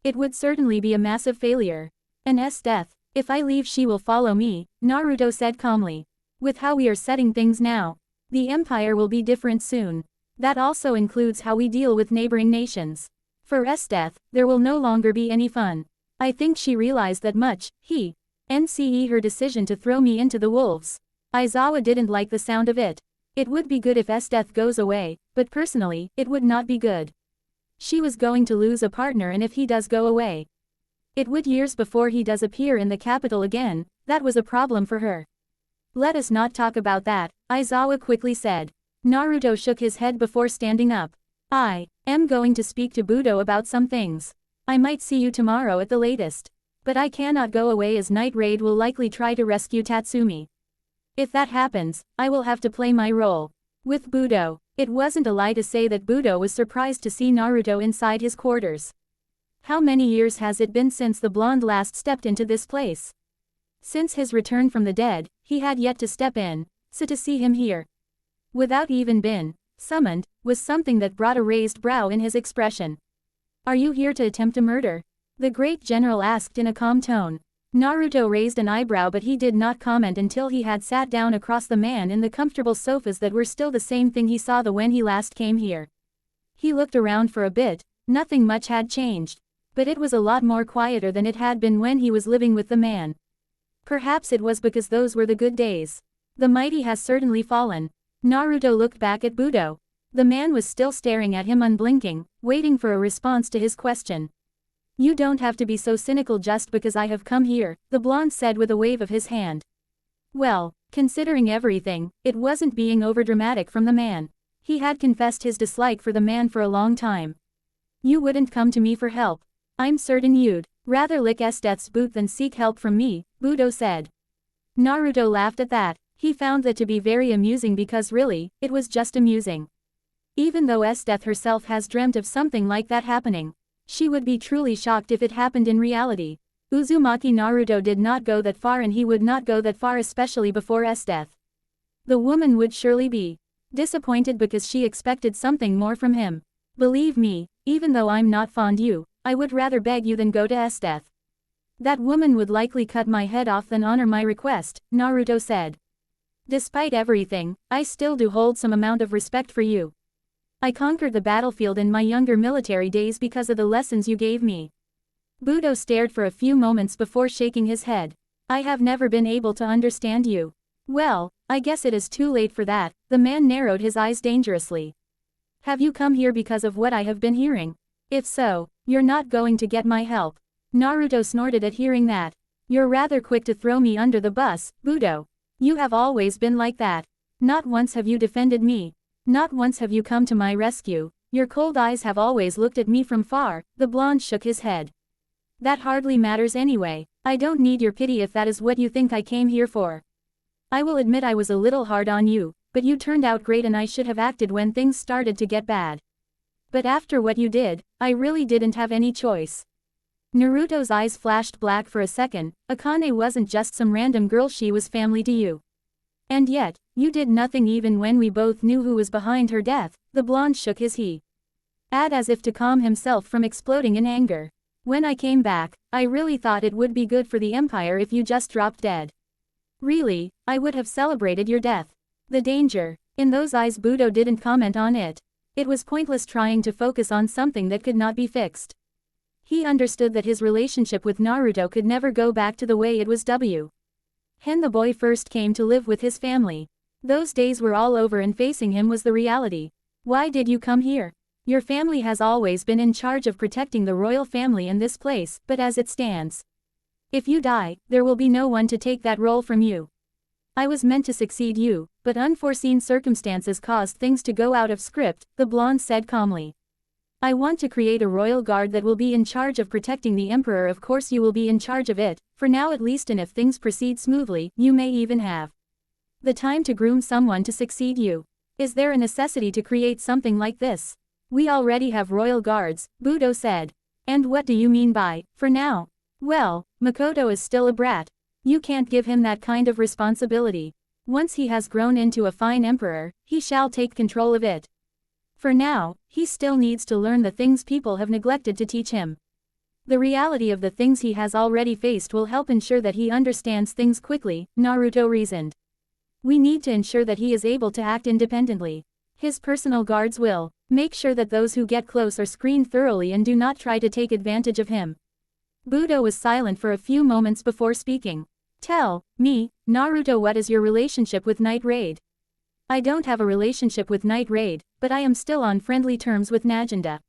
It would certainly be a massive failure. And Esdeath, if I leave she will follow me, Naruto said calmly. With how we are setting things now, the empire will be different soon. That also includes how we deal with neighboring nations. For Esdeath, there will no longer be any fun. I think she realized that much. Her decision to throw me into the wolves. Aizawa didn't like the sound of it. It would be good if Esdeath goes away, but personally, it would not be good. She was going to lose a partner, and if he does go away, it would years before he does appear in the capital again. That was a problem for her. Let us not talk about that, Aizawa quickly said. Naruto shook his head before standing up. I am going to speak to Budo about some things. I might see you tomorrow at the latest. But I cannot go away as Night Raid will likely try to rescue Tatsumi. If that happens, I will have to play my role. With Budo, it wasn't a lie to say that Budo was surprised to see Naruto inside his quarters. How many years has it been since the blonde last stepped into this place? Since his return from the dead, he had yet to step in, so to see him here, without even been summoned, was something that brought a raised brow in his expression. Are you here to attempt a murder? The great general asked in a calm tone. Naruto raised an eyebrow, but he did not comment until he had sat down across the man in the comfortable sofas that were still the same thing he saw when he last came here. He looked around for a bit. Nothing much had changed. But it was a lot more quieter than it had been when he was living with the man. Perhaps it was because those were the good days. The mighty has certainly fallen. Naruto looked back at Budo. The man was still staring at him unblinking, waiting for a response to his question. You don't have to be so cynical just because I have come here, the blonde said with a wave of his hand. Well, considering everything, it wasn't being overdramatic from the man. He had confessed his dislike for the man for a long time. You wouldn't come to me for help. I'm certain you'd rather lick Esdeath's boot than seek help from me, Budo said. Naruto laughed at that. He found that to be very amusing because really, it was just amusing. Even though Esdeath herself has dreamt of something like that happening, she would be truly shocked if it happened in reality. Uzumaki Naruto did not go that far, and he would not go that far, especially before Esdeath. The woman would surely be disappointed because she expected something more from him. Believe me, even though I'm not fond you, I would rather beg you than go to Esdeath. That woman would likely cut my head off than honor my request, Naruto said. Despite everything, I still do hold some amount of respect for you. I conquered the battlefield in my younger military days because of the lessons you gave me. Budo stared for a few moments before shaking his head. I have never been able to understand you. Well, I guess it is too late for that, the man narrowed his eyes dangerously. Have you come here because of what I have been hearing? If so, you're not going to get my help. Naruto snorted at hearing that. You're rather quick to throw me under the bus, Budo. You have always been like that. Not once have you defended me. Not once have you come to my rescue. Your cold eyes have always looked at me from far, the blonde shook his head. That hardly matters anyway. I don't need your pity if that is what you think I came here for. I will admit I was a little hard on you, but you turned out great and I should have acted when things started to get bad. But after what you did, I really didn't have any choice. Naruto's eyes flashed black for a second. Akane wasn't just some random girl, she was family to you. And yet, you did nothing even when we both knew who was behind her death, the blonde shook his head as if to calm himself from exploding in anger. When I came back, I really thought it would be good for the Empire if you just dropped dead. Really, I would have celebrated your death. The danger in those eyes, Budo didn't comment on it. It was pointless trying to focus on something that could not be fixed. He understood that his relationship with Naruto could never go back to the way it was when the boy first came to live with his family. Those days were all over and facing him was the reality. Why did you come here? Your family has always been in charge of protecting the royal family in this place, but as it stands, if you die, there will be no one to take that role from you. I was meant to succeed you, but unforeseen circumstances caused things to go out of script, the blonde said calmly. I want to create a royal guard that will be in charge of protecting the emperor. Of course you will be in charge of it, for now at least, and if things proceed smoothly, you may even have the time to groom someone to succeed you. Is there a necessity to create something like this? We already have royal guards, Budo said. And what do you mean by, for now? Well, Makoto is still a brat. You can't give him that kind of responsibility. Once he has grown into a fine emperor, he shall take control of it. For now, he still needs to learn the things people have neglected to teach him. The reality of the things he has already faced will help ensure that he understands things quickly, Naruto reasoned. We need to ensure that he is able to act independently. His personal guards will make sure that those who get close are screened thoroughly and do not try to take advantage of him. Budo was silent for a few moments before speaking. Tell me, Naruto, what is your relationship with Night Raid? I don't have a relationship with Night Raid, but I am still on friendly terms with Naginda.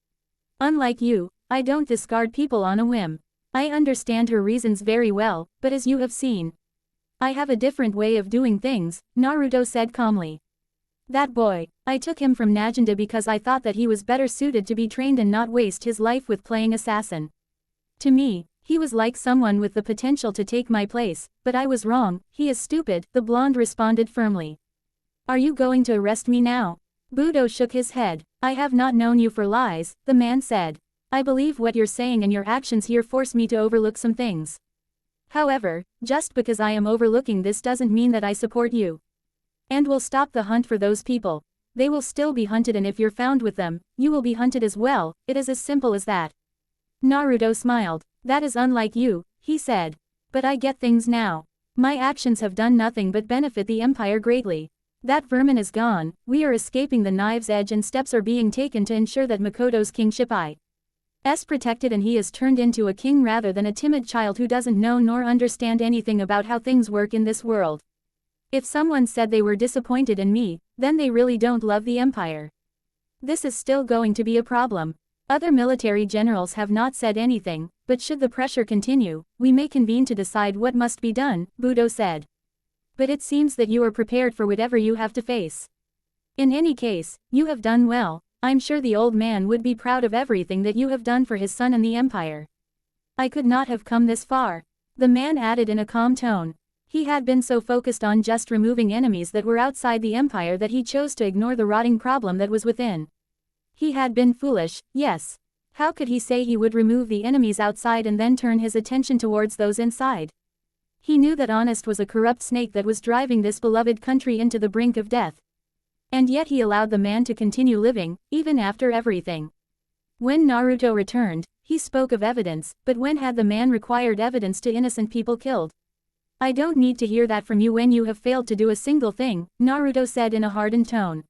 Unlike you, I don't discard people on a whim. I understand her reasons very well, but as you have seen, I have a different way of doing things, Naruto said calmly. That boy, I took him from Naginda because I thought that he was better suited to be trained and not waste his life with playing assassin. To me, he was like someone with the potential to take my place, but I was wrong. He is stupid, the blonde responded firmly. Are you going to arrest me now? Budo shook his head. I have not known you for lies, the man said. I believe what you're saying, and your actions here force me to overlook some things. However, just because I am overlooking this doesn't mean that I support you and will stop the hunt for those people. they will still be hunted, and if you're found with them, you will be hunted as well. It is as simple as that. Naruto smiled. That is unlike you, he said. But I get things now. My actions have done nothing but benefit the Empire greatly. That vermin is gone, we are escaping the knife's edge, and steps are being taken to ensure that Makoto's kingship is protected, and he is turned into a king rather than a timid child who doesn't know nor understand anything about how things work in this world. If someone said they were disappointed in me, then they really don't love the Empire. This is still going to be a problem. Other military generals have not said anything, but should the pressure continue, we may convene to decide what must be done, Budo said. But it seems that you are prepared for whatever you have to face. In any case, you have done well. I'm sure the old man would be proud of everything that you have done for his son and the Empire. I could not have come this far, the man added in a calm tone. He had been so focused on just removing enemies that were outside the Empire that he chose to ignore the rotting problem that was within. He had been foolish, yes. How could he say he would remove the enemies outside and then turn his attention towards those inside? He knew that Honest was a corrupt snake that was driving this beloved country into the brink of death. And yet he allowed the man to continue living, even after everything. When Naruto returned, he spoke of evidence, but when had the man required evidence to innocent people killed? I don't need to hear that from you when you have failed to do a single thing, Naruto said in a hardened tone.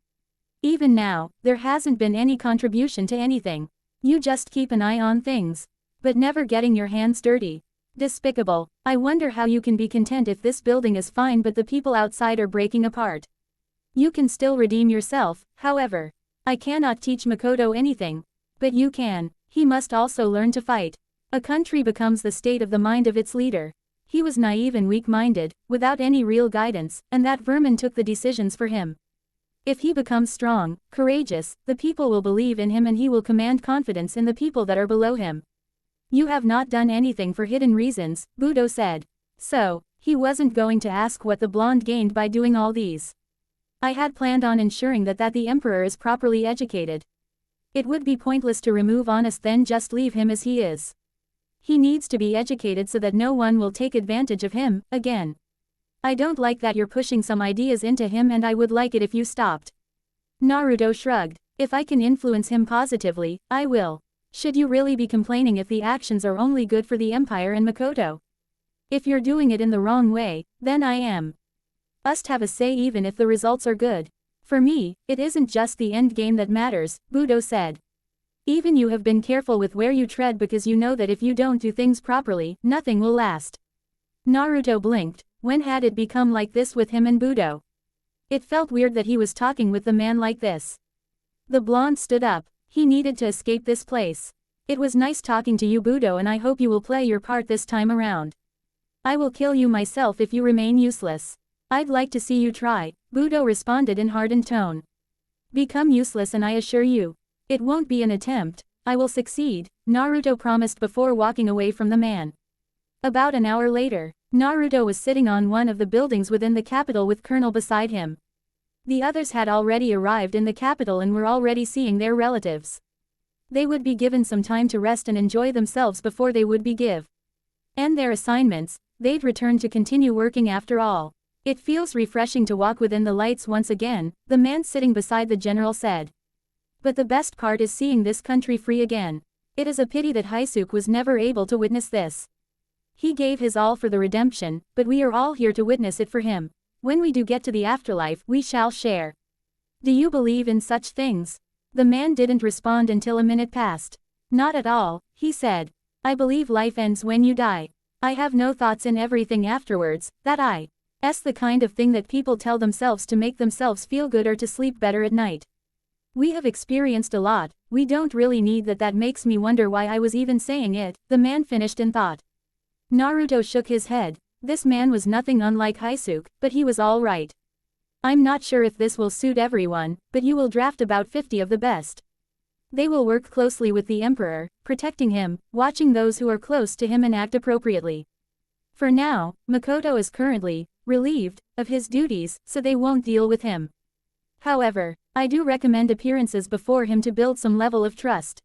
Even now, there hasn't been any contribution to anything. You just keep an eye on things. But never getting your hands dirty. Despicable. I wonder how you can be content if this building is fine but the people outside are breaking apart. You can still redeem yourself, however. I cannot teach Makoto anything. But you can. He must also learn to fight. A country becomes the state of the mind of its leader. He was naive and weak-minded, without any real guidance, and that vermin took the decisions for him. If he becomes strong, courageous, the people will believe in him and he will command confidence in the people that are below him. You have not done anything for hidden reasons, Budo said. So, he wasn't going to ask what the blonde gained by doing all these. I had planned on ensuring that the Emperor is properly educated. It would be pointless to remove Honest, then just leave him as he is. He needs to be educated so that no one will take advantage of him, again. I don't like that you're pushing some ideas into him, and I would like it if you stopped. Naruto shrugged. If I can influence him positively, I will. Should you really be complaining if the actions are only good for the Empire and Makoto? If you're doing it in the wrong way, then I am. Must have a say even if the results are good. For me, it isn't just the end game that matters, Budo said. Even you have been careful with where you tread because you know that if you don't do things properly, nothing will last. Naruto blinked. When had it become like this with him and Budo? It felt weird that he was talking with the man like this. The blonde stood up. He needed to escape this place. It was nice talking to you, Budo, and I hope you will play your part this time around. I will kill you myself if you remain useless. I'd like to see you try, Budo responded in hardened tone. Become useless and I assure you, it won't be an attempt. I will succeed, Naruto promised before walking away from the man. About an hour later, Naruto was sitting on one of the buildings within the capital with Colonel beside him. The others had already arrived in the capital and were already seeing their relatives. They would be given some time to rest and enjoy themselves before they would be given their assignments. They'd return to continue working after all. It feels refreshing to walk within the lights once again, the man sitting beside the general said. But the best part is seeing this country free again. It is a pity that Hyusuke was never able to witness this. He gave his all for the redemption, but we are all here to witness it for him. When we do get to the afterlife, we shall share. Do you believe in such things? The man didn't respond until a minute passed. Not at all, he said. I believe life ends when you die. I have no thoughts in everything afterwards, that's the kind of thing that people tell themselves to make themselves feel good or to sleep better at night. We have experienced a lot, we don't really need that. That makes me wonder why I was even saying it, the man finished in thought. Naruto shook his head. This man was nothing unlike Hyusuke, but he was all right. I'm not sure if this will suit everyone, but you will draft about 50 of the best. They will work closely with the Emperor, protecting him, watching those who are close to him and act appropriately. For now, Makoto is currently relieved of his duties, so they won't deal with him. However, I do recommend appearances before him to build some level of trust.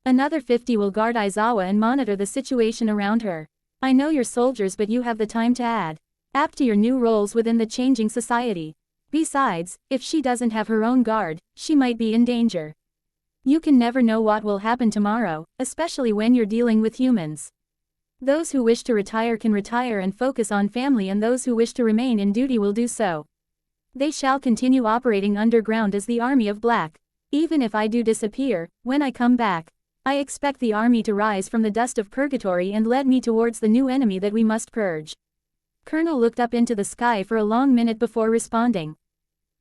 Another 50 will guard Aizawa and monitor the situation around her. I know you're soldiers, but you have the time to add up to your new roles within the changing society. Besides, if she doesn't have her own guard, she might be in danger. You can never know what will happen tomorrow, especially when you're dealing with humans. Those who wish to retire can retire and focus on family, and those who wish to remain in duty will do so. They shall continue operating underground as the Army of Black. Even if I do disappear, when I come back, I expect the army to rise from the dust of purgatory and lead me towards the new enemy that we must purge. Colonel looked up into the sky for a long minute before responding.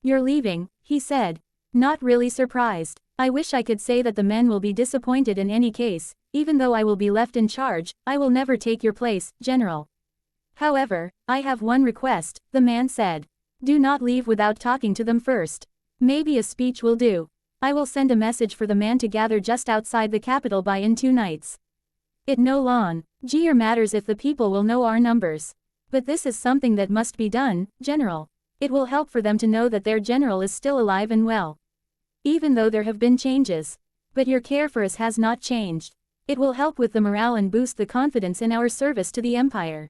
You're leaving, he said. Not really surprised. I wish I could say that the men will be disappointed in any case. Even though I will be left in charge, I will never take your place, General. However, I have one request, the man said. Do not leave without talking to them first. Maybe a speech will do. I will send a message for the man to gather just outside the capital by in 2 nights. It no longer matters if the people will know our numbers. But this is something that must be done, General. It will help for them to know that their general is still alive and well. Even though there have been changes. But your care for us has not changed. It will help with the morale and boost the confidence in our service to the Empire.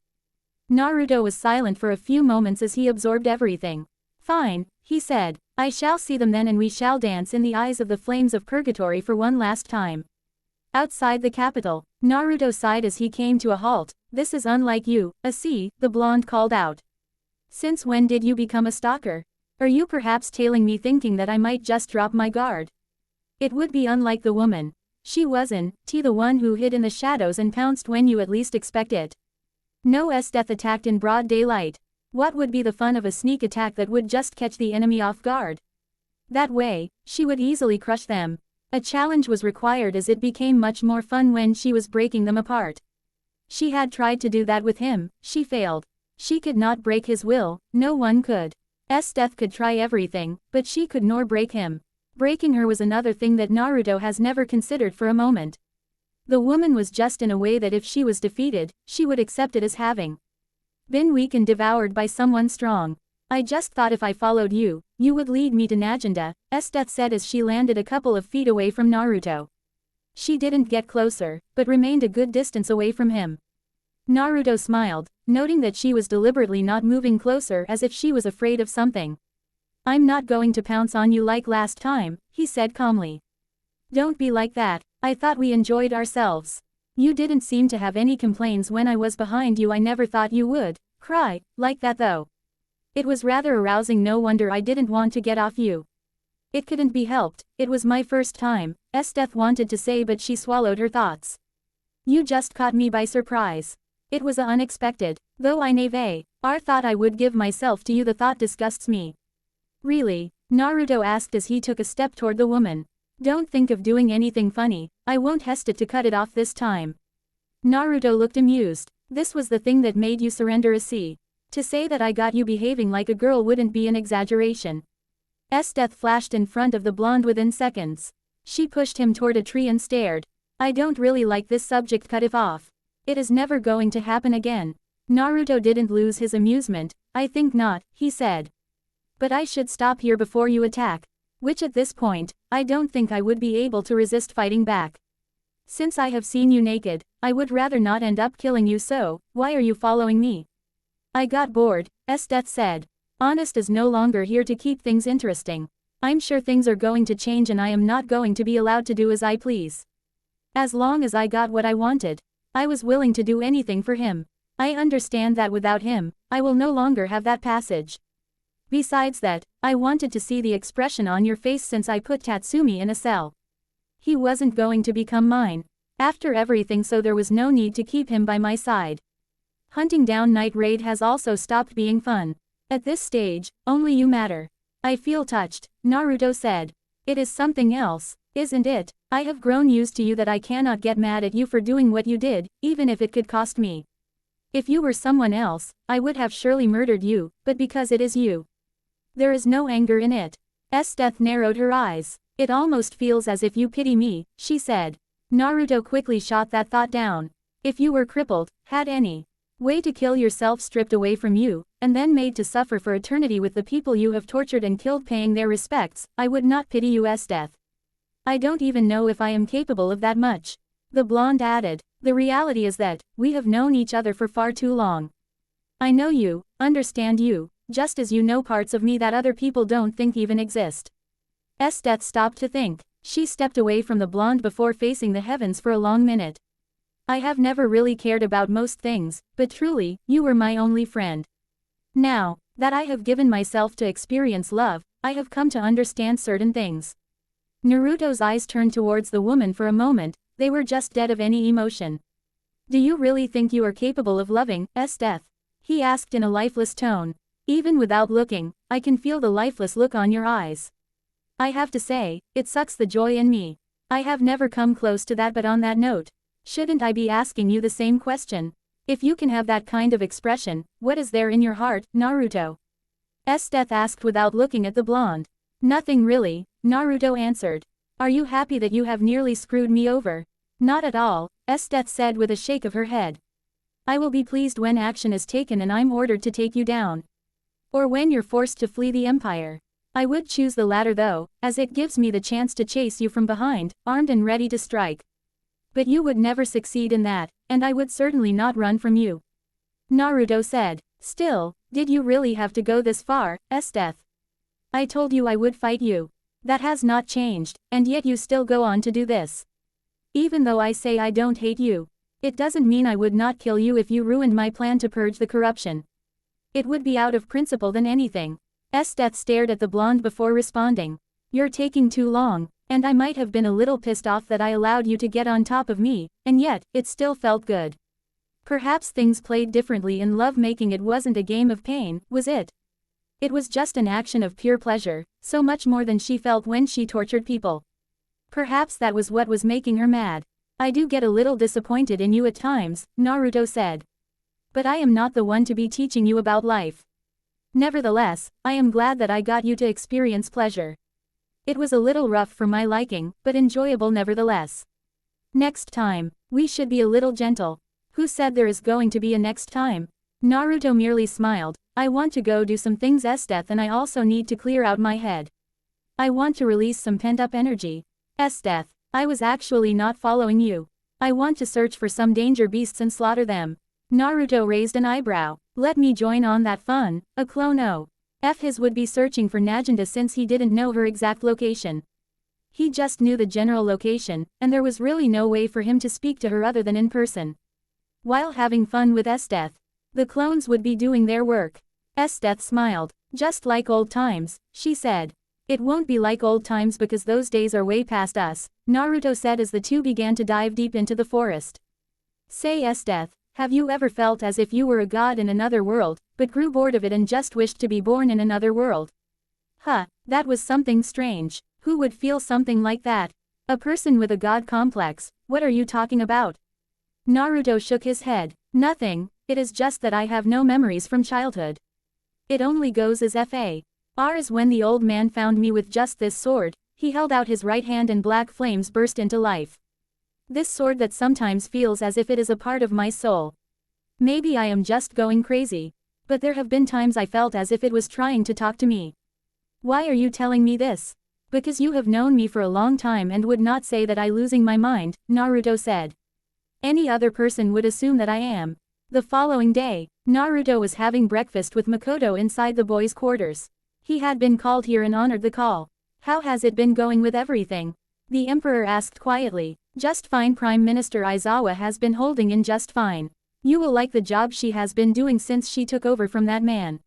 Naruto was silent for a few moments as he absorbed everything. Fine, he said. I shall see them then, and we shall dance in the eyes of the flames of purgatory for one last time. Outside the capital, Naruto sighed as he came to a halt. This is unlike you, Asi, the blonde called out. Since when did you become a stalker? Are you perhaps tailing me thinking that I might just drop my guard? It would be unlike the woman. She wasn't the one who hid in the shadows and pounced when you at least expect it. No, Esdeath attacked in broad daylight. What would be the fun of a sneak attack that would just catch the enemy off guard? That way, she would easily crush them. A challenge was required as it became much more fun when she was breaking them apart. She had tried to do that with him, she failed. She could not break his will, no one could. Esdeath could try everything, but she could nor break him. Breaking her was another thing that Naruto has never considered for a moment. The woman was just in a way that if she was defeated, she would accept it as having been weak and devoured by someone strong. I just thought if I followed you, you would lead me to Najanda, Esdeath said as she landed a couple of feet away from Naruto. She didn't get closer, but remained a good distance away from him. Naruto smiled, noting that she was deliberately not moving closer as if she was afraid of something. I'm not going to pounce on you like last time, he said calmly. Don't be like that, I thought we enjoyed ourselves. You didn't seem to have any complaints when I was behind you. I never thought you would cry like that though. It was rather arousing, no wonder I didn't want to get off you. It couldn't be helped, it was my first time, Esdeath wanted to say, but she swallowed her thoughts. You just caught me by surprise. It was unexpected, though I never thought I would give myself to you. The thought disgusts me. Really? Naruto asked as he took a step toward the woman. Don't think of doing anything funny, I won't hesitate to cut it off this time. Naruto looked amused. This was the thing that made you surrender, Asi. To say that I got you behaving like a girl wouldn't be an exaggeration. Esdeath flashed in front of the blonde within seconds. She pushed him toward a tree and stared. I don't really like this subject, cut it off. It is never going to happen again. Naruto didn't lose his amusement. I think not, he said. But I should stop here before you attack. Which at this point, I don't think I would be able to resist fighting back. Since I have seen you naked, I would rather not end up killing you, so why are you following me? I got bored, Esdeath said. Honest is no longer here to keep things interesting. I'm sure things are going to change and I am not going to be allowed to do as I please. As long as I got what I wanted, I was willing to do anything for him. I understand that without him, I will no longer have that passage. Besides that, I wanted to see the expression on your face since I put Tatsumi in a cell. He wasn't going to become mine. After everything, so there was no need to keep him by my side. Hunting down Night Raid has also stopped being fun. At this stage, only you matter. I feel touched, Naruto said. It is something else, isn't it? I have grown used to you that I cannot get mad at you for doing what you did, even if it could cost me. If you were someone else, I would have surely murdered you, but because it is you, there is no anger in it. Esdeath narrowed her eyes. It almost feels as if you pity me, she said. Naruto quickly shot that thought down. If you were crippled, had any way to kill yourself stripped away from you, and then made to suffer for eternity with the people you have tortured and killed paying their respects, I would not pity you, Esdeath. I don't even know if I am capable of that much. The blonde added. The reality is that we have known each other for far too long. I know you, understand you, just as you know parts of me that other people don't think even exist. Esdeath stopped to think. She stepped away from the blonde before facing the heavens for a long minute. I have never really cared about most things, but truly, you were my only friend. Now that I have given myself to experience love, I have come to understand certain things. Naruto's eyes turned towards the woman for a moment, they were just dead of any emotion. Do you really think you are capable of loving, Esdeath? He asked in a lifeless tone. Even without looking, I can feel the lifeless look on your eyes. I have to say, it sucks the joy in me. I have never come close to that, but on that note, shouldn't I be asking you the same question? If you can have that kind of expression, what is there in your heart, Naruto? Esdeath asked without looking at the blonde. Nothing really, Naruto answered. Are you happy that you have nearly screwed me over? Not at all, Esdeath said with a shake of her head. I will be pleased when action is taken and I'm ordered to take you down. Or when you're forced to flee the Empire. I would choose the latter though, as it gives me the chance to chase you from behind, armed and ready to strike. But you would never succeed in that, and I would certainly not run from you. Naruto said. Still, did you really have to go this far, Esdeath? I told you I would fight you. That has not changed, and yet you still go on to do this. Even though I say I don't hate you, it doesn't mean I would not kill you if you ruined my plan to purge the corruption. It would be out of principle than anything. Esdeath stared at the blonde before responding. You're taking too long, and I might have been a little pissed off that I allowed you to get on top of me, and yet, it still felt good. Perhaps things played differently in love-making. It wasn't a game of pain, was it? It was just an action of pure pleasure, so much more than she felt when she tortured people. Perhaps that was what was making her mad. I do get a little disappointed in you at times, Naruto said. But I am not the one to be teaching you about life. Nevertheless, I am glad that I got you to experience pleasure. It was a little rough for my liking, but enjoyable nevertheless. Next time, we should be a little gentle. Who said there is going to be a next time? Naruto merely smiled. I want to go do some things, Esdeath, and I also need to clear out my head. I want to release some pent-up energy. Esdeath, I was actually not following you. I want to search for some danger beasts and slaughter them. Naruto raised an eyebrow. Let me join on that fun, a clone O. His would be searching for Naginda since he didn't know her exact location. He just knew the general location, and there was really no way for him to speak to her other than in person. While having fun with Esdeath, the clones would be doing their work. Esdeath smiled. Just like old times, she said. It won't be like old times because those days are way past us, Naruto said as the two began to dive deep into the forest. Say, Esdeath, have you ever felt as if you were a god in another world, but grew bored of it and just wished to be born in another world? That was something strange. Who would feel something like that? A person with a god complex. What are you talking about? Naruto shook his head. Nothing, it is just that I have no memories from childhood. It only goes as far as when the old man found me with just this sword. He held out his right hand and black flames burst into life. This sword that sometimes feels as if it is a part of my soul. Maybe I am just going crazy. But there have been times I felt as if it was trying to talk to me. Why are you telling me this? Because you have known me for a long time and would not say that I losing my mind, Naruto said. Any other person would assume that I am. The following day, Naruto was having breakfast with Makoto inside the boys' quarters. He had been called here and honored the call. How has it been going with everything? The emperor asked quietly. Just fine. Prime Minister Aizawa has been holding in just fine. You will like the job she has been doing since she took over from that man.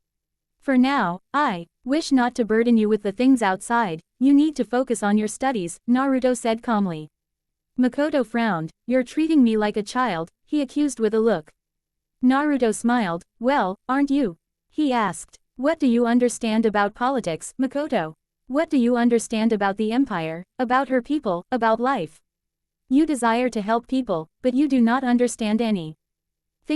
For now, I wish not to burden you with the things outside. You need to focus on your studies, Naruto said calmly. Makoto frowned. You're treating me like a child, he accused with a look. Naruto smiled. Well, aren't you? He asked. What do you understand about politics, Makoto? What do you understand about the empire, about her people, about life? You desire to help people, but you do not understand anything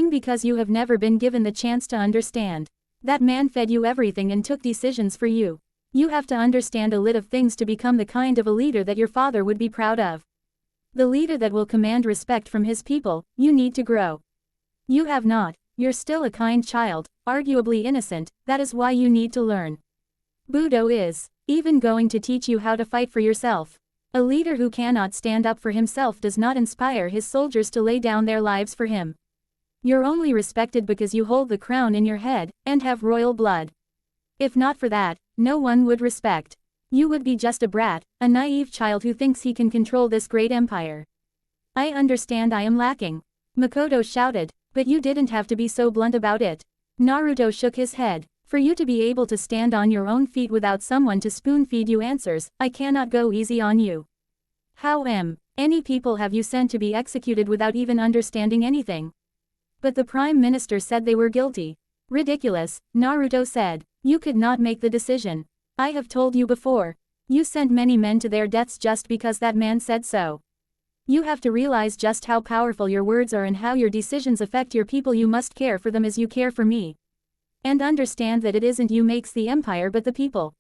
because you have never been given the chance to understand. That man fed you everything and took decisions for you. You have to understand a lot of things to become the kind of a leader that your father would be proud of. The leader that will command respect from his people. You need to grow. You have not. You're still a kind child, arguably innocent, that is why you need to learn. Budo is even going to teach you how to fight for yourself. A leader who cannot stand up for himself does not inspire his soldiers to lay down their lives for him. You're only respected because you hold the crown in your head, and have royal blood. If not for that, no one would respect. You would be just a brat, a naive child who thinks he can control this great empire. I understand I am lacking. Makoto shouted, but you didn't have to be so blunt about it. Naruto shook his head. For you to be able to stand on your own feet without someone to spoon-feed you answers, I cannot go easy on you. How many people have you sent to be executed without even understanding anything? But the Prime Minister said they were guilty. Ridiculous, Naruto said. You could not make the decision. I have told you before. You sent many men to their deaths just because that man said so. You have to realize just how powerful your words are and how your decisions affect your people. You must care for them as you care for me. And understand that it isn't you makes the empire but the people.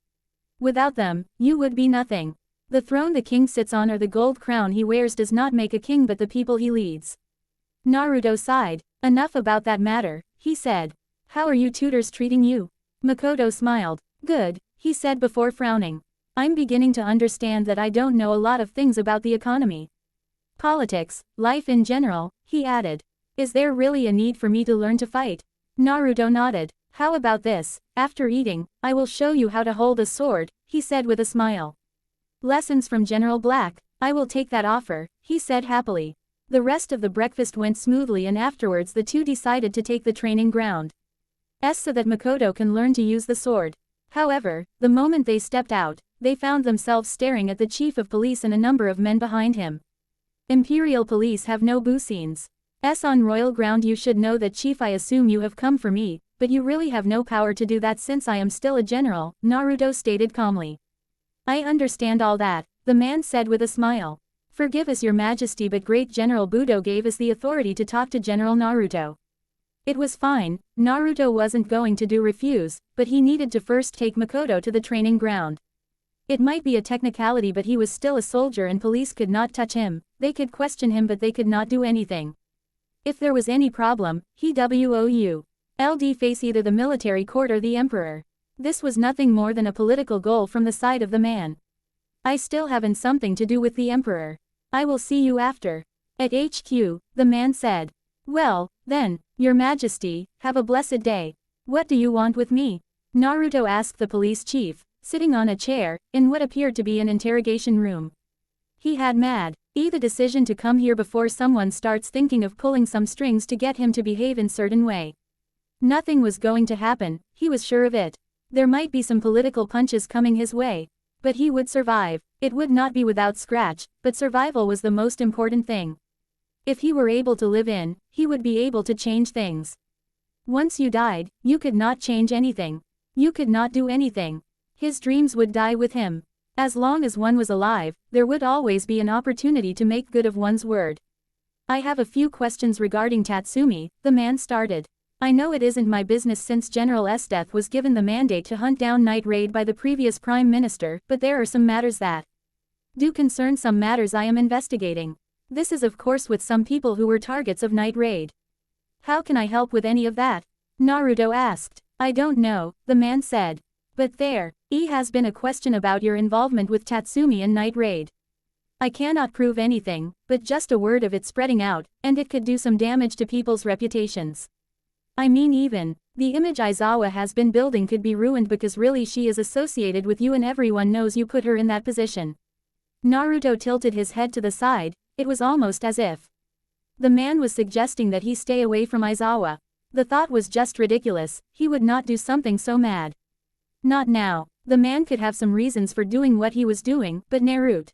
Without them, you would be nothing. The throne the king sits on or the gold crown he wears does not make a king but the people he leads. Naruto sighed. Enough about that matter, he said. How are you tutors treating you? Makoto smiled. Good, he said before frowning. I'm beginning to understand that I don't know a lot of things about the economy. Politics, life in general, he added. Is there really a need for me to learn to fight? Naruto nodded. How about this, after eating, I will show you how to hold a sword, he said with a smile. Lessons from General Black, I will take that offer, he said happily. The rest of the breakfast went smoothly and afterwards the two decided to take the training ground. So that Makoto can learn to use the sword. However, the moment they stepped out, they found themselves staring at the chief of police and a number of men behind him. Imperial police have no bussines. On royal ground you should know that, chief. I assume you have come for me, but you really have no power to do that since I am still a general, Naruto stated calmly. I understand all that, the man said with a smile. Forgive us your majesty, but great General Budo gave us the authority to talk to General Naruto. It was fine, Naruto wasn't going to refuse, but he needed to first take Makoto to the training ground. It might be a technicality but he was still a soldier and police could not touch him, they could question him but they could not do anything. If there was any problem, he would face either the military court or the emperor. This was nothing more than a political goal from the side of the man. I still haven't something to do with the emperor. I will see you after. At HQ, the man said. Well, then, your majesty, have a blessed day. What do you want with me? Naruto asked the police chief, sitting on a chair, in what appeared to be an interrogation room. He had made the decision to come here before someone starts thinking of pulling some strings to get him to behave in certain way. Nothing was going to happen, he was sure of it. There might be some political punches coming his way. But he would survive. It would not be without scratch, but survival was the most important thing. If he were able to live in, he would be able to change things. Once you died, you could not change anything. You could not do anything. His dreams would die with him. As long as one was alive, there would always be an opportunity to make good of one's word. I have a few questions regarding Tatsumi, the man started. I know it isn't my business since General Esdeath was given the mandate to hunt down Night Raid by the previous Prime Minister, but there are some matters that do concern some matters I am investigating. This is of course with some people who were targets of Night Raid. How can I help with any of that? Naruto asked. I don't know, the man said. But there has been a question about your involvement with Tatsumi and Night Raid. I cannot prove anything, but just a word of it spreading out, and it could do some damage to people's reputations. I mean even the image Aizawa has been building could be ruined because really she is associated with you and everyone knows you put her in that position. Naruto tilted his head to the side, it was almost as if the man was suggesting that he stay away from Aizawa. The thought was just ridiculous, he would not do something so mad. Not now, the man could have some reasons for doing what he was doing, but Naruto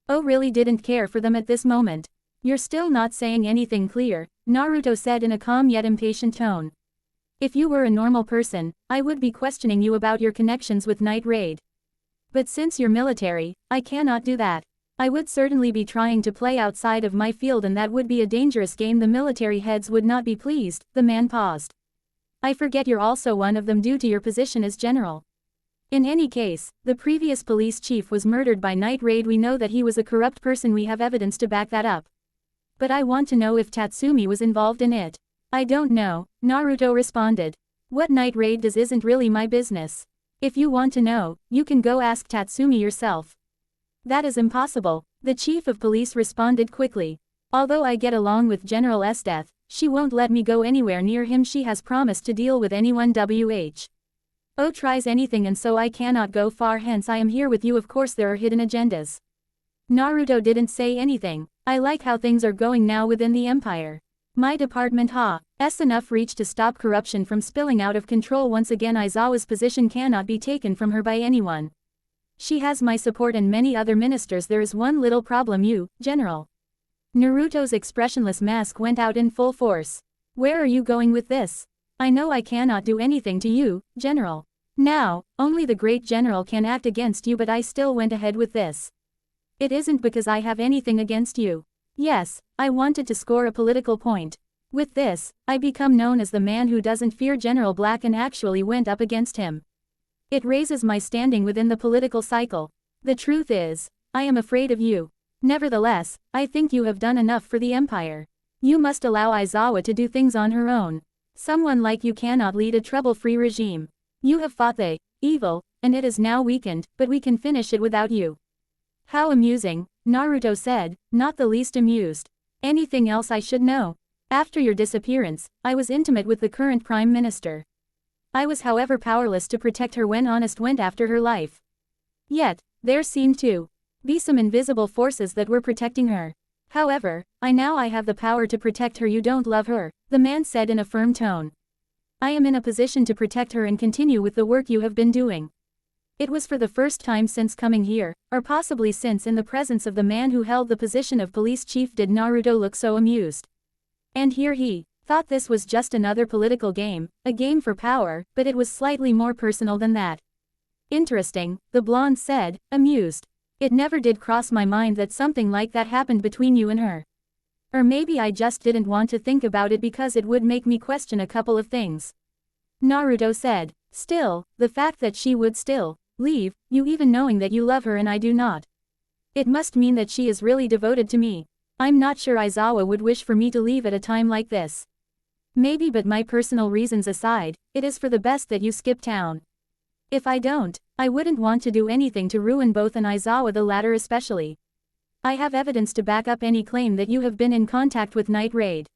really didn't care for them at this moment. You're still not saying anything clear, Naruto said in a calm yet impatient tone. If you were a normal person, I would be questioning you about your connections with Night Raid. But since you're military, I cannot do that. I would certainly be trying to play outside of my field and that would be a dangerous game. The military heads would not be pleased, the man paused. I forget you're also one of them due to your position as general. In any case, the previous police chief was murdered by Night Raid. We know that he was a corrupt person, we have evidence to back that up. But I want to know if Tatsumi was involved in it. I don't know, Naruto responded. What Night Raid does isn't really my business. If you want to know, you can go ask Tatsumi yourself. That is impossible, the chief of police responded quickly. Although I get along with General Esdeath, she won't let me go anywhere near him. She has promised to deal with anyone Oh, tries anything, and so I cannot go far hence. I am here with you. Of course there are hidden agendas. Naruto didn't say anything. I like how things are going now within the empire. My department has enough reach to stop corruption from spilling out of control once again. Aizawa's position cannot be taken from her by anyone. She has my support and many other ministers. There is one little problem, you, General. Naruto's expressionless mask went out in full force. Where are you going with this? I know I cannot do anything to you, General. Now, only the great general can act against you, but I still went ahead with this. It isn't because I have anything against you. Yes, I wanted to score a political point. With this, I become known as the man who doesn't fear General Black and actually went up against him. It raises my standing within the political cycle. The truth is, I am afraid of you. Nevertheless, I think you have done enough for the empire. You must allow Aizawa to do things on her own. Someone like you cannot lead a trouble-free regime. You have fought the evil, and it is now weakened, but we can finish it without you. How amusing, Naruto said, not the least amused. Anything else I should know? After your disappearance, I was intimate with the current Prime Minister. I was however powerless to protect her when Honest went after her life. Yet, there seemed to be some invisible forces that were protecting her. However, I have the power to protect her. You don't love her, the man said in a firm tone. I am in a position to protect her and continue with the work you have been doing. It was for the first time since coming here, or possibly since in the presence of the man who held the position of police chief did Naruto look so amused. And here he thought this was just another political game, a game for power, but it was slightly more personal than that. Interesting, the blonde said, amused. It never did cross my mind that something like that happened between you and her. Or maybe I just didn't want to think about it because it would make me question a couple of things. Naruto said, still, the fact that she would still leave you even knowing that you love her and I do not. It must mean that she is really devoted to me. I'm not sure Aizawa would wish for me to leave at a time like this. Maybe, but my personal reasons aside, it is for the best that you skip town. If I don't, I wouldn't want to do anything to ruin both and Aizawa, the latter especially. I have evidence to back up any claim that you have been in contact with Night Raid.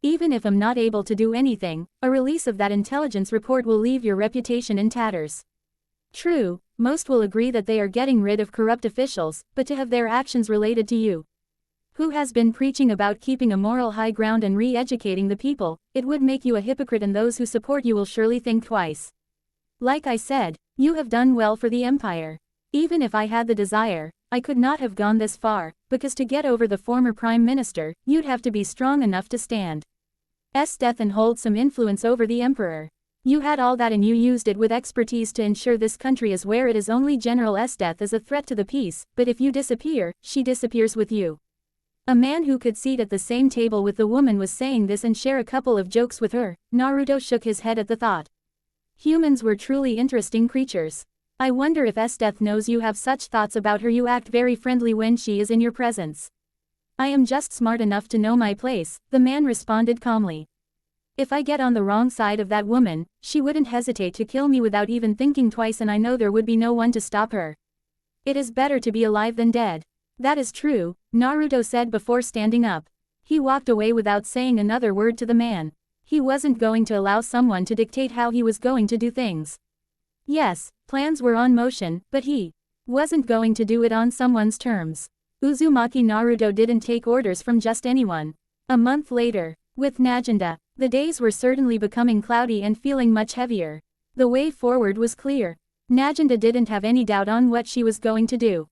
Even if I'm not able to do anything, a release of that intelligence report will leave your reputation in tatters. True, most will agree that they are getting rid of corrupt officials, but to have their actions related to you, who has been preaching about keeping a moral high ground and re-educating the people, it would make you a hypocrite, and those who support you will surely think twice. Like I said, you have done well for the empire. Even if I had the desire, I could not have gone this far, because to get over the former prime minister, you'd have to be strong enough to stand Esdeath and hold some influence over the emperor. You had all that and you used it with expertise to ensure this country is where it is. Only General Esdeath is a threat to the peace, but if you disappear, she disappears with you. A man who could seat at the same table with the woman was saying this and share a couple of jokes with her. Naruto shook his head at the thought. Humans were truly interesting creatures. I wonder if Esdeath knows you have such thoughts about her. You act very friendly when she is in your presence. I am just smart enough to know my place, the man responded calmly. If I get on the wrong side of that woman, she wouldn't hesitate to kill me without even thinking twice, and I know there would be no one to stop her. It is better to be alive than dead. That is true, Naruto said before standing up. He walked away without saying another word to the man. He wasn't going to allow someone to dictate how he was going to do things. Yes, plans were on motion, but he wasn't going to do it on someone's terms. Uzumaki Naruto didn't take orders from just anyone. A month later, with Naginda, the days were certainly becoming cloudy and feeling much heavier. The way forward was clear. Naginda didn't have any doubt on what she was going to do.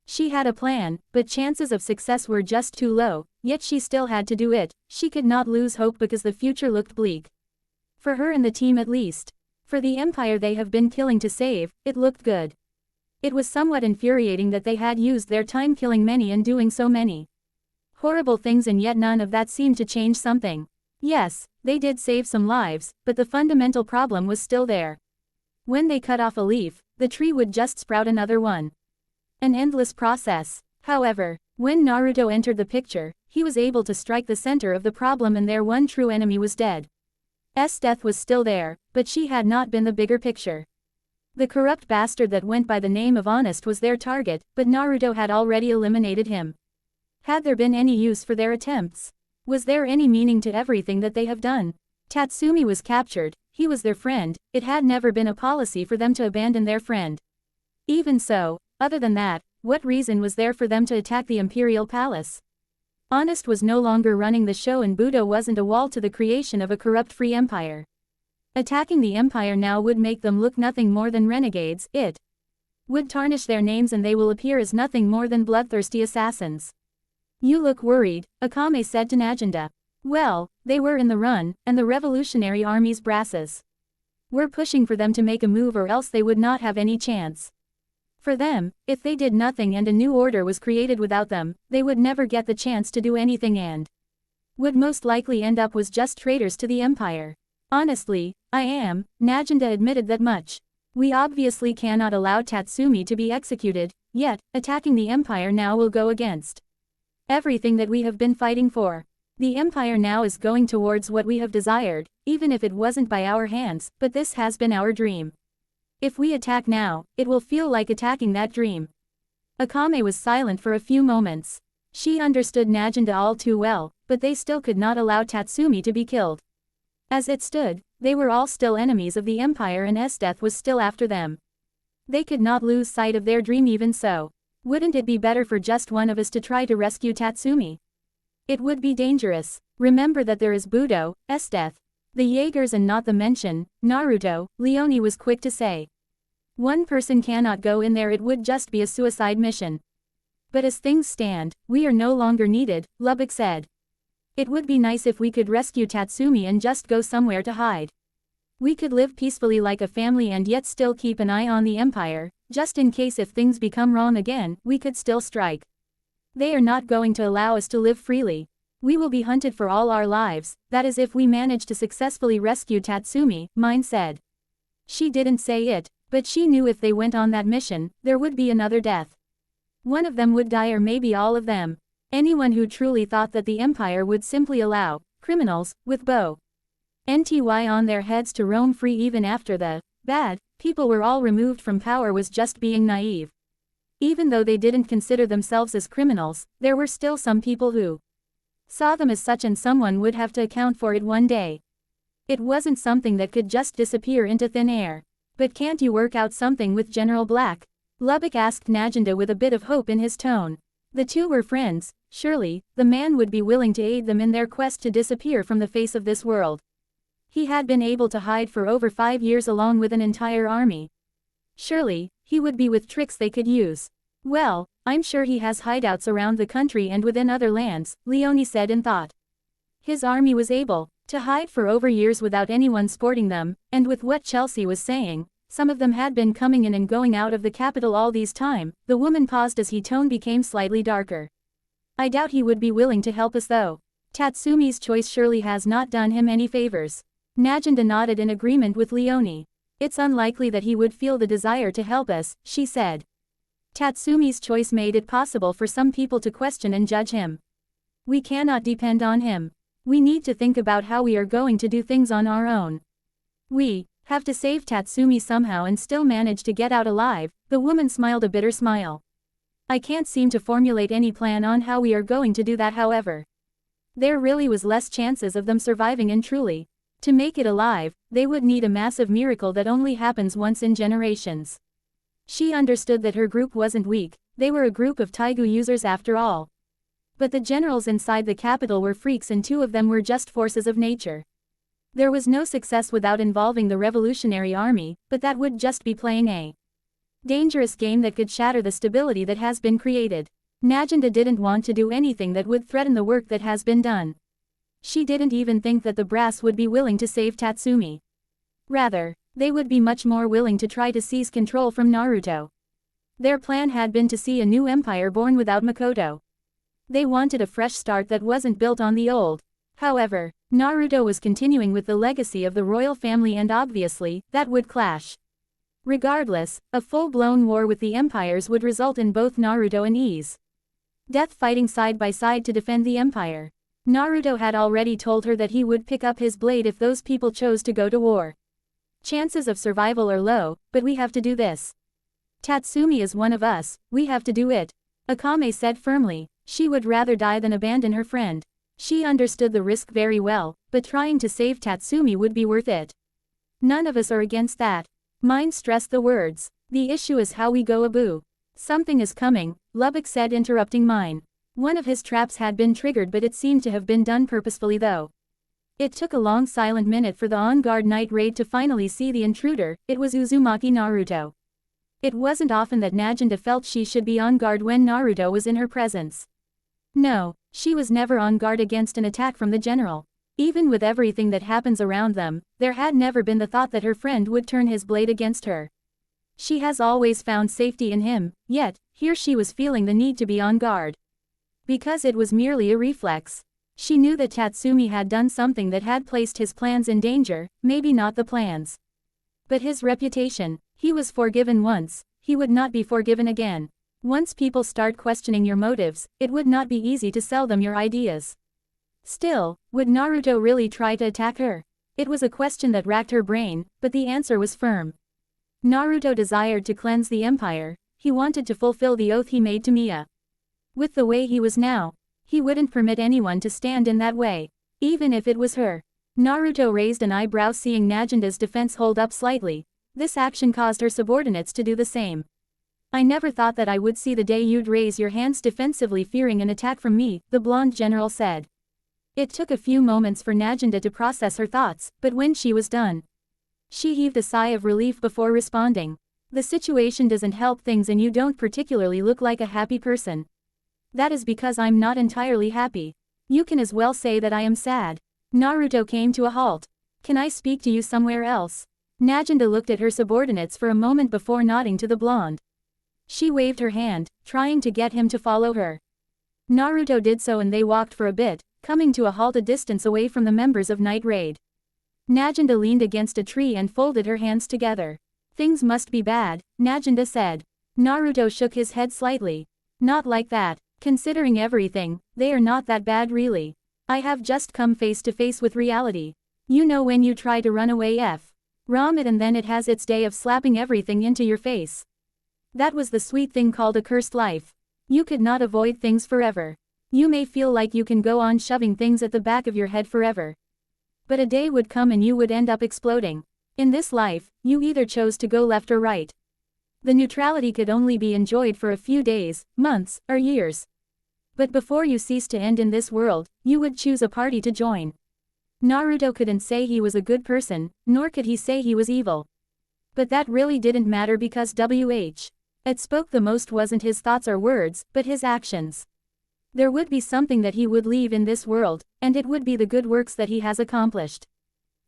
She had a plan, but chances of success were just too low, yet she still had to do it. She could not lose hope because the future looked bleak. For her and the team at least. For the empire they have been killing to save, it looked good. It was somewhat infuriating that they had used their time killing many and doing so many horrible things, and yet none of that seemed to change something. Yes, they did save some lives, but the fundamental problem was still there. When they cut off a leaf, the tree would just sprout another one. An endless process. However, when Naruto entered the picture, he was able to strike the center of the problem, and their one true enemy was dead. Esdeath was still there, but she had not been the bigger picture. The corrupt bastard that went by the name of Honest was their target, but Naruto had already eliminated him. Had there been any use for their attempts? Was there any meaning to everything that they have done? Tatsumi was captured, he was their friend, it had never been a policy for them to abandon their friend. Even so, other than that, what reason was there for them to attack the Imperial Palace? Honest was no longer running the show and Budo wasn't a wall to the creation of a corrupt free empire. Attacking the empire now would make them look nothing more than renegades, it would tarnish their names and they will appear as nothing more than bloodthirsty assassins. You look worried, Akame said to Najanda. Well, they were in the run, and the Revolutionary Army's brasses were pushing for them to make a move or else they would not have any chance. For them, if they did nothing and a new order was created without them, they would never get the chance to do anything and would most likely end up as just traitors to the empire. Honestly, I am, Najanda admitted that much. We obviously cannot allow Tatsumi to be executed, yet, attacking the empire now will go against everything that we have been fighting for. The empire now is going towards what we have desired, even if it wasn't by our hands, but this has been our dream. If we attack now, it will feel like attacking that dream. Akame was silent for a few moments. She understood Najanda all too well, but they still could not allow Tatsumi to be killed. As it stood, they were all still enemies of the empire and Esdeath was still after them. They could not lose sight of their dream even so. Wouldn't it be better for just one of us to try to rescue Tatsumi? It would be dangerous. Remember that there is Budo, Esdeath, the Jaegers and not the mention, Naruto, Leone was quick to say. One person cannot go in there, it would just be a suicide mission. But as things stand, we are no longer needed, Lubbock said. It would be nice if we could rescue Tatsumi and just go somewhere to hide. We could live peacefully like a family and yet still keep an eye on the empire, just in case if things become wrong again, we could still strike. They are not going to allow us to live freely. We will be hunted for all our lives, that is if we manage to successfully rescue Tatsumi, Mine said. She didn't say it, but she knew if they went on that mission, there would be another death. One of them would die or maybe all of them. Anyone who truly thought that the empire would simply allow criminals, with bow NTY on their heads to roam free even after the bad people were all removed from power was just being naive. Even though they didn't consider themselves as criminals, there were still some people who saw them as such and someone would have to account for it one day. It wasn't something that could just disappear into thin air. But can't you work out something with General Black? Lubbock asked Najanda with a bit of hope in his tone. The two were friends, surely, the man would be willing to aid them in their quest to disappear from the face of this world. He had been able to hide for over 5 years along with an entire army. Surely, he would be with tricks they could use. Well, I'm sure he has hideouts around the country and within other lands, Leone said in thought. His army was able to hide for over years without anyone sporting them, and with what Chelsea was saying, some of them had been coming in and going out of the capital all these time. The woman paused as his tone became slightly darker. I doubt he would be willing to help us though. Tatsumi's choice surely has not done him any favors. Najanda nodded in agreement with Leone. It's unlikely that he would feel the desire to help us, she said. Tatsumi's choice made it possible for some people to question and judge him. We cannot depend on him. We need to think about how we are going to do things on our own. We have to save Tatsumi somehow and still manage to get out alive. The woman smiled a bitter smile. I can't seem to formulate any plan on how we are going to do that, however. There really was less chances of them surviving, and truly, to make it alive, they would need a massive miracle that only happens once in generations. She understood that her group wasn't weak, they were a group of Taigu users after all. But the generals inside the capital were freaks and 2 of them were just forces of nature. There was no success without involving the Revolutionary Army, but that would just be playing a dangerous game that could shatter the stability that has been created. Najanda didn't want to do anything that would threaten the work that has been done. She didn't even think that the brass would be willing to save Tatsumi. Rather, they would be much more willing to try to seize control from Naruto. Their plan had been to see a new empire born without Makoto. They wanted a fresh start that wasn't built on the old. However, Naruto was continuing with the legacy of the royal family and obviously, that would clash. Regardless, a full-blown war with the empires would result in both Naruto and Esdeath fighting side by side to defend the empire. Naruto had already told her that he would pick up his blade if those people chose to go to war. Chances of survival are low, but we have to do this. Tatsumi is one of us, we have to do it. Akame said firmly. She would rather die than abandon her friend. She understood the risk very well, but trying to save Tatsumi would be worth it. None of us are against that. Mind stressed the words. The issue is how we go about. Something is coming, Lubbock said, interrupting mine. One of his traps had been triggered, but it seemed to have been done purposefully though. It took a long silent minute for the on-guard night raid to finally see the intruder. It was Uzumaki Naruto. It wasn't often that Naginata felt she should be on guard when Naruto was in her presence. No, she was never on guard against an attack from the general. Even with everything that happens around them, there had never been the thought that her friend would turn his blade against her. She has always found safety in him, yet, here she was feeling the need to be on guard. Because it was merely a reflex. She knew that Tatsumi had done something that had placed his plans in danger, maybe not the plans, but his reputation. He was forgiven once, he would not be forgiven again. Once people start questioning your motives, it would not be easy to sell them your ideas. Still, would Naruto really try to attack her? It was a question that racked her brain, but the answer was firm. Naruto desired to cleanse the empire, he wanted to fulfill the oath he made to Miya. With the way he was now, he wouldn't permit anyone to stand in that way, even if it was her. Naruto raised an eyebrow, seeing Naginata's defense hold up slightly. This action caused her subordinates to do the same. I never thought that I would see the day you'd raise your hands defensively, fearing an attack from me, the blonde general said. It took a few moments for Naginata to process her thoughts, but when she was done, she heaved a sigh of relief before responding. The situation doesn't help things, and you don't particularly look like a happy person. That is because I'm not entirely happy. You can as well say that I am sad. Naruto came to a halt. Can I speak to you somewhere else? Naginata looked at her subordinates for a moment before nodding to the blonde. She waved her hand, trying to get him to follow her. Naruto did so, and they walked for a bit, coming to a halt a distance away from the members of Night Raid. Naginata leaned against a tree and folded her hands together. Things must be bad, Naginata said. Naruto shook his head slightly. Not like that. Considering everything, they are not that bad really. I have just come face to face with reality. You know, when you try to run away from it and then it has its day of slapping everything into your face. That was the sweet thing called a cursed life. You could not avoid things forever. You may feel like you can go on shoving things at the back of your head forever. But a day would come and you would end up exploding. In this life, you either chose to go left or right. The neutrality could only be enjoyed for a few days, months, or years. But before you cease to end in this world, you would choose a party to join. Naruto couldn't say he was a good person, nor could he say he was evil. But that really didn't matter, because it spoke the most wasn't his thoughts or words, but his actions. There would be something that he would leave in this world, and it would be the good works that he has accomplished.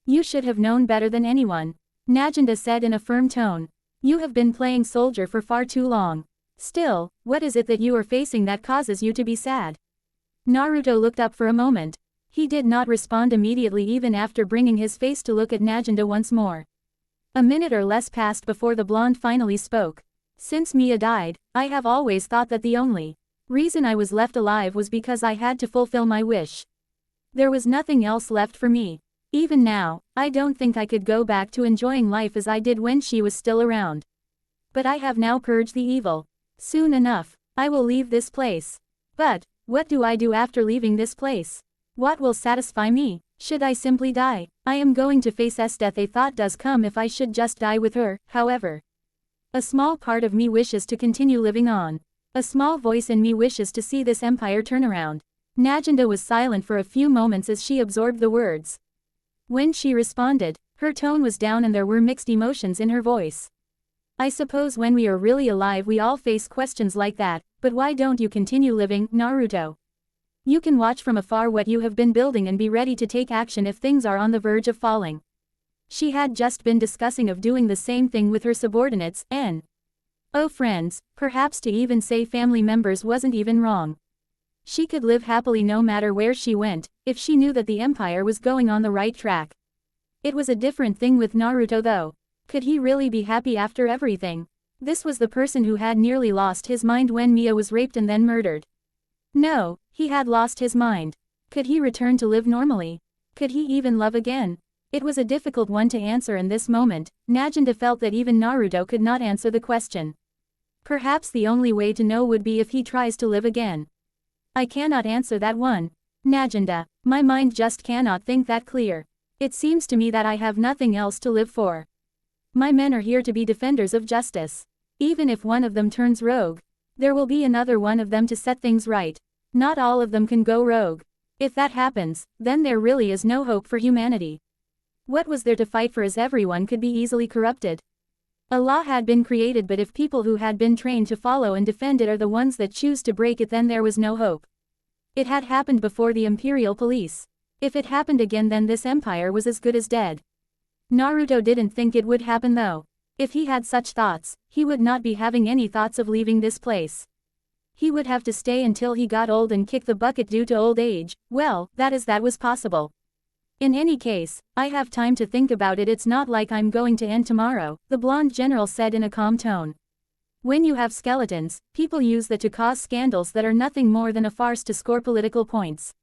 You should have known better than anyone, Naginata said in a firm tone. You have been playing soldier for far too long. Still, what is it that you are facing that causes you to be sad? Naruto looked up for a moment. He did not respond immediately, even after bringing his face to look at Naginata once more. A minute or less passed before the blonde finally spoke. Since Miya died, I have always thought that the only reason I was left alive was because I had to fulfill my wish. There was nothing else left for me. Even now, I don't think I could go back to enjoying life as I did when she was still around. But I have now purged the evil. Soon enough, I will leave this place. But, what do I do after leaving this place? What will satisfy me? Should I simply die? I am going to face Esdeath. A thought does come if I should just die with her, however. A small part of me wishes to continue living on. A small voice in me wishes to see this empire turn around. Naginata was silent for a few moments as she absorbed the words. When she responded, her tone was down and there were mixed emotions in her voice. I suppose when we are really alive we all face questions like that, but why don't you continue living, Naruto? You can watch from afar what you have been building and be ready to take action if things are on the verge of falling. She had just been discussing of doing the same thing with her subordinates, and friends, perhaps to even say family members wasn't even wrong. She could live happily no matter where she went, if she knew that the empire was going on the right track. It was a different thing with Naruto though. Could he really be happy after everything? This was the person who had nearly lost his mind when Miya was raped and then murdered. No, he had lost his mind. Could he return to live normally? Could he even love again? It was a difficult one to answer in this moment. Naginata felt that even Naruto could not answer the question. Perhaps the only way to know would be if he tries to live again. I cannot answer that one. Naginata, my mind just cannot think that clear. It seems to me that I have nothing else to live for. My men are here to be defenders of justice. Even if one of them turns rogue, there will be another one of them to set things right. Not all of them can go rogue. If that happens, then there really is no hope for humanity. What was there to fight for as everyone could be easily corrupted? A law had been created, but if people who had been trained to follow and defend it are the ones that choose to break it, then there was no hope. It had happened before the Imperial Police. If it happened again, then this empire was as good as dead. Naruto didn't think it would happen though. If he had such thoughts, he would not be having any thoughts of leaving this place. He would have to stay until he got old and kick the bucket due to old age. Well, that was possible. In any case, I have time to think about it. It's not like I'm going to end tomorrow, the blonde general said in a calm tone. When you have skeletons, people use that to cause scandals that are nothing more than a farce to score political points.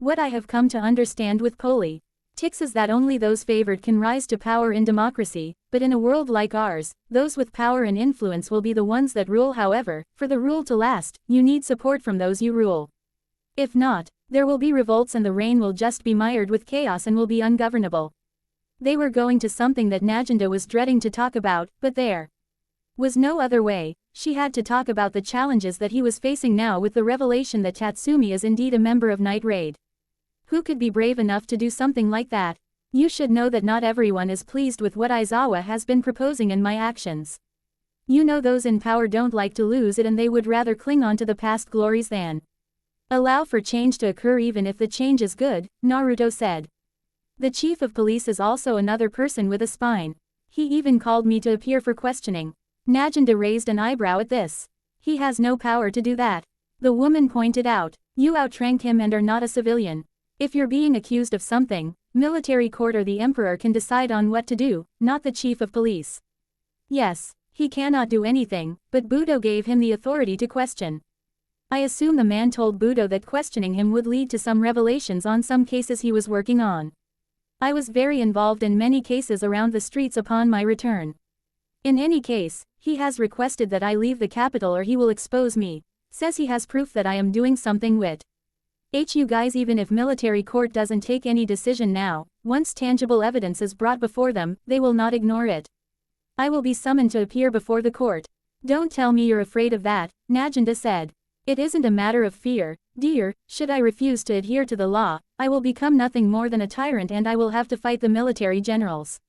What I have come to understand with politics is that only those favored can rise to power in democracy, but in a world like ours, those with power and influence will be the ones that rule. However, for the rule to last, you need support from those you rule. If not, there will be revolts and the reign will just be mired with chaos and will be ungovernable. They were going to something that Naginda was dreading to talk about, but there was no other way. She had to talk about the challenges that he was facing now with the revelation that Tatsumi is indeed a member of Night Raid. Who could be brave enough to do something like that? You should know that not everyone is pleased with what Aizawa has been proposing and my actions. You know those in power don't like to lose it and they would rather cling on to the past glories than allow for change to occur, even if the change is good, Naruto said. The chief of police is also another person with a spine. He even called me to appear for questioning. Naginda raised an eyebrow at this. He has no power to do that. The woman pointed out. You outranked him and are not a civilian. If you're being accused of something, military court or the emperor can decide on what to do, not the chief of police. Yes, he cannot do anything, but Budo gave him the authority to question. I assume the man told Budo that questioning him would lead to some revelations on some cases he was working on. I was very involved in many cases around the streets upon my return. In any case, he has requested that I leave the capital or he will expose me. Says he has proof that I am doing something with you guys. Even if military court doesn't take any decision now, once tangible evidence is brought before them, they will not ignore it. I will be summoned to appear before the court. Don't tell me you're afraid of that, Naginda said. It isn't a matter of fear, dear. Should I refuse to adhere to the law, I will become nothing more than a tyrant and I will have to fight the military generals.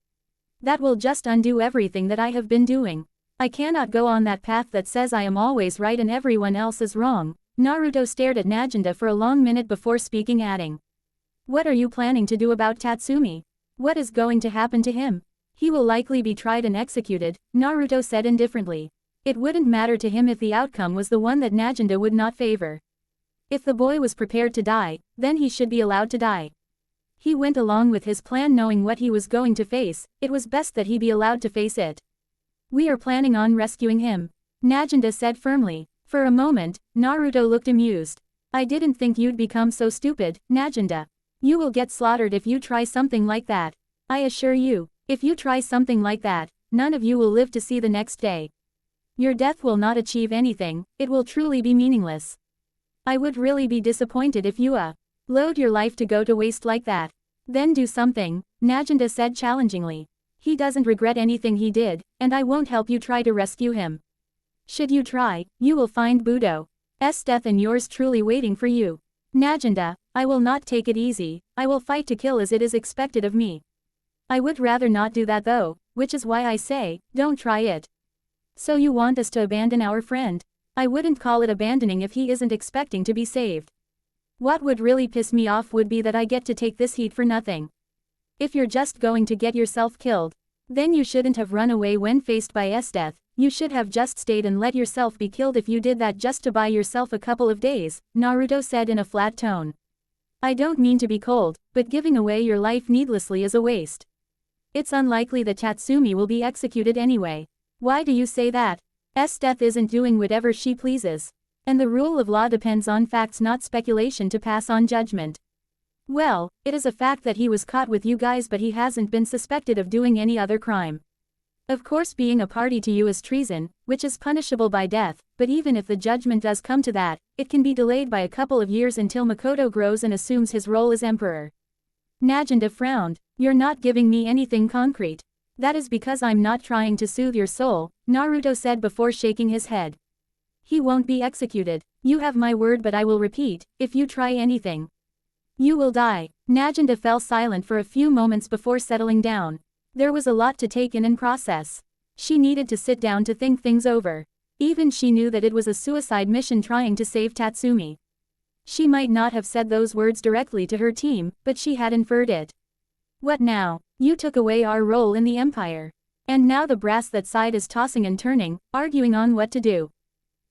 That will just undo everything that I have been doing. I cannot go on that path that says I am always right and everyone else is wrong. Naruto stared at Naginda for a long minute before speaking, adding. What are you planning to do about Tatsumi? What is going to happen to him? He will likely be tried and executed, Naruto said indifferently. It wouldn't matter to him if the outcome was the one that Naginda would not favor. If the boy was prepared to die, then he should be allowed to die. He went along with his plan knowing what he was going to face. It was best that he be allowed to face it. We are planning on rescuing him, Naginda said firmly. For a moment, Naruto looked amused. I didn't think you'd become so stupid, Naginda. You will get slaughtered if you try something like that. I assure you, if you try something like that, none of you will live to see the next day. Your death will not achieve anything, it will truly be meaningless. I would really be disappointed if you load your life to go to waste like that. Then do something, Naginda said challengingly. He doesn't regret anything he did, and I won't help you try to rescue him. Should you try, you will find Budo's death and yours truly waiting for you. Naginda, I will not take it easy, I will fight to kill as it is expected of me. I would rather not do that though, which is why I say, don't try it. So you want us to abandon our friend? I wouldn't call it abandoning if he isn't expecting to be saved. What would really piss me off would be that I get to take this heat for nothing. If you're just going to get yourself killed, then you shouldn't have run away when faced by Esdeath. You should have just stayed and let yourself be killed if you did that just to buy yourself a couple of days, Naruto said in a flat tone. I don't mean to be cold, but giving away your life needlessly is a waste. It's unlikely that Tatsumi will be executed anyway. Why do you say that? Esdeath isn't doing whatever she pleases. And the rule of law depends on facts, not speculation to pass on judgment. Well, it is a fact that he was caught with you guys, but he hasn't been suspected of doing any other crime. Of course, being a party to you is treason, which is punishable by death, but even if the judgment does come to that, it can be delayed by a couple of years until Makoto grows and assumes his role as emperor. Najanda frowned. You're not giving me anything concrete. That is because I'm not trying to soothe your soul, Naruto said before shaking his head. He won't be executed. You have my word, but I will repeat, if you try anything, you will die. Najanda fell silent for a few moments before settling down. There was a lot to take in and process. She needed to sit down to think things over. Even she knew that it was a suicide mission trying to save Tatsumi. She might not have said those words directly to her team, but she had inferred it. What now? You took away our role in the Empire. And now the brass that side is tossing and turning, arguing on what to do.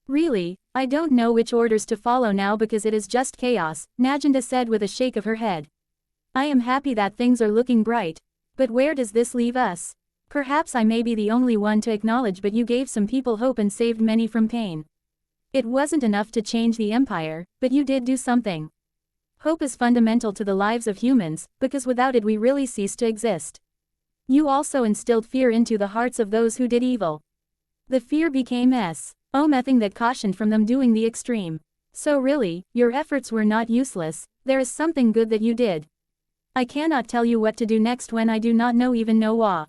Really, I don't know which orders to follow now because it is just chaos, Najanda said with a shake of her head. I am happy that things are looking bright. But where does this leave us? Perhaps I may be the only one to acknowledge, but you gave some people hope and saved many from pain. It wasn't enough to change the Empire, but you did do something. Hope is fundamental to the lives of humans, because without it we really cease to exist. You also instilled fear into the hearts of those who did evil. The fear became something that cautioned from them doing the extreme. So really, your efforts were not useless. There is something good that you did. I cannot tell you what to do next when I do not even know what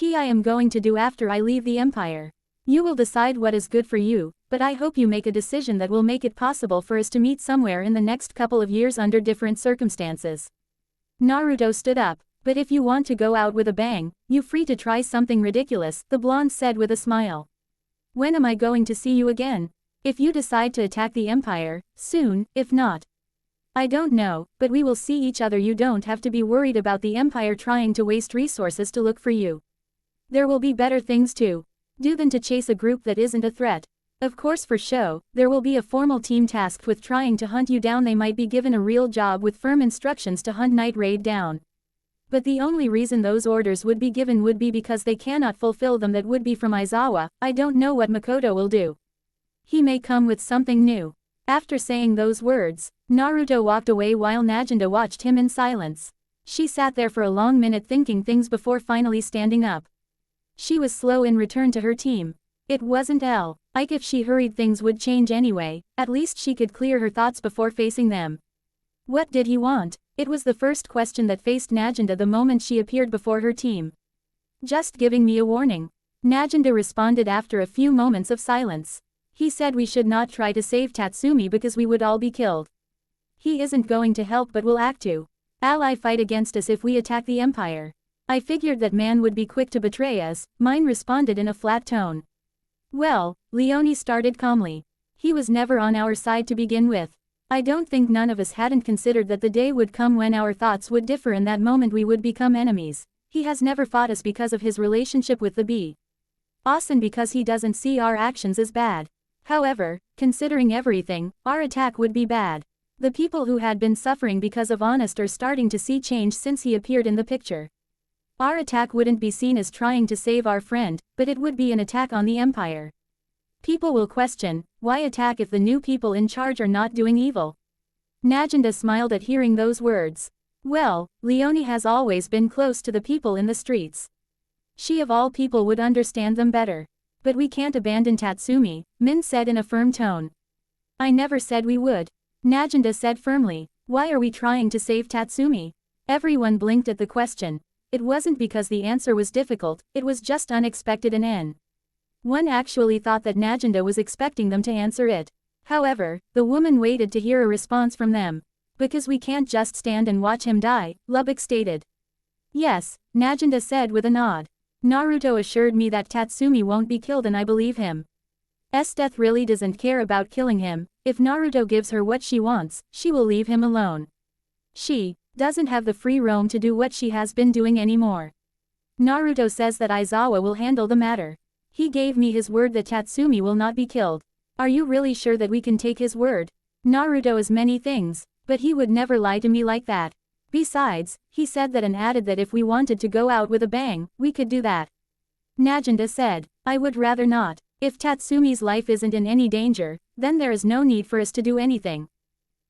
I am going to do after I leave the Empire. You will decide what is good for you, but I hope you make a decision that will make it possible for us to meet somewhere in the next couple of years under different circumstances. Naruto stood up. But if you want to go out with a bang, you free to try something ridiculous, the blonde said with a smile. When am I going to see you again? If you decide to attack the Empire, soon, if not. I don't know, but we will see each other. You don't have to be worried about the Empire trying to waste resources to look for you. There will be better things to do than to chase a group that isn't a threat. Of course, for show, there will be a formal team tasked with trying to hunt you down. They might be given a real job with firm instructions to hunt Night Raid down. But the only reason those orders would be given would be because they cannot fulfill them. That would be from Aizawa. I don't know what Makoto will do. He may come with something new. After saying those words, Naruto walked away while Najanda watched him in silence. She sat there for a long minute thinking things before finally standing up. She was slow in return to her team. It wasn't like if she hurried things would change anyway, at least she could clear her thoughts before facing them. What did he want? It was the first question that faced Najanda the moment she appeared before her team. Just giving me a warning. Najanda responded after a few moments of silence. He said we should not try to save Tatsumi because we would all be killed. He isn't going to help but will act to ally fight against us if we attack the Empire. I figured that man would be quick to betray us, mine responded in a flat tone. Well, Leone started calmly. He was never on our side to begin with. I don't think none of us hadn't considered that the day would come when our thoughts would differ and that moment we would become enemies. He has never fought us because of his relationship with the bee. Often because he doesn't see our actions as bad. However, considering everything, our attack would be bad. The people who had been suffering because of Honest are starting to see change since he appeared in the picture. Our attack wouldn't be seen as trying to save our friend, but it would be an attack on the Empire. People will question, why attack if the new people in charge are not doing evil? Najanda smiled at hearing those words. Well, Leone has always been close to the people in the streets. She of all people would understand them better. But we can't abandon Tatsumi, Min said in a firm tone. I never said we would. Najanda said firmly. Why are we trying to save Tatsumi? Everyone blinked at the question. It wasn't because the answer was difficult, it was just unexpected and one actually thought that Najanda was expecting them to answer it. However, the woman waited to hear a response from them. Because we can't just stand and watch him die, Lubbock stated. Yes, Najanda said with a nod. Naruto assured me that Tatsumi won't be killed and I believe him. Esdeath really doesn't care about killing him. If Naruto gives her what she wants, she will leave him alone. She doesn't have the free roam to do what she has been doing anymore. Naruto says that Aizawa will handle the matter. He gave me his word that Tatsumi will not be killed. Are you really sure that we can take his word? Naruto is many things, but he would never lie to me like that. Besides, he said that and added that if we wanted to go out with a bang, we could do that. Najanda said, I would rather not. If Tatsumi's life isn't in any danger, then there is no need for us to do anything.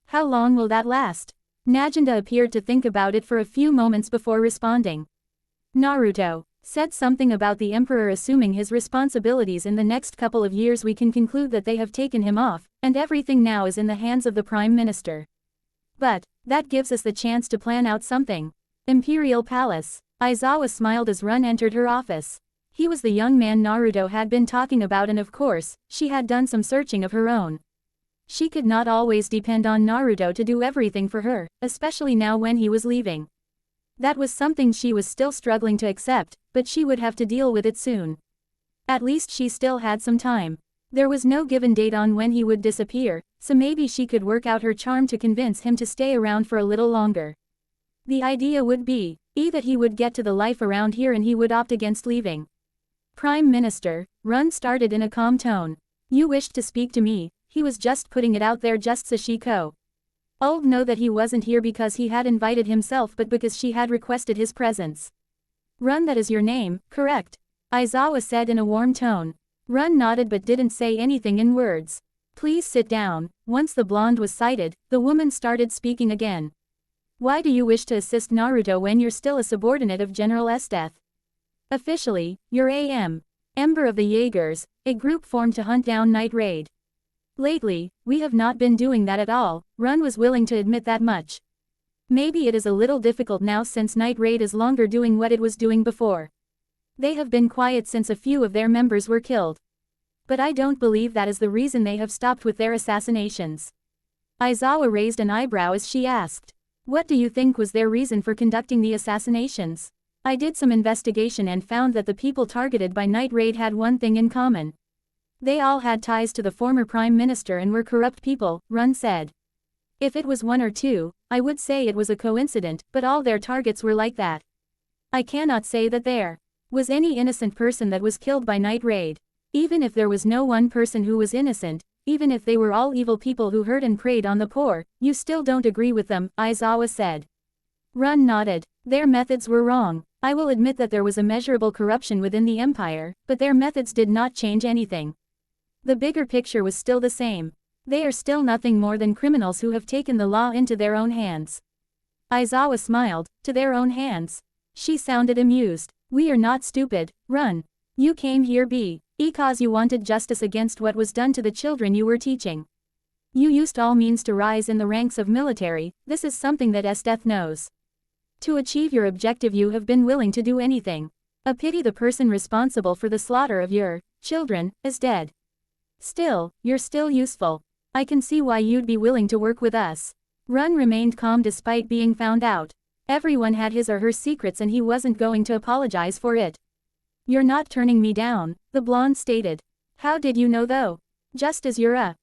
How long will that last? Najanda appeared to think about it for a few moments before responding. Naruto said something about the Emperor assuming his responsibilities in the next couple of years. We can conclude that they have taken him off, and everything now is in the hands of the Prime Minister. But, that gives us the chance to plan out something. Imperial Palace. Aizawa smiled as Run entered her office. He was the young man Naruto had been talking about, and of course, she had done some searching of her own. She could not always depend on Naruto to do everything for her, especially now when he was leaving. That was something she was still struggling to accept, but she would have to deal with it soon. At least she still had some time. There was no given date on when he would disappear, so maybe she could work out her charm to convince him to stay around for a little longer. The idea would be, that he would get to the life around here and he would opt against leaving. Prime Minister, Run started in a calm tone. You wished to speak to me. He was just putting it out there, just Sashiko. I'll know that he wasn't here because he had invited himself, but because she had requested his presence. Run, that is your name, correct? Aizawa said in a warm tone. Run nodded but didn't say anything in words. Please sit down. Once the blonde was sighted, the woman started speaking again. Why do you wish to assist Naruto when you're still a subordinate of General Esdeath? Officially, you're Ember of the Jaegers, a group formed to hunt down Night Raid. Lately, we have not been doing that at all. Run was willing to admit that much. Maybe it is a little difficult now since Night Raid is longer doing what it was doing before. They have been quiet since a few of their members were killed. But I don't believe that is the reason they have stopped with their assassinations. Aizawa raised an eyebrow as she asked. What do you think was their reason for conducting the assassinations? I did some investigation and found that the people targeted by Night Raid had one thing in common. They all had ties to the former Prime Minister and were corrupt people, Run said. If it was one or two, I would say it was a coincidence, but all their targets were like that. I cannot say that there was any innocent person that was killed by Night Raid. Even if there was no one person who was innocent, even if they were all evil people who hurt and preyed on the poor, you still don't agree with them, Aizawa said. Run nodded. Their methods were wrong. I will admit that there was immeasurable corruption within the empire, but their methods did not change anything. The bigger picture was still the same. They are still nothing more than criminals who have taken the law into their own hands. Aizawa smiled. To their own hands. She sounded amused. We are not stupid, Run. You came here because you wanted justice against what was done to the children you were teaching. You used all means to rise in the ranks of military. This is something that Esdeath knows. To achieve your objective you have been willing to do anything. A pity the person responsible for the slaughter of your children is dead. Still, you're still useful. I can see why you'd be willing to work with us. Run remained calm despite being found out. Everyone had his or her secrets and he wasn't going to apologize for it. You're not turning me down, the blonde stated. How did you know though? Just as you're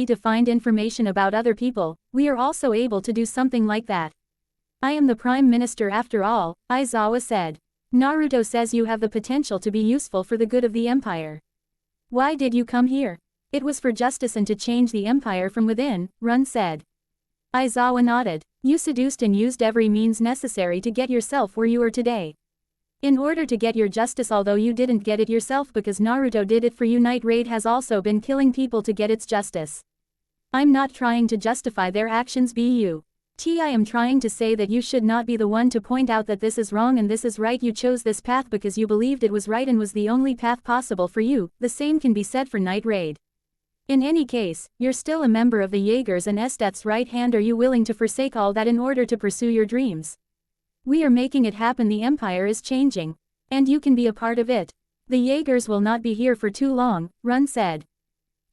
to find information about other people, we are also able to do something like that. I am the Prime Minister after all, Aizawa said. Naruto says you have the potential to be useful for the good of the empire. Why did you come here? It was for justice and to change the empire from within, Run said. Aizawa nodded. You seduced and used every means necessary to get yourself where you are today. In order to get your justice, although you didn't get it yourself because Naruto did it for you, Night Raid has also been killing people to get its justice. I'm not trying to justify their actions, I am trying to say that you should not be the one to point out that this is wrong and this is right. You chose this path because you believed it was right and was the only path possible for you. The same can be said for Night Raid. In any case, you're still a member of the Jaegers and Esdeath's right hand. Are you willing to forsake all that in order to pursue your dreams? We are making it happen. The empire is changing. And you can be a part of it. The Jaegers will not be here for too long, Run said.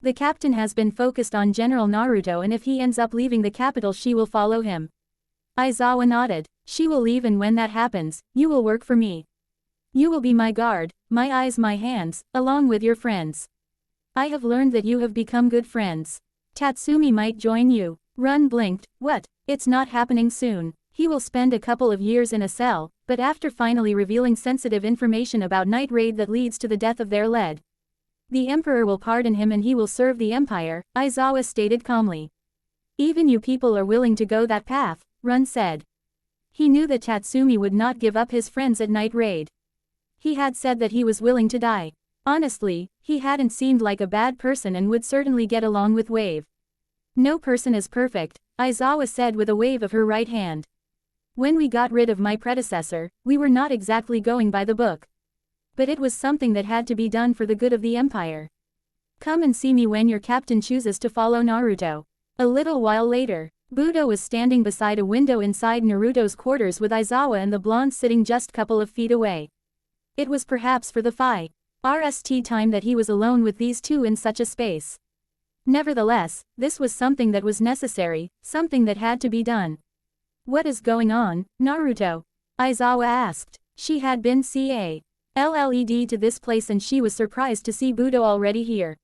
The captain has been focused on General Naruto, and if he ends up leaving the capital she will follow him. Aizawa nodded. She will leave, and when that happens, you will work for me. You will be my guard, my eyes, my hands, along with your friends. I have learned that you have become good friends. Tatsumi might join you. Run blinked. What? It's not happening soon. He will spend a couple of years in a cell, but after finally revealing sensitive information about Night Raid that leads to the death of their lead. The Emperor will pardon him and he will serve the Empire, Aizawa stated calmly. Even you people are willing to go that path, Run said. He knew that Tatsumi would not give up his friends at Night Raid. He had said that he was willing to die. Honestly, he hadn't seemed like a bad person and would certainly get along with Wave. No person is perfect, Aizawa said with a wave of her right hand. When we got rid of my predecessor, we were not exactly going by the book. But it was something that had to be done for the good of the empire. Come and see me when your captain chooses to follow Naruto. A little while later, Budo was standing beside a window inside Naruto's quarters with Aizawa and the blonde sitting just couple of feet away. It was perhaps for the first time that he was alone with these two in such a space. Nevertheless, this was something that was necessary, something that had to be done. "What is going on, Naruto?" Aizawa asked. She had been called to this place and she was surprised to see Budo already here.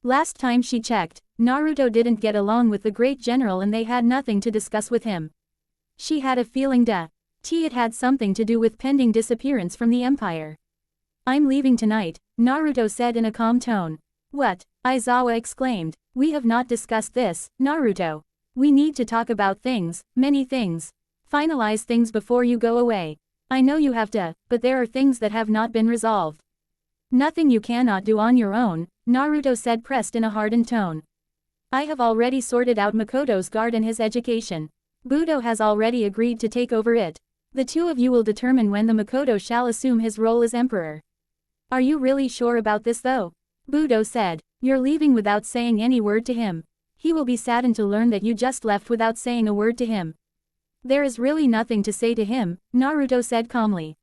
Last time she checked, Naruto didn't get along with the great general and they had nothing to discuss with him. She had a feeling it had something to do with pending disappearance from the empire. "I'm leaving tonight," Naruto said in a calm tone. "What?" Aizawa exclaimed. "We have not discussed this, Naruto. We need to talk about things, many things. Finalize things before you go away. I know you have to, but there are things that have not been resolved. Nothing you cannot do on your own," Naruto said, pressed in a hardened tone. "I have already sorted out Makoto's guard and his education. Budo has already agreed to take over it. The two of you will determine when the Makoto shall assume his role as emperor." "Are you really sure about this though?" Budo said. "You're leaving without saying any word to him. He will be saddened to learn that you just left without saying a word to him." "There is really nothing to say to him," Naruto said calmly.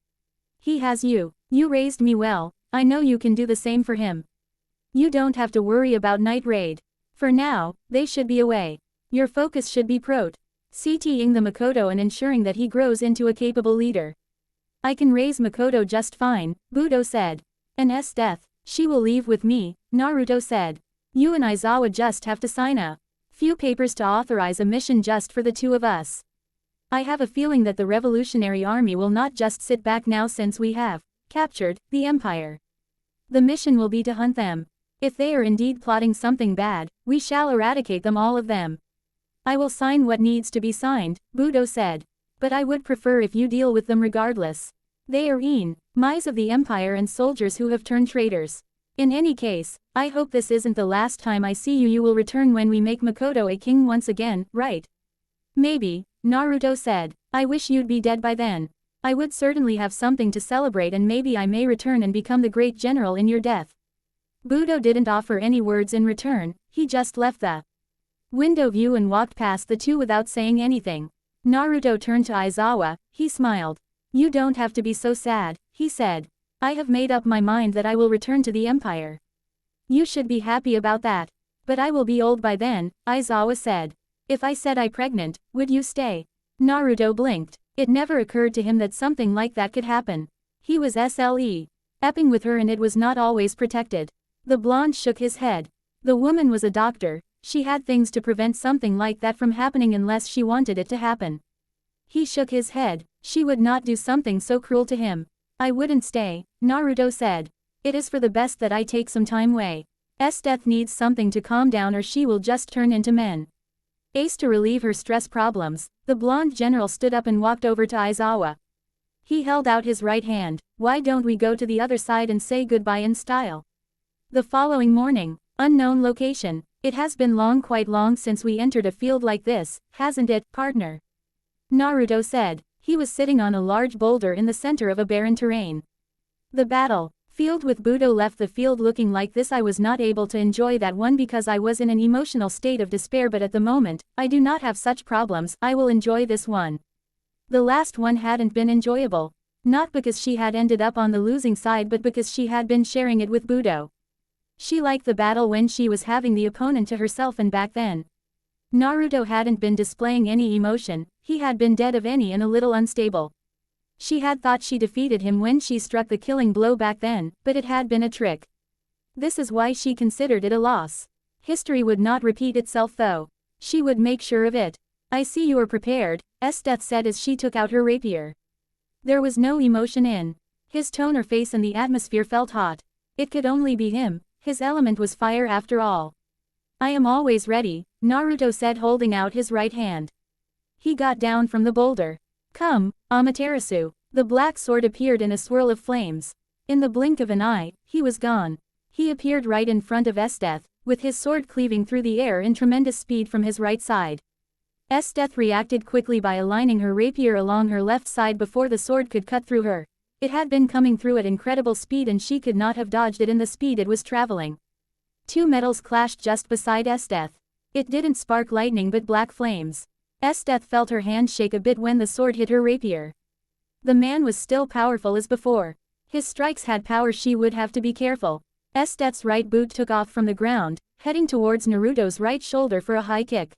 "He has you. You raised me well, I know you can do the same for him. You don't have to worry about Night Raid. For now, they should be away. Your focus should be protecting the Makoto and ensuring that he grows into a capable leader." "I can raise Makoto just fine," Budo said. "And Esdeath, she will leave with me," Naruto said. "You and Aizawa just have to sign a few papers to authorize a mission just for the two of us. I have a feeling that the Revolutionary Army will not just sit back now since we have captured the Empire. The mission will be to hunt them. If they are indeed plotting something bad, we shall eradicate them, all of them." "I will sign what needs to be signed," Budo said. "But I would prefer if you deal with them regardless. They are enemies of the Empire and soldiers who have turned traitors. In any case, I hope this isn't the last time I see you. You will return when we make Makoto a king once again, right?" "Maybe," Naruto said. "I wish you'd be dead by then. I would certainly have something to celebrate and maybe I may return and become the great general in your death." Budo didn't offer any words in return, he just left the window view and walked past the two without saying anything. Naruto turned to Aizawa, he smiled. "You don't have to be so sad," he said. "I have made up my mind that I will return to the Empire. You should be happy about that." "But I will be old by then," Aizawa said. "If I said I'm pregnant, would you stay?" Naruto blinked. It never occurred to him that something like that could happen. He was sleeping with her and it was not always protected. The blonde shook his head. The woman was a doctor, she had things to prevent something like that from happening unless she wanted it to happen. He shook his head, she would not do something so cruel to him. "I wouldn't stay," Naruto said. "It is for the best that I take some time away. Esdeath needs something to calm down or she will just turn into men." To relieve her stress problems, the blonde general stood up and walked over to Aizawa. He held out his right hand. "Why don't we go to the other side and say goodbye in style?" The following morning, unknown location. "It has been quite long since we entered a field like this, hasn't it, partner?" Naruto said. He was sitting on a large boulder in the center of a barren terrain. "The battle field with Budo left the field looking like this. I was not able to enjoy that one because I was in an emotional state of despair, but at the moment, I do not have such problems. I will enjoy this one." The last one hadn't been enjoyable. Not because she had ended up on the losing side but because she had been sharing it with Budo. She liked the battle when she was having the opponent to herself, and back then, Naruto hadn't been displaying any emotion, he had been dead of any and a little unstable. She had thought she defeated him when she struck the killing blow back then, but it had been a trick. This is why she considered it a loss. History would not repeat itself though. She would make sure of it. "I see you are prepared," Esdeath said as she took out her rapier. There was no emotion in his tone or face and the atmosphere felt hot. It could only be him, his element was fire after all. "I am always ready," Naruto said, holding out his right hand. He got down from the boulder. "Come, Amaterasu." The black sword appeared in a swirl of flames. In the blink of an eye, he was gone. He appeared right in front of Esdeath, with his sword cleaving through the air in tremendous speed from his right side. Esdeath reacted quickly by aligning her rapier along her left side before the sword could cut through her. It had been coming through at incredible speed and she could not have dodged it in the speed it was traveling. Two metals clashed just beside Esdeath. It didn't spark lightning but black flames. Esdeath felt her hand shake a bit when the sword hit her rapier. The man was still powerful as before. His strikes had power. She would have to be careful. Esdeath's right boot took off from the ground, heading towards Naruto's right shoulder for a high kick.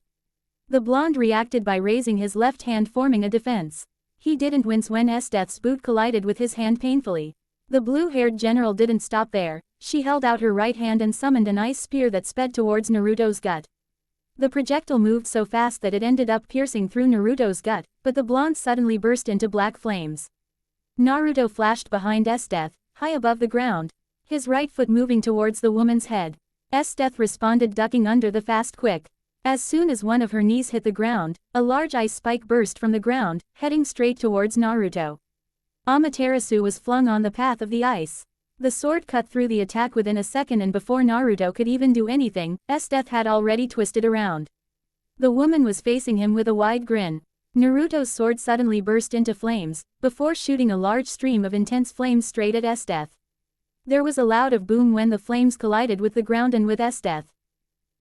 The blonde reacted by raising his left hand, forming a defense. He didn't wince when Esdeath's boot collided with his hand painfully. The blue-haired general didn't stop there. She held out her right hand and summoned an ice spear that sped towards Naruto's gut. The projectile moved so fast that it ended up piercing through Naruto's gut, but the blonde suddenly burst into black flames. Naruto flashed behind Esdeath, high above the ground, his right foot moving towards the woman's head. Esdeath responded, ducking under the fast quick. As soon as one of her knees hit the ground, a large ice spike burst from the ground, heading straight towards Naruto. Amaterasu was flung on the path of the ice. The sword cut through the attack within a second, and before Naruto could even do anything, Esdeath had already twisted around. The woman was facing him with a wide grin. Naruto's sword suddenly burst into flames, before shooting a large stream of intense flames straight at Esdeath. There was a loud of boom when the flames collided with the ground and with Esdeath.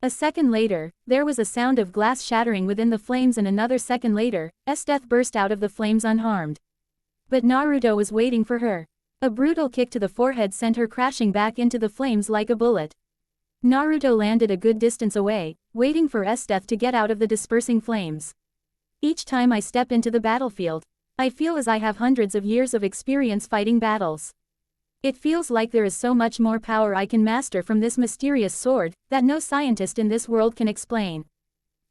A second later, there was a sound of glass shattering within the flames, and another second later, Esdeath burst out of the flames unharmed. But Naruto was waiting for her. A brutal kick to the forehead sent her crashing back into the flames like a bullet. Naruto landed a good distance away, waiting for Esdeath to get out of the dispersing flames. Each time I step into the battlefield, I feel as I have hundreds of years of experience fighting battles. It feels like there is so much more power I can master from this mysterious sword, that no scientist in this world can explain.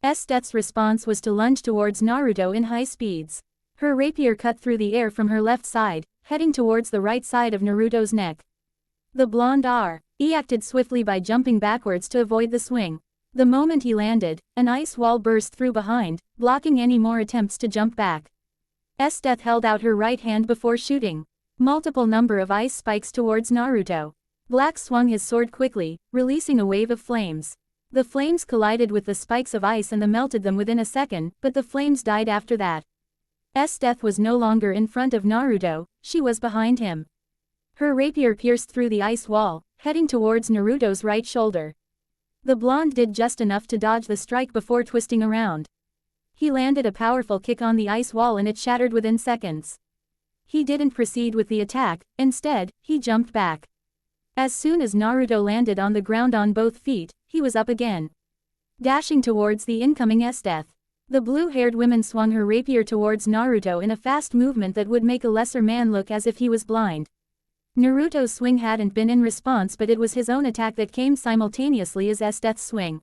Esdeath's response was to lunge towards Naruto in high speeds. Her rapier cut through the air from her left side, heading towards the right side of Naruto's neck. The blonde acted swiftly by jumping backwards to avoid the swing. The moment he landed, an ice wall burst through behind, blocking any more attempts to jump back. Esdeath held out her right hand before shooting multiple number of ice spikes towards Naruto. Black swung his sword quickly, releasing a wave of flames. The flames collided with the spikes of ice and melted them within a second, but the flames died after that. Esdeath was no longer in front of Naruto, she was behind him. Her rapier pierced through the ice wall, heading towards Naruto's right shoulder. The blonde did just enough to dodge the strike before twisting around. He landed a powerful kick on the ice wall and it shattered within seconds. He didn't proceed with the attack, instead, he jumped back. As soon as Naruto landed on the ground on both feet, he was up again, dashing towards the incoming Esdeath. The blue-haired woman swung her rapier towards Naruto in a fast movement that would make a lesser man look as if he was blind. Naruto's swing hadn't been in response, but it was his own attack that came simultaneously as Esdeath's swing.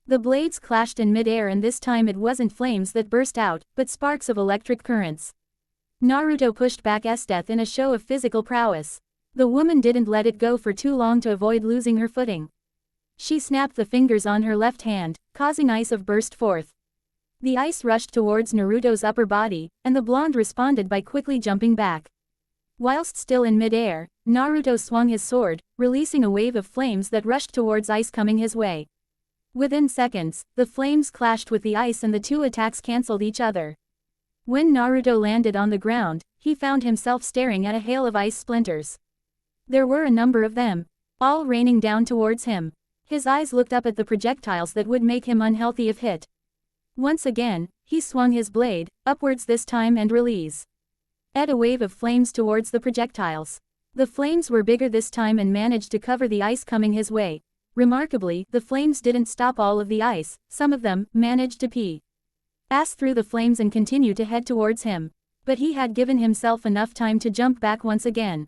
The blades clashed in mid-air, and this time it wasn't flames that burst out, but sparks of electric currents. Naruto pushed back Esdeath in a show of physical prowess. The woman didn't let it go for too long to avoid losing her footing. She snapped the fingers on her left hand, causing ice of burst forth. The ice rushed towards Naruto's upper body, and the blonde responded by quickly jumping back. Whilst still in mid-air, Naruto swung his sword, releasing a wave of flames that rushed towards ice coming his way. Within seconds, the flames clashed with the ice and the two attacks cancelled each other. When Naruto landed on the ground, he found himself staring at a hail of ice splinters. There were a number of them, all raining down towards him. His eyes looked up at the projectiles that would make him unhealthy if hit. Once again, he swung his blade, upwards this time, and released a wave of flames towards the projectiles. The flames were bigger this time and managed to cover the ice coming his way. Remarkably, the flames didn't stop all of the ice, some of them managed to pass through the flames and continue to head towards him. But he had given himself enough time to jump back once again.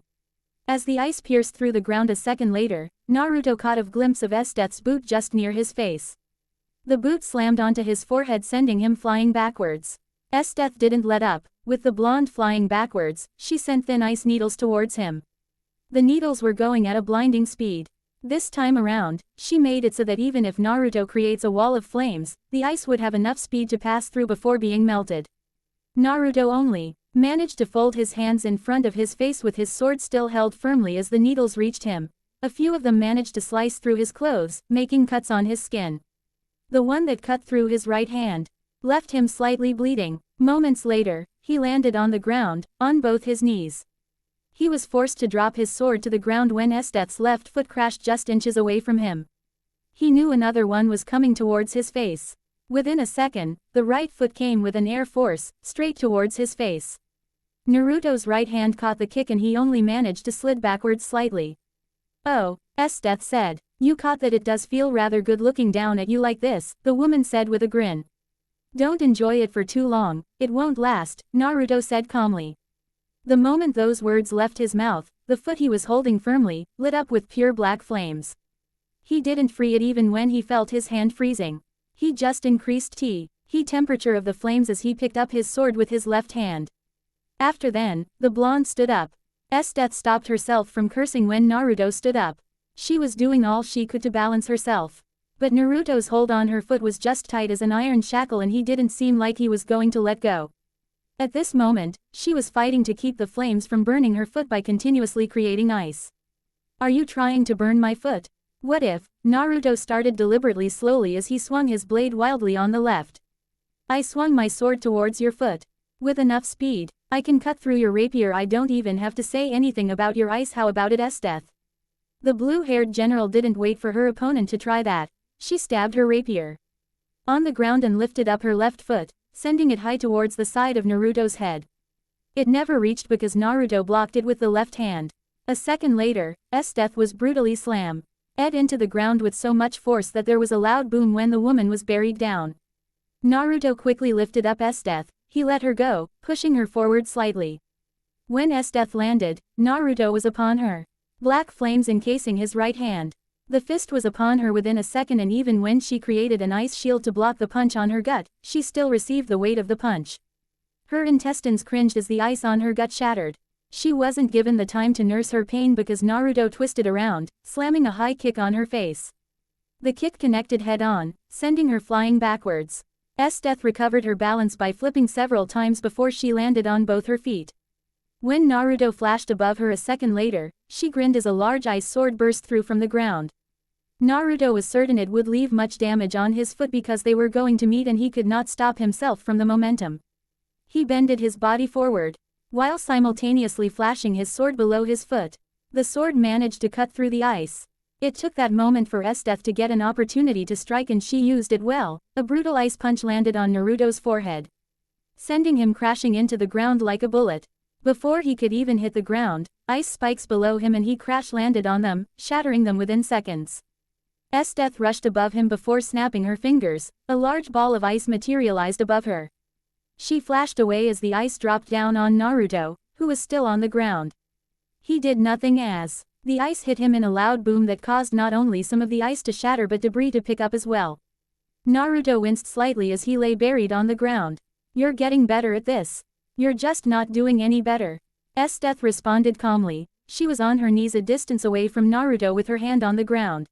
As the ice pierced through the ground a second later, Naruto caught a glimpse of Esdeath's boot just near his face. The boot slammed onto his forehead, sending him flying backwards. Esdeath didn't let up. With the blonde flying backwards, she sent thin ice needles towards him. The needles were going at a blinding speed. This time around, she made it so that even if Naruto creates a wall of flames, the ice would have enough speed to pass through before being melted. Naruto only managed to fold his hands in front of his face with his sword still held firmly as the needles reached him. A few of them managed to slice through his clothes, making cuts on his skin. The one that cut through his right hand left him slightly bleeding. Moments later, he landed on the ground, on both his knees. He was forced to drop his sword to the ground when Esdeath's left foot crashed just inches away from him. He knew another one was coming towards his face. Within a second, the right foot came with an air force, straight towards his face. Naruto's right hand caught the kick and he only managed to slid backwards slightly. "Oh," Esdeath said. "You caught that. It does feel rather good looking down at you like this," the woman said with a grin. "Don't enjoy it for too long, it won't last," Naruto said calmly. The moment those words left his mouth, the foot he was holding firmly, lit up with pure black flames. He didn't free it even when he felt his hand freezing. He just increased the temperature of the flames as he picked up his sword with his left hand. After then, the blonde stood up. Esdeath stopped herself from cursing when Naruto stood up. She was doing all she could to balance herself. But Naruto's hold on her foot was just tight as an iron shackle and he didn't seem like he was going to let go. At this moment, she was fighting to keep the flames from burning her foot by continuously creating ice. "Are you trying to burn my foot? What if?" Naruto started deliberately slowly as he swung his blade wildly on the left. "I swung my sword towards your foot. With enough speed, I can cut through your rapier. I don't even have to say anything about your ice. How about it, Esdeath?" The blue-haired general didn't wait for her opponent to try that. She stabbed her rapier on the ground and lifted up her left foot, sending it high towards the side of Naruto's head. It never reached because Naruto blocked it with the left hand. A second later, Esdeath was brutally slammed into the ground with so much force that there was a loud boom when the woman was buried down. Naruto quickly lifted up Esdeath. He let her go, pushing her forward slightly. When Esdeath landed, Naruto was upon her, black flames encasing his right hand. The fist was upon her within a second, and even when she created an ice shield to block the punch on her gut, she still received the weight of the punch. Her intestines cringed as the ice on her gut shattered. She wasn't given the time to nurse her pain because Naruto twisted around, slamming a high kick on her face. The kick connected head-on, sending her flying backwards. Esdeath recovered her balance by flipping several times before she landed on both her feet. When Naruto flashed above her a second later, she grinned as a large ice sword burst through from the ground. Naruto was certain it would leave much damage on his foot because they were going to meet and he could not stop himself from the momentum. He bended his body forward, while simultaneously flashing his sword below his foot. The sword managed to cut through the ice. It took that moment for Esdeath to get an opportunity to strike and she used it well. A brutal ice punch landed on Naruto's forehead, sending him crashing into the ground like a bullet. Before he could even hit the ground, ice spikes below him and he crash-landed on them, shattering them within seconds. Esdeath rushed above him before snapping her fingers. A large ball of ice materialized above her. She flashed away as the ice dropped down on Naruto, who was still on the ground. He did nothing as the ice hit him in a loud boom that caused not only some of the ice to shatter but debris to pick up as well. Naruto winced slightly as he lay buried on the ground. "You're getting better at this. You're just not doing any better," Esdeath responded calmly. She was on her knees a distance away from Naruto with her hand on the ground.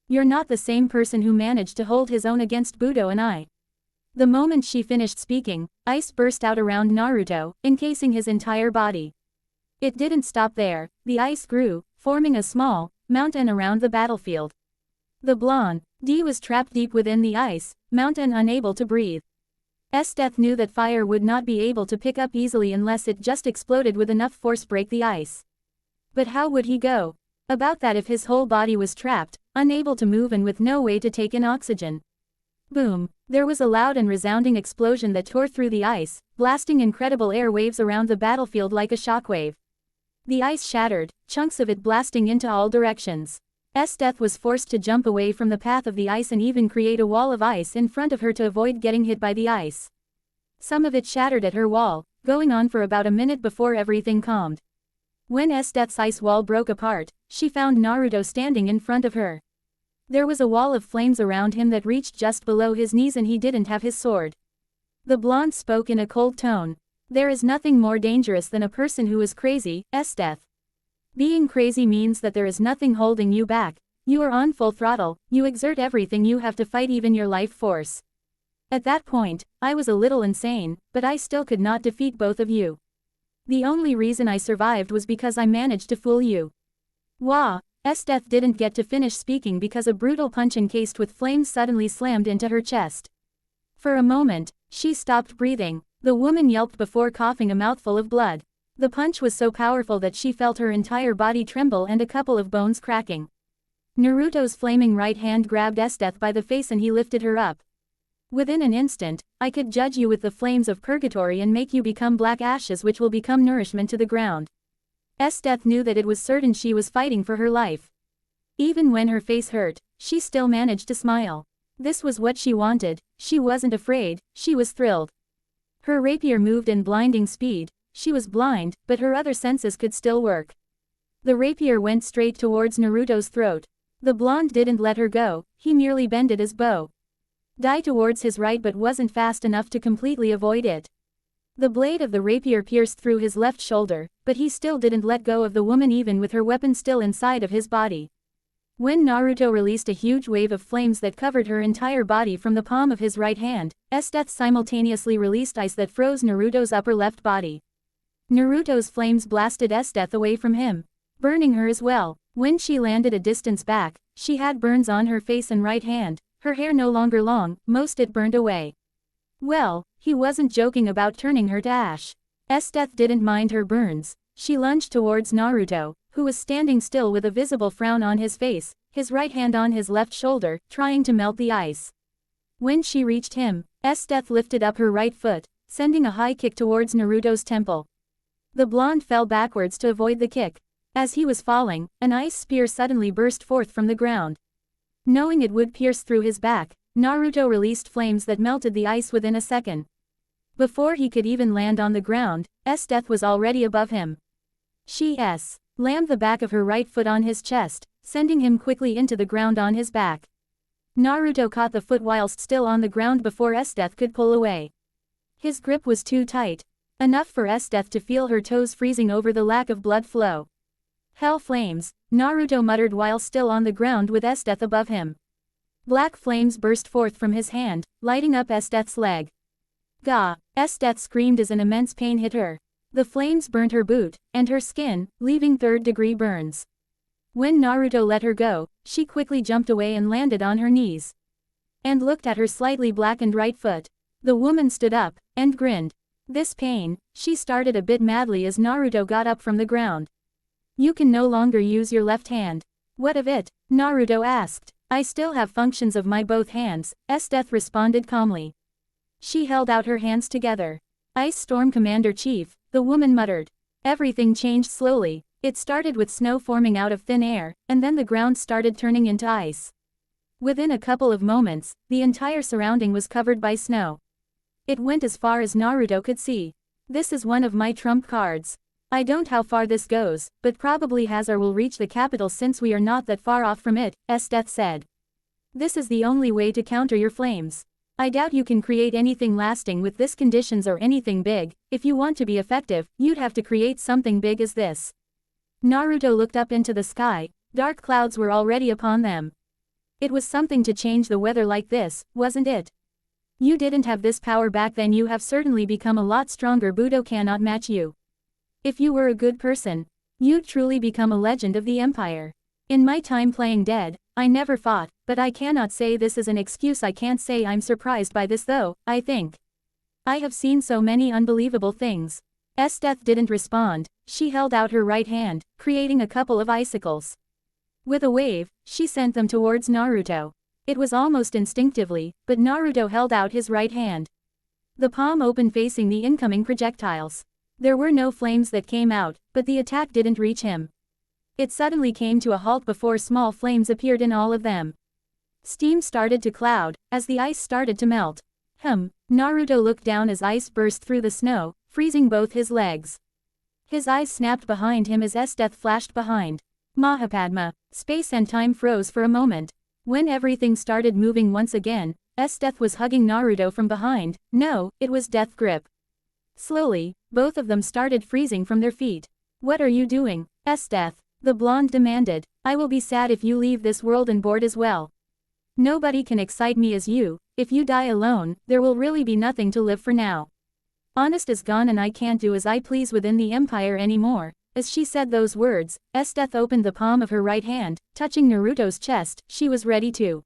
"You're not the same person who managed to hold his own against Budo and I." The moment she finished speaking, ice burst out around Naruto, encasing his entire body. It didn't stop there. The ice grew, forming a small mountain around the battlefield. The blonde was trapped deep within the ice mountain, unable to breathe. Esdeath knew that fire would not be able to pick up easily unless it just exploded with enough force break the ice. But how would he go about that if his whole body was trapped, unable to move and with no way to take in oxygen? Boom! There was a loud and resounding explosion that tore through the ice, blasting incredible air waves around the battlefield like a shockwave. The ice shattered, chunks of it blasting into all directions. Esdeath was forced to jump away from the path of the ice and even create a wall of ice in front of her to avoid getting hit by the ice. Some of it shattered at her wall, going on for about a minute before everything calmed. When Esdeath's ice wall broke apart, she found Naruto standing in front of her. There was a wall of flames around him that reached just below his knees and he didn't have his sword. The blonde spoke in a cold tone. "There is nothing more dangerous than a person who is crazy, Esdeath. Being crazy means that there is nothing holding you back. You are on full throttle, you exert everything you have to fight, even your life force. At that point, I was a little insane, but I still could not defeat both of you. The only reason I survived was because I managed to fool you." Wah! Esdeath didn't get to finish speaking because a brutal punch encased with flames suddenly slammed into her chest. For a moment, she stopped breathing. The woman yelped before coughing a mouthful of blood. The punch was so powerful that she felt her entire body tremble and a couple of bones cracking. Naruto's flaming right hand grabbed Esdeath by the face and he lifted her up. Within an instant, I could judge you with the flames of purgatory and make you become black ashes which will become nourishment to the ground. Esdeath knew that it was certain she was fighting for her life. Even when her face hurt, she still managed to smile. This was what she wanted. She wasn't afraid, she was thrilled. Her rapier moved in blinding speed. She was blind, but her other senses could still work. The rapier went straight towards Naruto's throat. The blonde didn't let her go, he merely bended his bow. Die towards his right but wasn't fast enough to completely avoid it. The blade of the rapier pierced through his left shoulder, but he still didn't let go of the woman even with her weapon still inside of his body. When Naruto released a huge wave of flames that covered her entire body from the palm of his right hand, Esdeath simultaneously released ice that froze Naruto's upper left body. Naruto's flames blasted Esdeath away from him, burning her as well. When she landed a distance back, she had burns on her face and right hand, her hair no longer long, most it burned away. Well, he wasn't joking about turning her to ash. Esdeath didn't mind her burns. She lunged towards Naruto, who was standing still with a visible frown on his face, his right hand on his left shoulder, trying to melt the ice. When she reached him, Esdeath lifted up her right foot, sending a high kick towards Naruto's temple. The blonde fell backwards to avoid the kick. As he was falling, an ice spear suddenly burst forth from the ground. Knowing it would pierce through his back, Naruto released flames that melted the ice within a second. Before he could even land on the ground, Esdeath was already above him. She slammed the back of her right foot on his chest, sending him quickly into the ground on his back. Naruto caught the foot whilst still on the ground before Esdeath could pull away. His grip was too tight. Enough for Esdeath to feel her toes freezing over the lack of blood flow. Hell flames, Naruto muttered while still on the ground with Esdeath above him. Black flames burst forth from his hand, lighting up Esdeath's leg. Gah! Esdeath screamed as an immense pain hit her. The flames burnt her boot, and her skin, leaving third-degree burns. When Naruto let her go, she quickly jumped away and landed on her knees. And looked at her slightly blackened right foot. The woman stood up, and grinned. This pain, she started a bit madly as Naruto got up from the ground. You can no longer use your left hand. What of it? Naruto asked. I still have functions of my both hands, Esdeath responded calmly. She held out her hands together. Ice Storm Commander Chief, the woman muttered. Everything changed slowly. It started with snow forming out of thin air, and then the ground started turning into ice. Within a couple of moments, the entire surrounding was covered by snow. It went as far as Naruto could see. This is one of my trump cards. I don't how far this goes, but probably has or will reach the capital since we are not that far off from it, Esdeath said. This is the only way to counter your flames. I doubt you can create anything lasting with this conditions or anything big. If you want to be effective, you'd have to create something big as this. Naruto looked up into the sky. Dark clouds were already upon them. It was something to change the weather like this, wasn't it? You didn't have this power back then. You have certainly become a lot stronger. Budo cannot match you. If you were a good person, you'd truly become a legend of the Empire. In my time playing dead, I never fought, but I cannot say this is an excuse. I can't say I'm surprised by this though, I think. I have seen so many unbelievable things. Esdeath didn't respond. She held out her right hand, creating a couple of icicles. With a wave, she sent them towards Naruto. It was almost instinctively, but Naruto held out his right hand. The palm opened facing the incoming projectiles. There were no flames that came out, but the attack didn't reach him. It suddenly came to a halt before small flames appeared in all of them. Steam started to cloud, as the ice started to melt. Naruto looked down as ice burst through the snow, freezing both his legs. His eyes snapped behind him as Esdeath flashed behind. Mahapadma. Space and time froze for a moment. When everything started moving once again, Esdeath was hugging Naruto from behind. No, it was death grip. Slowly, both of them started freezing from their feet. What are you doing, Esdeath? The blonde demanded. I will be sad if you leave this world and bored as well. Nobody can excite me as you. If you die alone, there will really be nothing to live for now. Honest is gone and I can't do as I please within the Empire anymore. As she said those words, Esdeath opened the palm of her right hand, touching Naruto's chest. She was ready to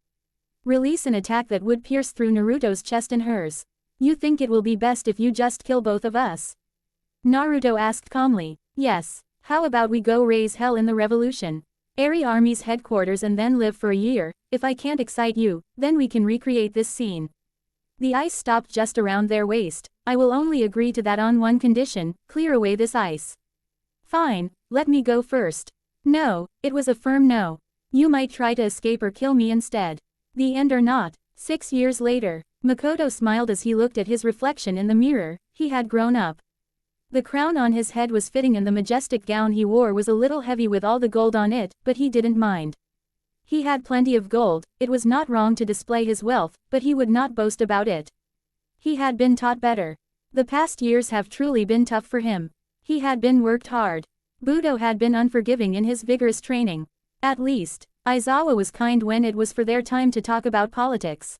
release an attack that would pierce through Naruto's chest and hers. You think it will be best if you just kill both of us? Naruto asked calmly. Yes. How about we go raise hell in the revolution? Eri Army's headquarters and then live for a year. If I can't excite you, then we can recreate this scene. The ice stopped just around their waist. I will only agree to that on one condition, clear away this ice. Fine, let me go first. No, it was a firm no. You might try to escape or kill me instead. The end or not. 6 years later, Makoto smiled as he looked at his reflection in the mirror. He had grown up. The crown on his head was fitting and the majestic gown he wore was a little heavy with all the gold on it, but he didn't mind. He had plenty of gold, it was not wrong to display his wealth, but he would not boast about it. He had been taught better. The past years have truly been tough for him. He had been worked hard. Budo had been unforgiving in his vigorous training. At least, Aizawa was kind when it was for their time to talk about politics.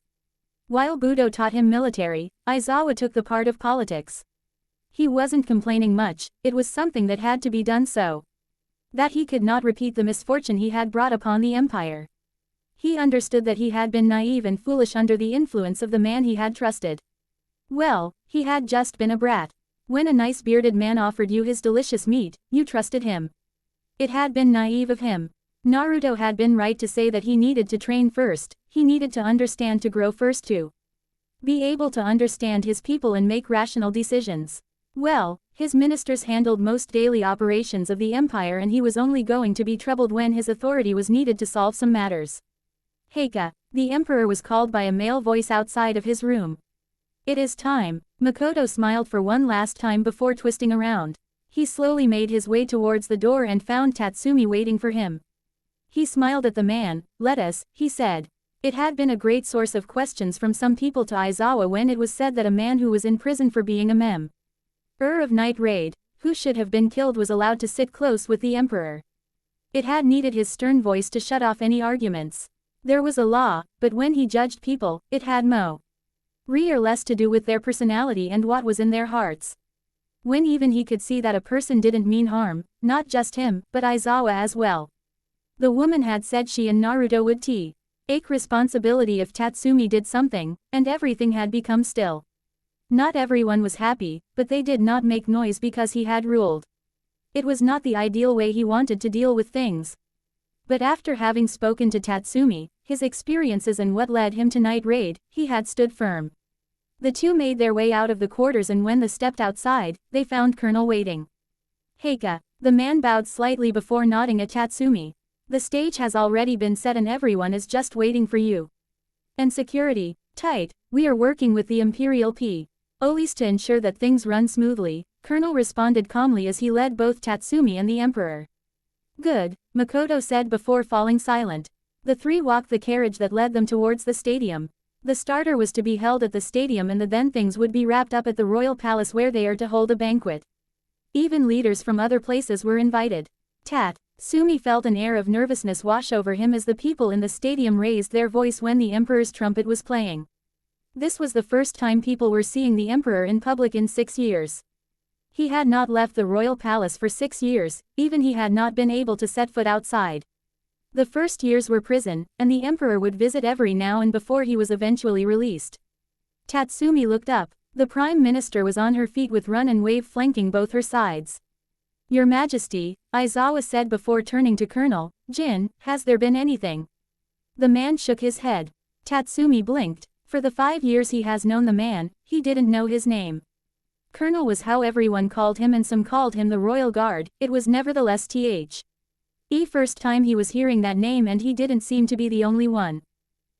While Budo taught him military, Aizawa took the part of politics. He wasn't complaining much, it was something that had to be done so that he could not repeat the misfortune he had brought upon the empire. He understood that he had been naive and foolish under the influence of the man he had trusted. Well, he had just been a brat. When a nice bearded man offered you his delicious meat, you trusted him. It had been naive of him. Naruto had been right to say that he needed to train first, he needed to understand to grow first to be able to understand his people and make rational decisions. Well, his ministers handled most daily operations of the empire and he was only going to be troubled when his authority was needed to solve some matters. Heika, the emperor was called by a male voice outside of his room. It is time. Makoto smiled for one last time before twisting around. He slowly made his way towards the door and found Tatsumi waiting for him. He smiled at the man. Let us, he said. It had been a great source of questions from some people to Aizawa when it was said that a man who was in prison for being a member of Night Raid, who should have been killed, was allowed to sit close with the emperor. It had needed his stern voice to shut off any arguments. There was a law, but when he judged people, it had more or less to do with their personality and what was in their hearts. When even he could see that a person didn't mean harm, not just him, but Aizawa as well. The woman had said she and Naruto would take responsibility if Tatsumi did something, and everything had become still. Not everyone was happy, but they did not make noise because he had ruled. It was not the ideal way he wanted to deal with things. But after having spoken to Tatsumi, his experiences and what led him to Night Raid, he had stood firm. The two made their way out of the quarters and when they stepped outside, they found Colonel waiting. Heika, the man bowed slightly before nodding at Tatsumi. The stage has already been set and everyone is just waiting for you. And security, tight, we are working with the Imperial Police to ensure that things run smoothly, Colonel responded calmly as he led both Tatsumi and the Emperor. Good, Makoto said before falling silent. The three walked the carriage that led them towards the stadium. The starter was to be held at the stadium and then things would be wrapped up at the royal palace where they are to hold a banquet. Even leaders from other places were invited. Tatsumi felt an air of nervousness wash over him as the people in the stadium raised their voice when the Emperor's trumpet was playing. This was the first time people were seeing the Emperor in public in 6 years. He had not left the royal palace for 6 years, even he had not been able to set foot outside. The first years were prison, and the Emperor would visit every now and before he was eventually released. Tatsumi looked up. The Prime Minister was on her feet with run and wave flanking both her sides. Your Majesty, Aizawa said before turning to Colonel Jin, has there been anything? The man shook his head. Tatsumi blinked. For the 5 years he has known the man, he didn't know his name. Colonel was how everyone called him and some called him the Royal Guard, it was nevertheless first time he was hearing that name and he didn't seem to be the only one.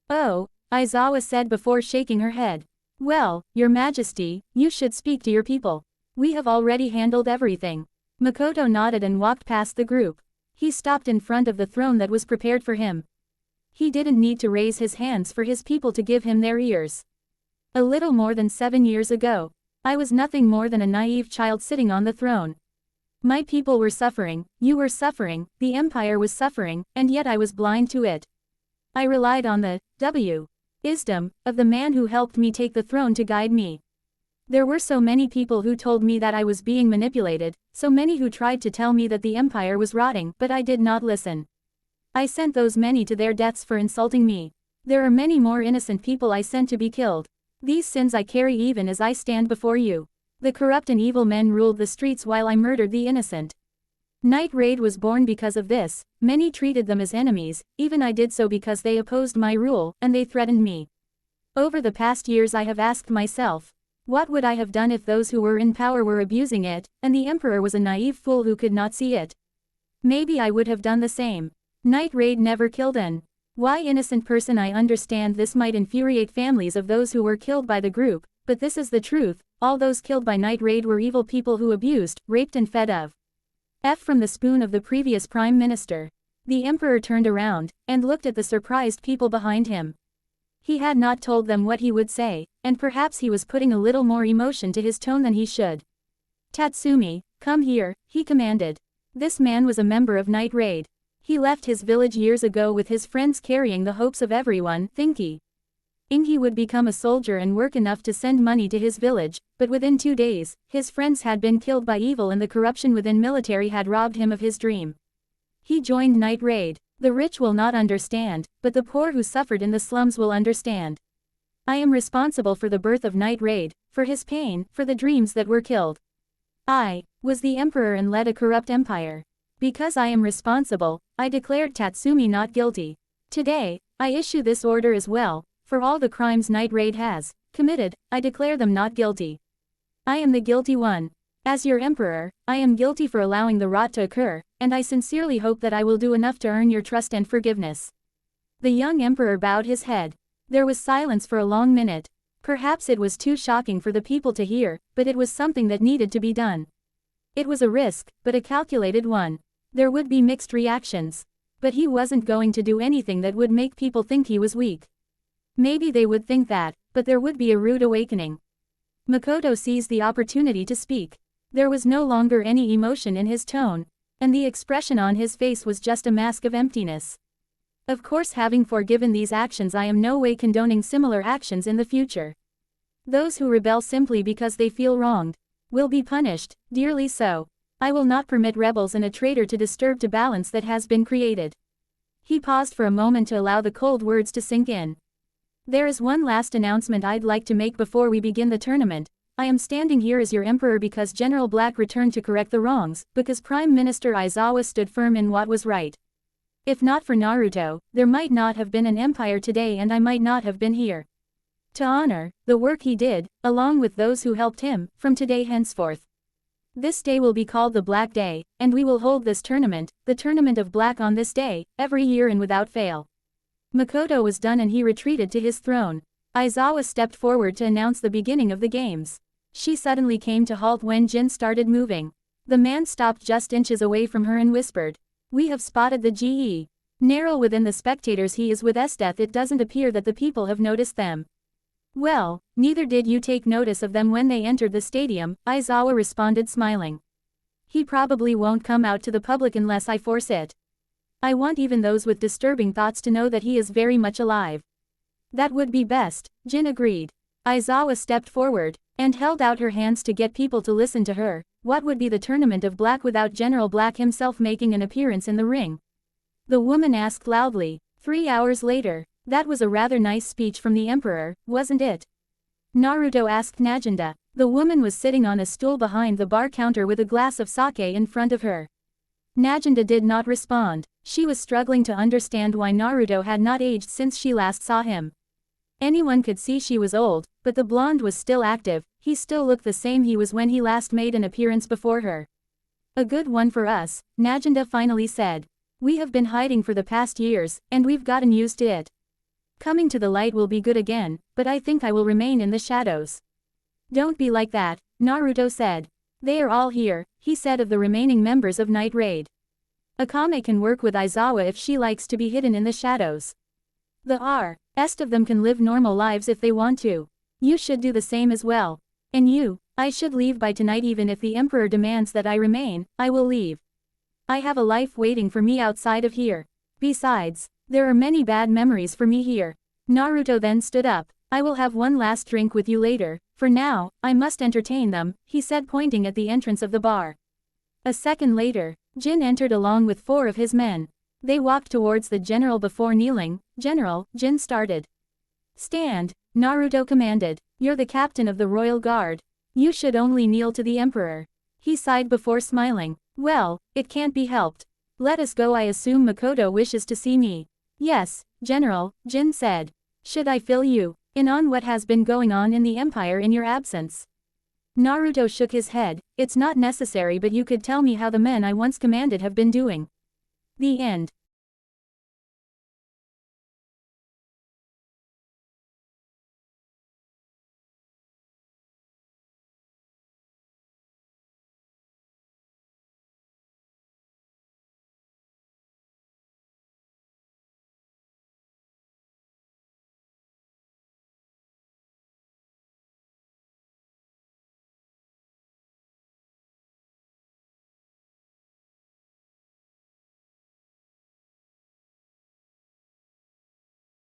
Oh, Aizawa said before shaking her head. Well, Your Majesty, you should speak to your people. We have already handled everything. Makoto nodded and walked past the group. He stopped in front of the throne that was prepared for him. He didn't need to raise his hands for his people to give him their ears. A little more than 7 years ago, I was nothing more than a naive child sitting on the throne. My people were suffering, you were suffering, the empire was suffering, and yet I was blind to it. I relied on the wisdom of the man who helped me take the throne to guide me. There were so many people who told me that I was being manipulated, so many who tried to tell me that the empire was rotting, but I did not listen. I sent those many to their deaths for insulting me. There are many more innocent people I sent to be killed. These sins I carry even as I stand before you. The corrupt and evil men ruled the streets while I murdered the innocent. Night Raid was born because of this. Many treated them as enemies, even I did so because they opposed my rule, and they threatened me. Over the past years I have asked myself, what would I have done if those who were in power were abusing it, and the emperor was a naive fool who could not see it? Maybe I would have done the same. Night Raid never killed an why innocent person. I understand this might infuriate families of those who were killed by the group, but this is the truth, all those killed by Night Raid were evil people who abused, raped and fed of from the spoon of the previous prime minister. The emperor turned around, and looked at the surprised people behind him. He had not told them what he would say, and perhaps he was putting a little more emotion to his tone than he should. Tatsumi, come here, he commanded. This man was a member of Night Raid. He left his village years ago with his friends carrying the hopes of everyone, thinking he would become a soldier and work enough to send money to his village, but within 2 days, his friends had been killed by evil and the corruption within military had robbed him of his dream. He joined Night Raid. The rich will not understand, but the poor who suffered in the slums will understand. I am responsible for the birth of Night Raid, for his pain, for the dreams that were killed. I was the emperor and led a corrupt empire. Because I am responsible, I declared Tatsumi not guilty. Today, I issue this order as well. For all the crimes Night Raid has committed, I declare them not guilty. I am the guilty one. As your emperor, I am guilty for allowing the rot to occur, and I sincerely hope that I will do enough to earn your trust and forgiveness. The young emperor bowed his head. There was silence for a long minute. Perhaps it was too shocking for the people to hear, but it was something that needed to be done. It was a risk, but a calculated one. There would be mixed reactions. But he wasn't going to do anything that would make people think he was weak. Maybe they would think that, but there would be a rude awakening. Makoto seized the opportunity to speak. There was no longer any emotion in his tone, and the expression on his face was just a mask of emptiness. Of course, having forgiven these actions, I am no way condoning similar actions in the future. Those who rebel simply because they feel wronged will be punished, dearly so. I will not permit rebels and a traitor to disturb the balance that has been created. He paused for a moment to allow the cold words to sink in. There is one last announcement I'd like to make before we begin the tournament. I am standing here as your emperor because General Black returned to correct the wrongs, because Prime Minister Aizawa stood firm in what was right. If not for Naruto, there might not have been an empire today and I might not have been here. To honor the work he did, along with those who helped him, from today henceforth. This day will be called the Black Day, and we will hold this tournament, the Tournament of Black, on this day, every year and without fail. Makoto was done and he retreated to his throne. Aizawa stepped forward to announce the beginning of the games. She suddenly came to halt when Jin started moving. The man stopped just inches away from her and whispered, "We have spotted the GE. Narrow within the spectators he is with Esdeath. It doesn't appear that the people have noticed them." "Well, neither did you take notice of them when they entered the stadium," Aizawa responded smiling. "He probably won't come out to the public unless I force it. I want even those with disturbing thoughts to know that he is very much alive." "That would be best," Jin agreed. Aizawa stepped forward, and held out her hands to get people to listen to her. What would be the Tournament of Black without General Black himself making an appearance in the ring? The woman asked loudly. 3 hours later. That was a rather nice speech from the emperor, wasn't it? Naruto asked Najinda. The woman was sitting on a stool behind the bar counter with a glass of sake in front of her. Najinda did not respond. She was struggling to understand why Naruto had not aged since she last saw him. Anyone could see she was old, but the blonde was still active. He still looked the same he was when he last made an appearance before her. "A good one for us," Najinda finally said. "We have been hiding for the past years, and we've gotten used to it. Coming to the light will be good again, but I think I will remain in the shadows." "Don't be like that," Naruto said. "They are all here," he said of the remaining members of Night Raid. "Akame can work with Aizawa if she likes to be hidden in the shadows. The rest of them can live normal lives if they want to. You should do the same as well. And you, I should leave by tonight. Even if the emperor demands that I remain, I will leave. I have a life waiting for me outside of here. Besides, there are many bad memories for me here." Naruto then stood up. "I will have one last drink with you later. For now, I must entertain them," he said, pointing at the entrance of the bar. A second later, Jin entered along with 4 of his men. They walked towards the general before kneeling. "General," Jin started. "Stand," Naruto commanded. "You're the captain of the royal guard. You should only kneel to the emperor." He sighed before smiling. "Well, it can't be helped. Let us go. I assume Makoto wishes to see me." "Yes, General," Jin said. "Should I fill you?" In on what has been going on in the Empire in your absence. Naruto shook his head. It's not necessary, but you could tell me how the men I once commanded have been doing. The end.